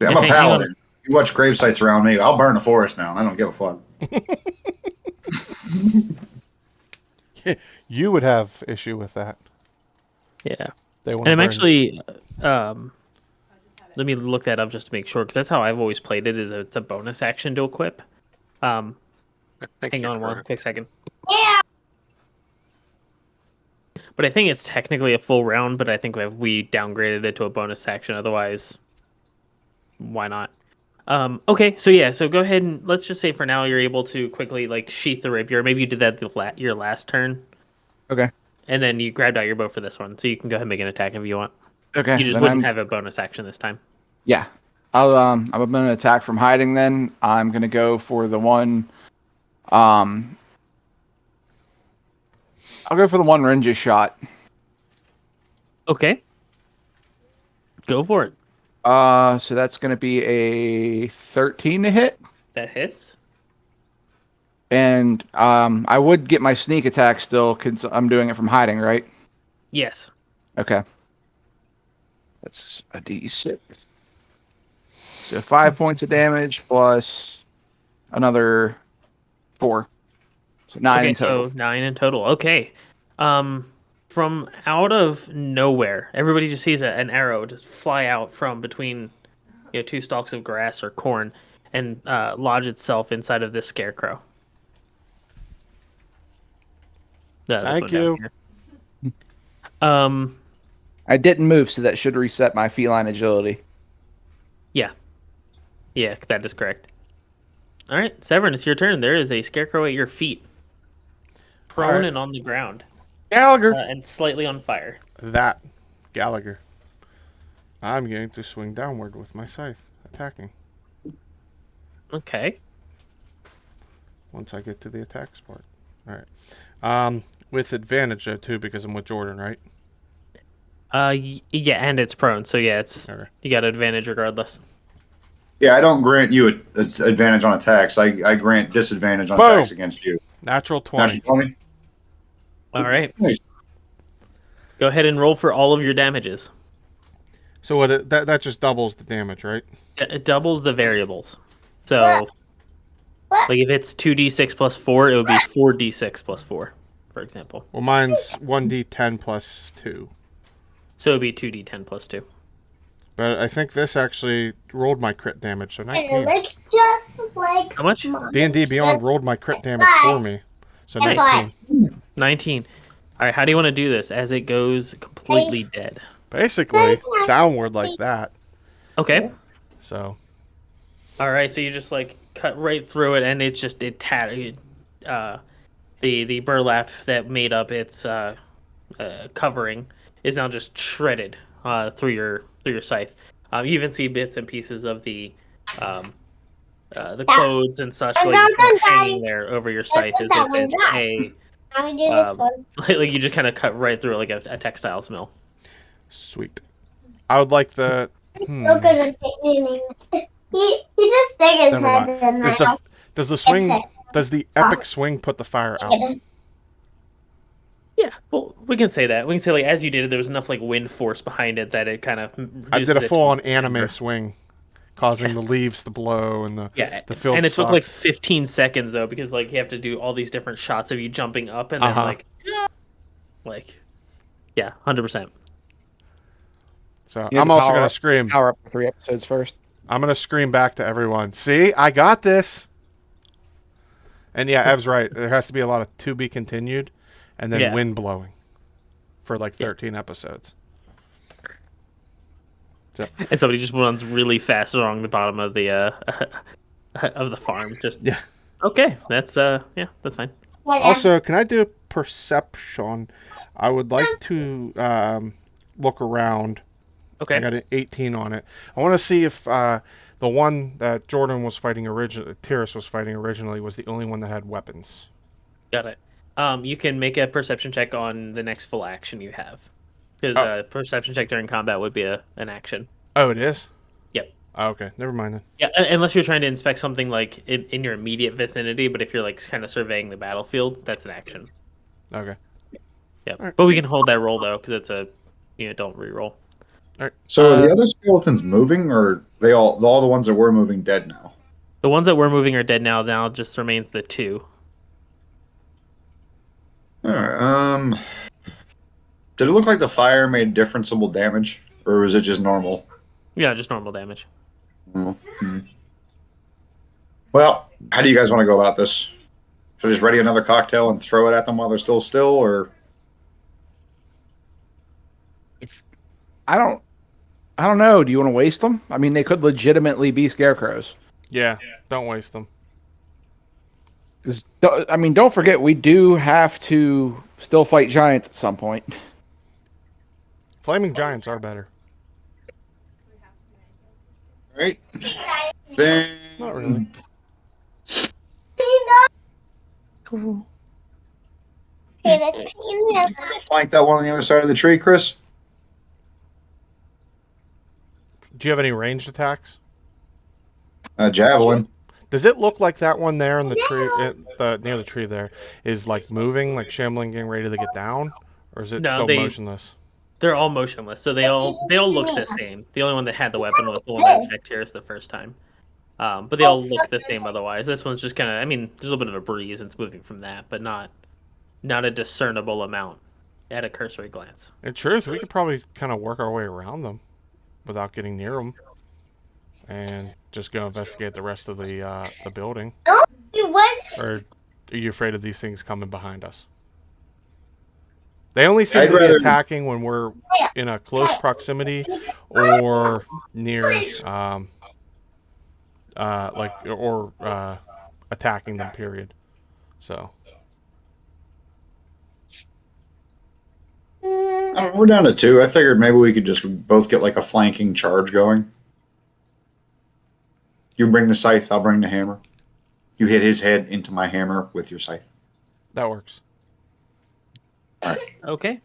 Yeah, I'm a paladin. You watch grave sites around me. I'll burn the forest down. I don't give a fuck. You would have issue with that. Yeah. They and I'm actually, let me look that up just to make sure, because that's how I've always played it, is it's a bonus action to equip. Hang on one quick second. Yeah. But I think it's technically a full round, but I think we downgraded it to a bonus action, otherwise, why not? Okay, so yeah, so go ahead and let's just say for now you're able to quickly like sheath the rapier. Maybe you did that your last turn. Okay. And then you grabbed out your bow for this one, so you can go ahead and make an attack if you want. Okay. You just wouldn't have a bonus action this time. Yeah. I'm gonna attack from hiding then. I'm gonna go for the one I'll go for the one Renja shot. Okay. Go for it. So that's gonna be a 13 to hit. That hits. And I would get my sneak attack still because I'm doing it from hiding, right? Yes. Okay. That's a D6. So 5 points of damage plus another 4. So 9 in total. So 9 in total. Okay. From out of nowhere, everybody just sees an arrow just fly out from between two stalks of grass or corn and lodge itself inside of this scarecrow. Thank you. I didn't move, so that should reset my feline agility. Yeah, that is correct. All right, Severin, it's your turn. There is a scarecrow at your feet, prone and on the ground. Gallagher. And slightly on fire. Gallagher. I'm going to swing downward with my scythe, attacking. Okay. Once I get to the attacks part. All right. With advantage though too, because I'm with Jordan, right? Yeah, and it's prone, so yeah, you got advantage regardless. Yeah, I don't grant you an advantage on attacks. I grant disadvantage on attacks against you. Natural 20. Natural 20. All right. Nice. Go ahead and roll for all of your damages. So that just doubles the damage, right? It doubles the variables. So, like if it's 2d6 plus 4, it would be 4d6 plus 4, for example. Well, mine's 1d10 plus 2. So it would be 2d10 plus 2. But I think this actually rolled my crit damage, so 19. It looks just like how much? D&D Beyond rolled my crit damage for me. So 19. 19. All right, how do you want to do this as it goes completely dead? Basically, downward like that. Okay. So. All right, so you just like cut right through it, and it's just the burlap that made up its covering is now just shredded through your scythe. You even see bits and pieces of the clothes and such like hanging there over your scythe as if it's like you just kind of cut right through it like a textiles mill. Sweet. I would like the. He just stick his head in there. Does the swing? Does the epic swing put the fire out? Yeah, well, we can say that. We can say like as you did it, there was enough like wind force behind it that it kind of. I did a full-on anime swing, causing the leaves to blow and the field. And it took like 15 seconds though, because like you have to do all these different shots of you jumping up and then like, yeah, 100%. So I'm also gonna scream. Power up for 3 episodes first. I'm gonna scream back to everyone. See, I got this. And yeah, Ev's right. There has to be a lot of to be continued, and then wind blowing, for like 13 episodes. So. And somebody just runs really fast along the bottom of the farm. Just Okay, that's that's fine. Also, can I do perception? I would like to look around. Okay. I got an 18 on it. I want to see if the one that Jordan was fighting originally, Tyrus was fighting originally, was the only one that had weapons. Got it. You can make a perception check on the next full action you have, because perception check during combat would be an action. Oh, it is? Yep. Oh, okay, never mind then. Yeah, unless you're trying to inspect something like in your immediate vicinity, but if you're like kind of surveying the battlefield, that's an action. Okay. Yep. All right. But we can hold that roll though, because it's a don't re-roll. All right. So are the other skeletons moving, or are they all the ones that were moving dead now? The ones that were moving are dead now. Now just remains the 2. All right. Did it look like the fire made differentiable damage, or was it just normal? Yeah, just normal damage. Mm-hmm. Well, how do you guys want to go about this? Should I just ready another cocktail and throw it at them while they're still, or? I don't know. Do you want to waste them? I mean, they could legitimately be scarecrows. Yeah, don't waste them. I mean, don't forget, we do have to still fight giants at some point. Flaming giants are better. Right. Then... Not really. Cool. Flank that one on the other side of the tree, Chris. Do you have any ranged attacks? Javelin. Does it look like that one there in the tree, near the tree there, is like moving, like shambling, getting ready to get down, or is it still motionless? They're all motionless, so they all look the same. The only one that had the weapon was the one that attacked Tyrus the first time. But they all look the same otherwise. This one's just kind of, I mean, there's a little bit of a breeze and it's moving from that, but not a discernible amount at a cursory glance. In truth, we could probably kind of work our way around them without getting near them, and just go investigate the rest of the building. Or are you afraid of these things coming behind us? They only seem to be attacking when we're in a close proximity or near, attacking them. Period. So. We're down to 2. I figured maybe we could just both get like a flanking charge going. You bring the scythe, I'll bring the hammer. You hit his head into my hammer with your scythe. That works. All right. Okay.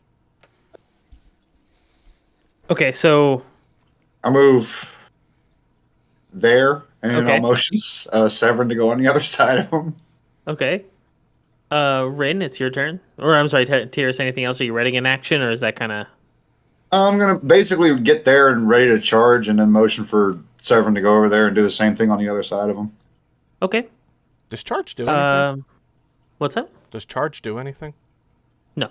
Okay, so I'll move there, and I'll motion Severin to go on the other side of him. Okay. Rin, it's your turn. Or I'm sorry, Tyrus, anything else? Are you ready in action, or is that kind of... I'm going to basically get there and ready to charge, and then motion for Severin to go over there and do the same thing on the other side of him. Okay. Does charge do anything? What's that? Does charge do anything? No.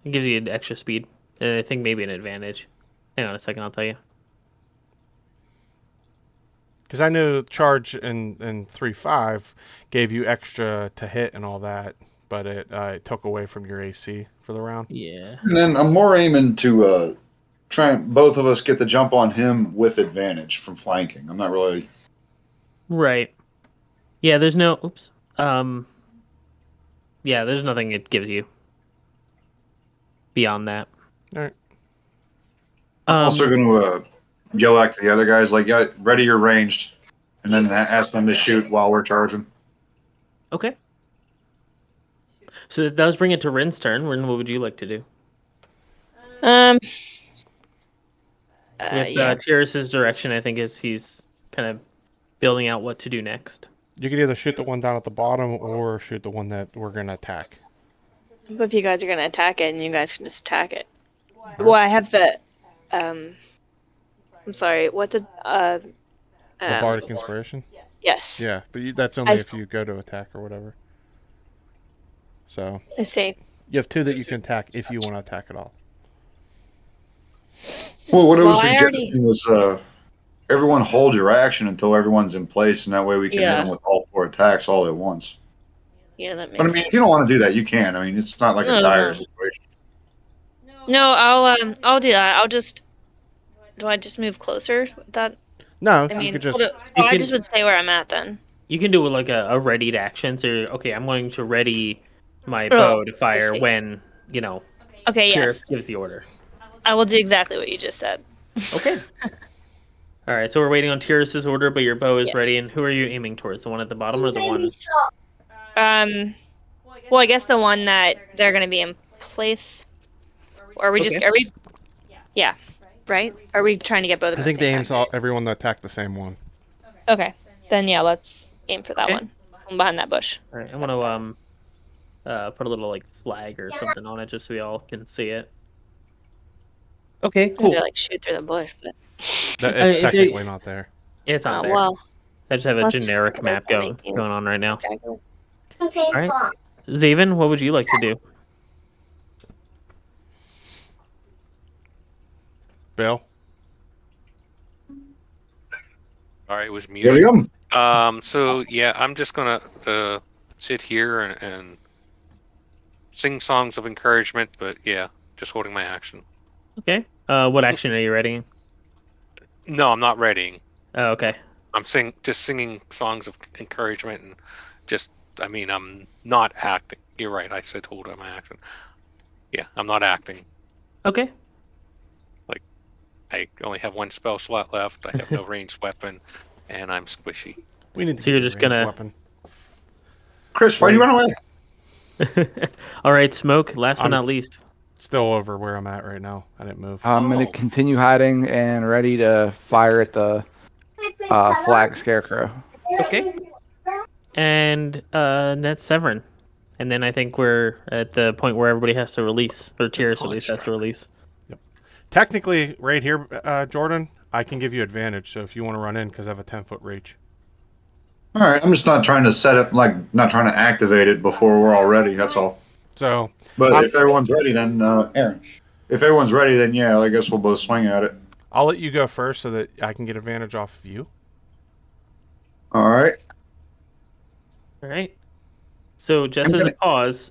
It gives you an extra speed. And I think maybe an advantage. Hang on a second, I'll tell you. Because I knew charge in 3.5 gave you extra to hit and all that, but it took away from your AC for the round. Yeah. And then I'm more aiming to try and both of us get the jump on him with advantage from flanking. I'm not really... Right. Yeah, there's no... Oops. Yeah, there's nothing it gives you beyond that. All right. I'm also going to yell at the other guys, like, yeah, ready or ranged, and then ask them to shoot while we're charging. Okay. So that does bring it to Rin's turn. Rin, what would you like to do? With Tyrus's direction, I think he's kind of building out what to do next. You could either shoot the one down at the bottom or shoot the one that we're going to attack. But if you guys are going to attack it, and you guys can just attack it. Well, I have the... I'm sorry, what the... the Bardic Inspiration? Yes. Yeah, but that's only if you go to attack or whatever. So... I see. You have 2 that you can attack if you want to attack at all. Well, what I was suggesting was everyone hold your action until everyone's in place, and that way we can hit them with all 4 attacks all at once. Yeah, that makes But I mean, if you don't want to do that, you can. I mean, it's not like a dire situation. No, I'll do that. Do I just move closer? No, I mean, you could just... I just would stay where I'm at then. You can do like a readied action. So, okay, I'm going to ready my bow to fire when, Tyrus gives the order. I will do exactly what you just said. Okay. All right, so we're waiting on Tyrus's order, but your bow is ready. And who are you aiming towards? The one at the bottom or the one? Well, I guess the one that they're going to be in place. Or are we just... Are we... Yeah. right? Are we trying to get both of I them? think at they the aim same time? everyone to attack the same one. Okay, then yeah, let's aim for that Okay. one. I'm behind that bush. All right, I'm gonna put a little like flag or something on it just so we all can see it. Okay, I'm cool. gonna like shoot through the bush, but It's technically not there. It's not there. well, I just have a let's generic try map going on right now. Okay, cool. Okay, All right, Zaven, what would you like to do? Bill? All right, it was There muted. we go. So yeah, I'm just gonna sit here and sing songs of encouragement, but yeah, just holding my action. Okay. What action are you readying? No, I'm not readying. Oh, okay. I'm just singing songs of encouragement and I'm not acting. You're right. I said hold on my action. Yeah, I'm not acting. Okay. Like, I only have one spell slot left. I have no ranged weapon, and I'm squishy. We need to So get you're a just ranged gonna- weapon. Chris, why do you run away? All right, Smoke. Last but I'm- not least. Still over where I'm at right now. I didn't move. I'm going to continue hiding and ready to fire at the flag scarecrow. Okay. And that's Severin. And then I think we're at the point where everybody has to release, or Tyrus at least has to release. Technically, right here, Jordan, I can give you advantage. So if you want to run in, because I have a 10-foot reach. All right, I'm just not trying to set up, not trying to activate it before we're all ready. That's all. So, But if everyone's ready, then Aaron. If everyone's ready, then yeah, I guess we'll both swing at it. I'll let you go first so that I can get advantage off of you. All right. All right. So just as a pause,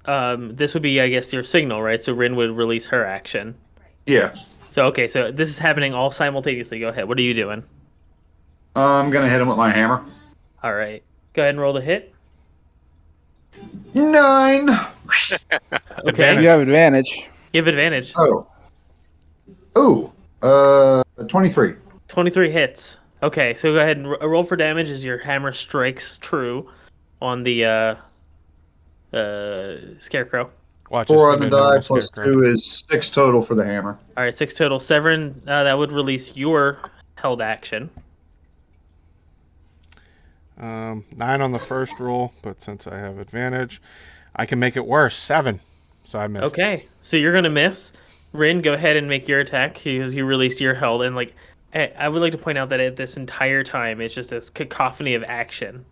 this would be, I guess, your signal, right? So Rin would release her action. Yeah. So, okay, so this is happening all simultaneously. Go ahead. What are you doing? I'm gonna hit him with my hammer. All right. Go ahead and roll the hit. 9. Okay. You have advantage. You have advantage. Oh. 23. 23 hits. Okay, so go ahead and roll for damage as your hammer strikes true on the scarecrow. Watch 4 on the die plus 2 is 6 total for the hammer. All right, 6 total. Severin, that would release your held action. 9 on the first roll, but since I have advantage, I can make it worse. 7. So I missed. Okay, so you're gonna miss. Rin, go ahead and make your attack because you released your held. And like, I would like to point out that this entire time it's just this cacophony of action.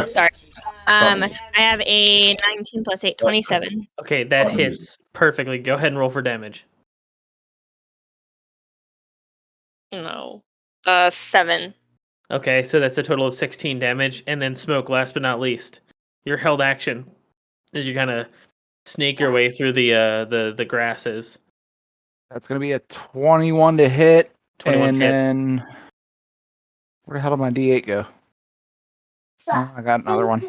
Sorry. I have a 19 plus 8, 27. Okay, that hits perfectly. Go ahead and roll for damage. No. 7. Okay, so that's a total of 16 damage. And then Smoke, last but not least, your held action as you kind of snake your way through the grasses. That's going to be a 21 to hit. 21 and hit. then where the hell did my D8 go? Oh, I got another one.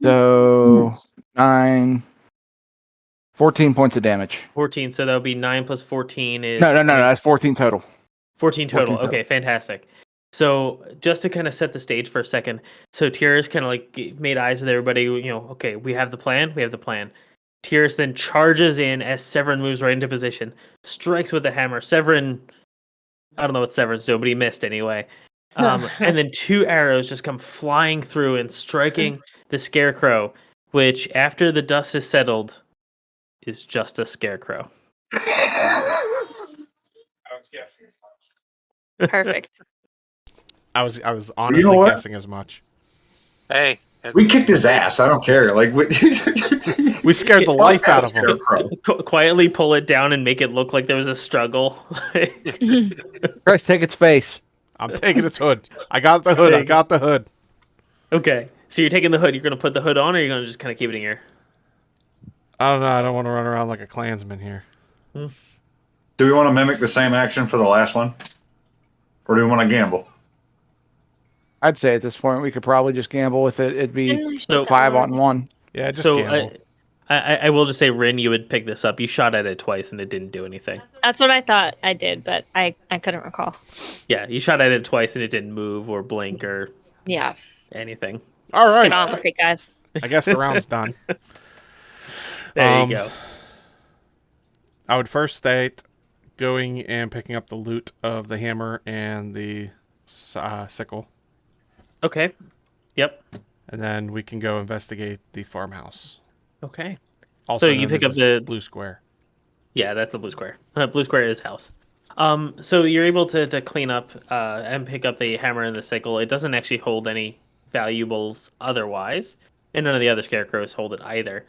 So 14 points of damage. 14, so that'll be 9 plus 14 is... No, that's 14 total. 14 total. 14 total. Okay, fantastic. So just to kind of set the stage for a second, so Tyrus kind of like made eyes with everybody, okay, we have the plan. Tyrus then charges in as Severin moves right into position, strikes with the hammer. Severin, I don't know what Severin's doing, but he missed anyway. And then 2 arrows just come flying through and striking the scarecrow, which after the dust is settled is just a scarecrow. Perfect. I was honestly guessing as much. Hey. We kicked his ass. I don't care. Like we scared the life out of him. Quietly pull it down and make it look like there was a struggle. Christ, take its face. I'm taking its hood. I got the hood. Okay, so you're taking the hood. You're going to put the hood on, or you're going to just kind of keep it in here? I don't know. I don't want to run around like a Klansman here. Do we want to mimic the same action for the last one? Or do we want to gamble? I'd say at this point we could probably just gamble with it. It'd be So- 5 on 1. Yeah, just So gamble. I will just say, Rin, you would pick this up. You shot at it twice, and it didn't do anything. That's what I thought I did, but I couldn't recall. Yeah, you shot at it twice, and it didn't move or blink or Yeah. anything. All right. Get on with it, guys. I guess the round's done. There you go. I would first state going and picking up the loot of the hammer and the sickle. Okay. Yep. And then we can go investigate the farmhouse. Okay. Also So you known pick as up the blue square. Yeah, that's the blue square. Blue square is house. So you're able to clean up and pick up the hammer and the sickle. It doesn't actually hold any valuables otherwise, and none of the other scarecrows hold it either.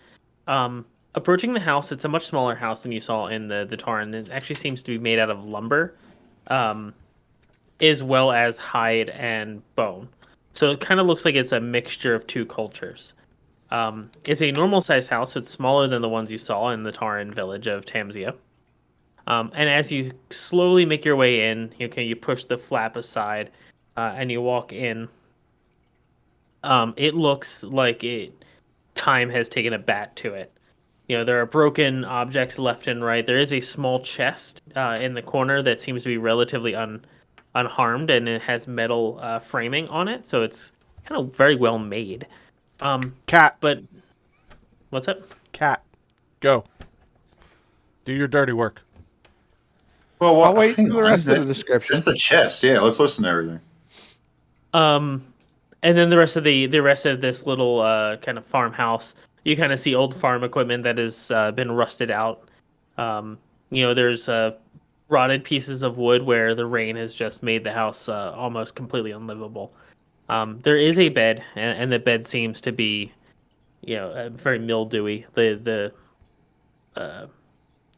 Approaching the house, it's a much smaller house than you saw in the Tauren. It actually seems to be made out of lumber, as well as hide and bone. So it kind of looks like it's a mixture of two cultures. It's a normal-sized house, so it's smaller than the ones you saw in the Tauren village of Tamsia. And as you slowly make your way in, you push the flap aside, and you walk in. It looks like time has taken a bat to it. There are broken objects left and right. There is a small chest in the corner that seems to be relatively unharmed, and it has metal framing on it, so it's kind of very well made. Cat. But what's up? Cat. Go. Do your dirty work. Well, I'll wait hang for the on. rest of the description. Just the chest. Yeah, let's listen to everything. And then the rest of this little kind of farmhouse, you kind of see old farm equipment that has been rusted out. There's rotted pieces of wood where the rain has just made the house almost completely unlivable. There is a bed, and the bed seems to be, very mildewy. The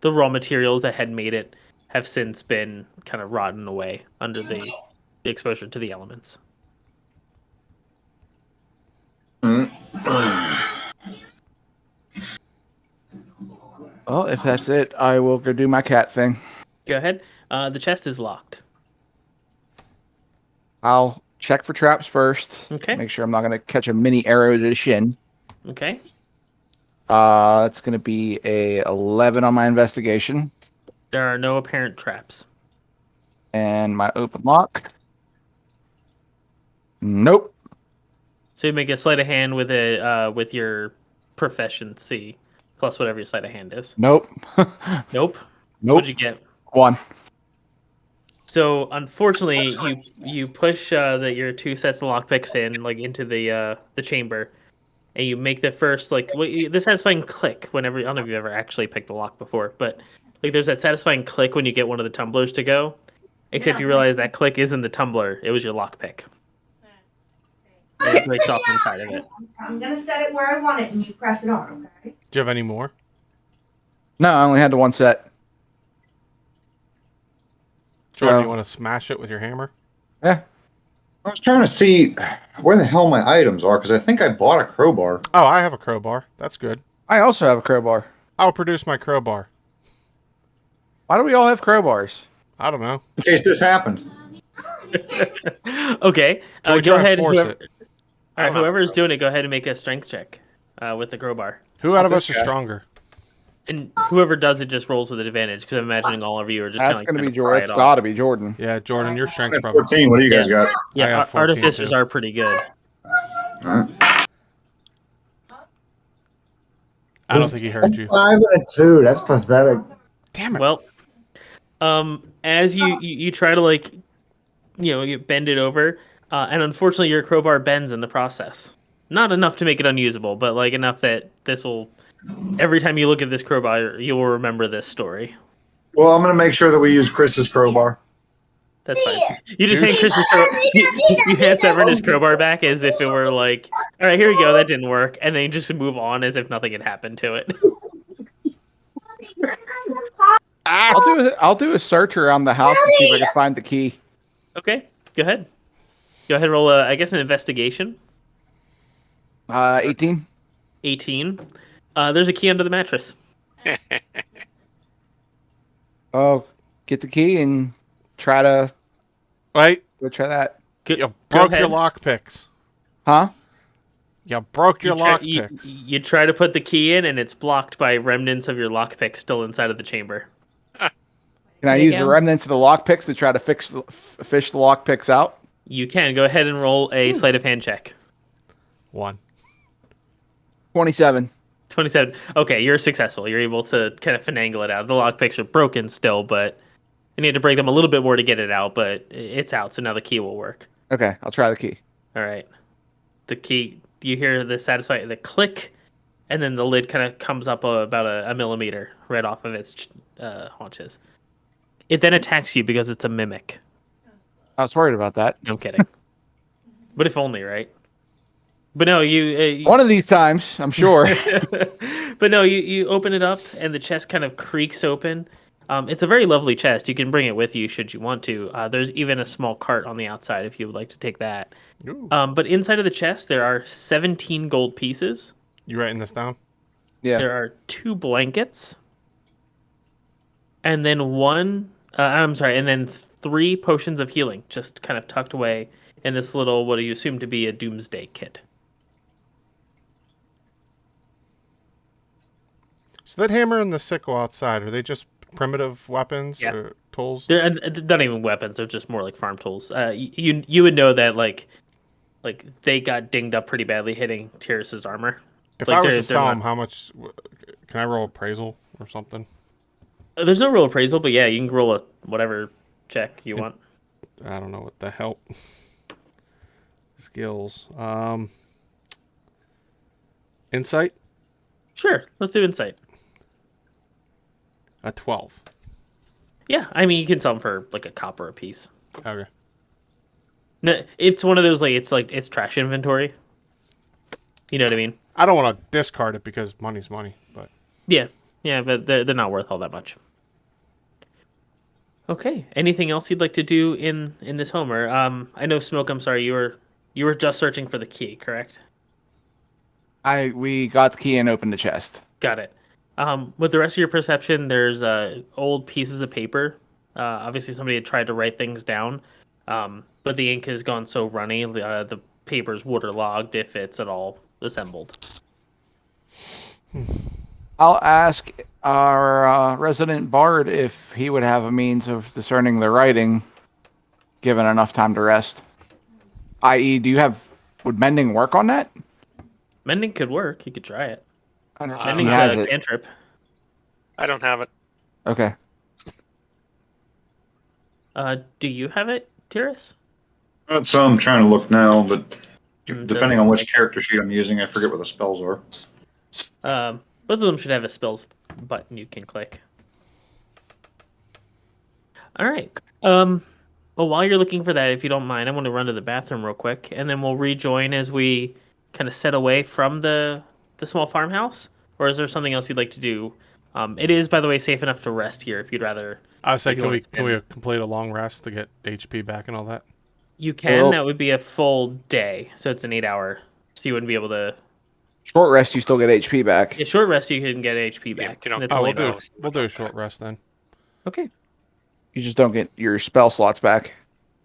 raw materials that had made it have since been kind of rotten away under the exposure to the elements. Well, if that's it, I will go do my cat thing. Go ahead. The chest is locked. I'll check for traps first. Okay. Make sure I'm not going to catch a mini arrow to the shin. Okay. It's going to be a 11 on my investigation. There are no apparent traps. And my open lock. Nope. So you make a sleight of hand with with your proficiency plus whatever your sleight of hand is. Nope. Nope. Nope. What'd you get? 1. So unfortunately, you push your 2 sets of lockpicks in into the chamber, and you make the first the satisfying click whenever. I don't know if you've ever actually picked a lock before, but there's that satisfying click when you get one of the tumblers to go. Except you realize that click isn't the tumbler; it was your lockpick. And it breaks off inside of it. I'm gonna set it where I want it, and you press it on. Okay. Do you have any more? No, I only had the 1 set. Jordan, So- you want to smash it with your hammer? Yeah. I was trying to see where the hell my items are because I think I bought a crowbar. Oh, I have a crowbar. That's good. I also have a crowbar. I'll produce my crowbar. Why do we all have crowbars? I don't know. In case this happened. Okay. Can we Go try and ahead. force Whoever, it? all right, whoever's doing it, go ahead and make a strength check with the crowbar. Who out of us is stronger? And whoever does it just rolls with an advantage because I'm imagining all of you are just That's going to be Jordan. It's got to be Jordan. Yeah, Jordan, your strength's I'm at probably 14. What do you guys got? I Yeah, got 14 artificers too. are pretty good. All right. I don't think he heard you. 5 and a 2. That's pathetic. Damn it. Well, as you try to you bend it over, and unfortunately your crowbar bends in the process. Not enough to make it unusable, but enough that this will. Every time you look at this crowbar, you will remember this story. Well, I'm going to make sure that we use Chris's crowbar. That's fine. You just hand Chris's you hand Severn his crowbar back as if it were all right, here you go, that didn't work, and then you just move on as if nothing had happened to it. I'll do a search around the house and see if I can find the key. Okay, go ahead. Go ahead and roll I guess an investigation. 18. 18. There's a key under the mattress. Oh, get the key and try to. Wait. Go try that. You broke your lockpicks. Huh? You broke your lockpicks. You try to put the key in, and it's blocked by remnants of your lockpick still inside of the chamber. Can I use the remnants of the lockpicks to try to fish the lockpicks out? You can. Go ahead and roll a sleight of hand check. 1. 27. 27. Okay, you're successful. You're able to kind of finagle it out. The lockpicks are broken still, but you need to break them a little bit more to get it out, but it's out, so now the key will work. Okay, I'll try the key. All right. The key, you hear the click, and then the lid kind of comes up about a millimeter right off of its haunches. It then attacks you because it's a mimic. I was worried about that. No, I'm kidding. But if only, right? But no, you one of these times, I'm sure. But no, you open it up, and the chest kind of creaks open. It's a very lovely chest. You can bring it with you should you want to. There's even a small cart on the outside if you would like to take that. But inside of the chest, there are 17 gold pieces. You writing this down? Yeah. There are 2 blankets. And then and then 3 potions of healing just kind of tucked away in this little, what do you assume to be a doomsday kit. So that hammer and the sickle outside, are they just primitive weapons or tools? They're not even weapons. They're just more like farm tools. You would know that like they got dinged up pretty badly hitting Tyrus's armor. If I was to sell them, how much can I roll appraisal or something? There's no real appraisal, but yeah, you can roll a whatever check you want. I don't know what the hell. Skills. Insight? Sure, let's do insight. A 12. Yeah, I mean you can sell them for like a copper a piece. Okay. No, it's one of those it's trash inventory. You know what I mean? I don't want to discard it because money's money, but yeah, but they're not worth all that much. Okay. Anything else you'd like to do in this home? Or I know Smoke. I'm sorry, you were just searching for the key, correct? We got the key and opened the chest. Got it. With the rest of your perception, there's old pieces of paper. Obviously, somebody had tried to write things down, but the ink has gone so runny. The paper's waterlogged if it's at all assembled. I'll ask our resident bard if he would have a means of discerning the writing, given enough time to rest. I.e., would mending work on that? Mending could work. You could try it. I don't know. Mending's He has a it. cantrip. I don't have it. Okay. Do you have it, Tyrus? So I'm trying to look now, but depending on which character sheet I'm using, I forget what the spells are. Both of them should have a spells button you can click. All right. Well, while you're looking for that, if you don't mind, I want to run to the bathroom real quick, and then we'll rejoin as we kind of set away from the small farmhouse. Or is there something else you'd like to do? It is, by the way, safe enough to rest here if you'd rather. I was saying, can we complete a long rest to get HP back and all that? You can. That would be a full day, so it's an 8-hour. So you wouldn't be able to. Short rest, you still get HP back. Yeah, short rest, you can get HP back. We'll do a short rest then. Okay. You just don't get your spell slots back.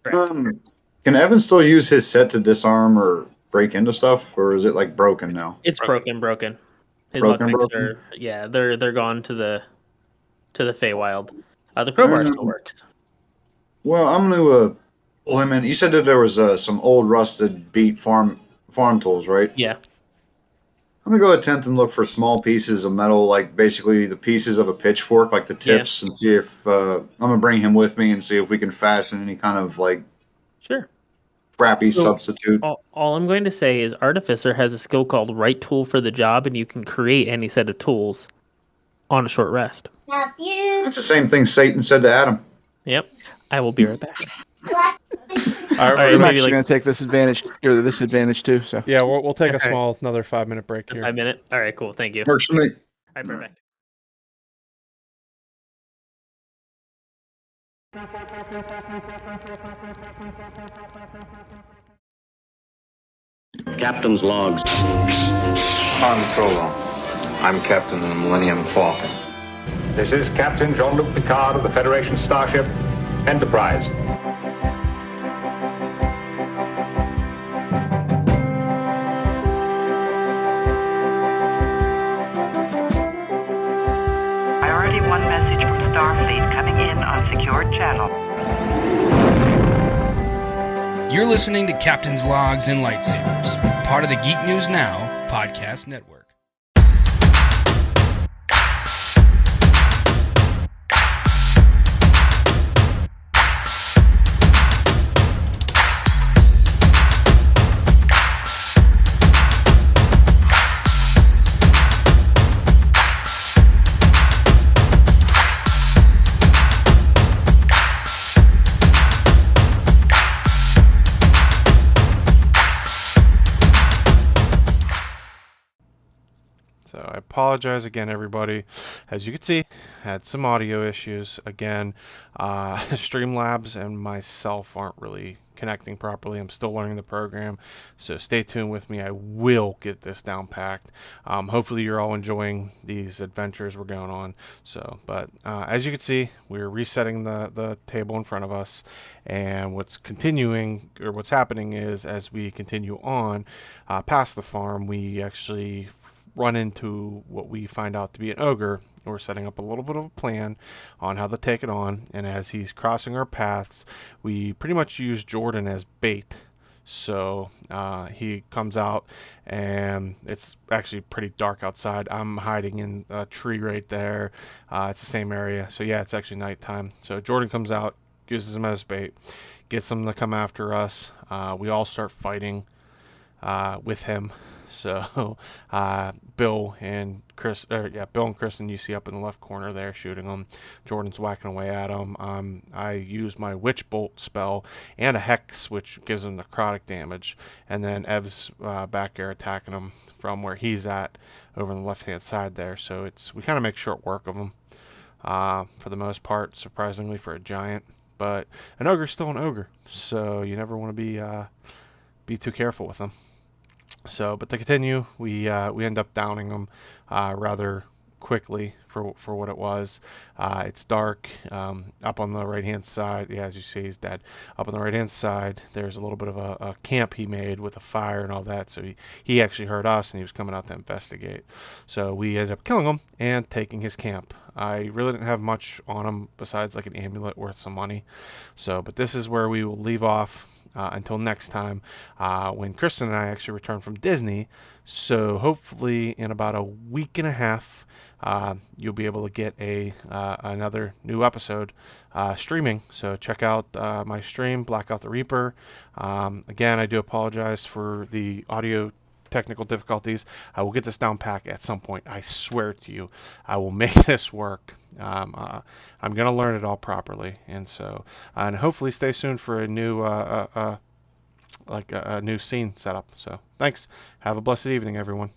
Can Evan still use his set to disarm or break into stuff, or is it like broken now? It's broken. His Broken. are they're gone to the Feywild. The crowbar still works. Well, I'm gonna pull him in. You said that there was some old rusted beat farm tools, right? Yeah. I'm gonna go attempt and look for small pieces of metal, like basically the pieces of a pitchfork, like the tips, and see if I'm gonna bring him with me and see if we can fashion any kind of like crappy substitute. All I'm going to say is Artificer has a skill called right tool for the job, and you can create any set of tools on a short rest. That's the same thing Satan said to Adam. Yep. I will be right back. All right, I'm actually going to take this advantage too. So yeah, we'll take another 5-minute break here. 5 minute. All right, cool. Thank you. Works for me. All right, perfect. Captain's logs. Han Solo. I'm captain of the Millennium Falcon. This is Captain Jean-Luc Picard of the Federation starship Enterprise. Priority 1 message from Starfleet coming in on secured channel. You're listening to Captain's Logs and Lightsabers, part of the Geek News Now podcast network. apologize again, everybody. As you can see, had some audio issues again. Streamlabs and myself aren't really connecting properly. I'm still learning the program, so stay tuned with me. I will get this down packed. Hopefully you're all enjoying these adventures we're going on. So, but as you can see, we're resetting the table in front of us, and what's happening is, as we continue on past the farm, we actually run into what we find out to be an ogre. We're setting up a little bit of a plan on how to take it on, and as he's crossing our paths, we pretty much use Jordan as bait. So he comes out, and it's actually pretty dark outside. I'm hiding in a tree right there. It's the same area, so yeah, it's actually nighttime. So Jordan comes out, uses him as bait, gets them to come after us. We all start fighting with him. So Bill and Kristen, you see up in the left corner there, shooting him. Jordan's whacking away at him. I use my Witch Bolt spell and a Hex, which gives him necrotic damage. And then Ev's back there attacking him from where he's at over on the left-hand side there. So we kind of make short work of him for the most part, surprisingly for a giant. But an ogre's still an ogre, so you never want to be too careful with them. So, but to continue, we end up downing them rather quickly for what it was. It's dark. Up on the right hand side, yeah, as you see, he's dead. Up on the right hand side, there's a little bit of a camp he made with a fire and all that. So he actually heard us, and he was coming out to investigate. So we ended up killing him and taking his camp. I really didn't have much on him besides like an amulet worth some money. So, but this is where we will leave off. Until next time, when Kristen and I actually return from Disney. So hopefully in about a week and a half, you'll be able to get another new episode streaming. So check out my stream, Blackout the Reaper. Again, I do apologize for the audio technical difficulties. I will get this down pack at some point. I swear to you, I will make this work. I'm gonna learn it all properly, and hopefully stay tuned for a new a new scene setup. So thanks. Have a blessed evening, everyone.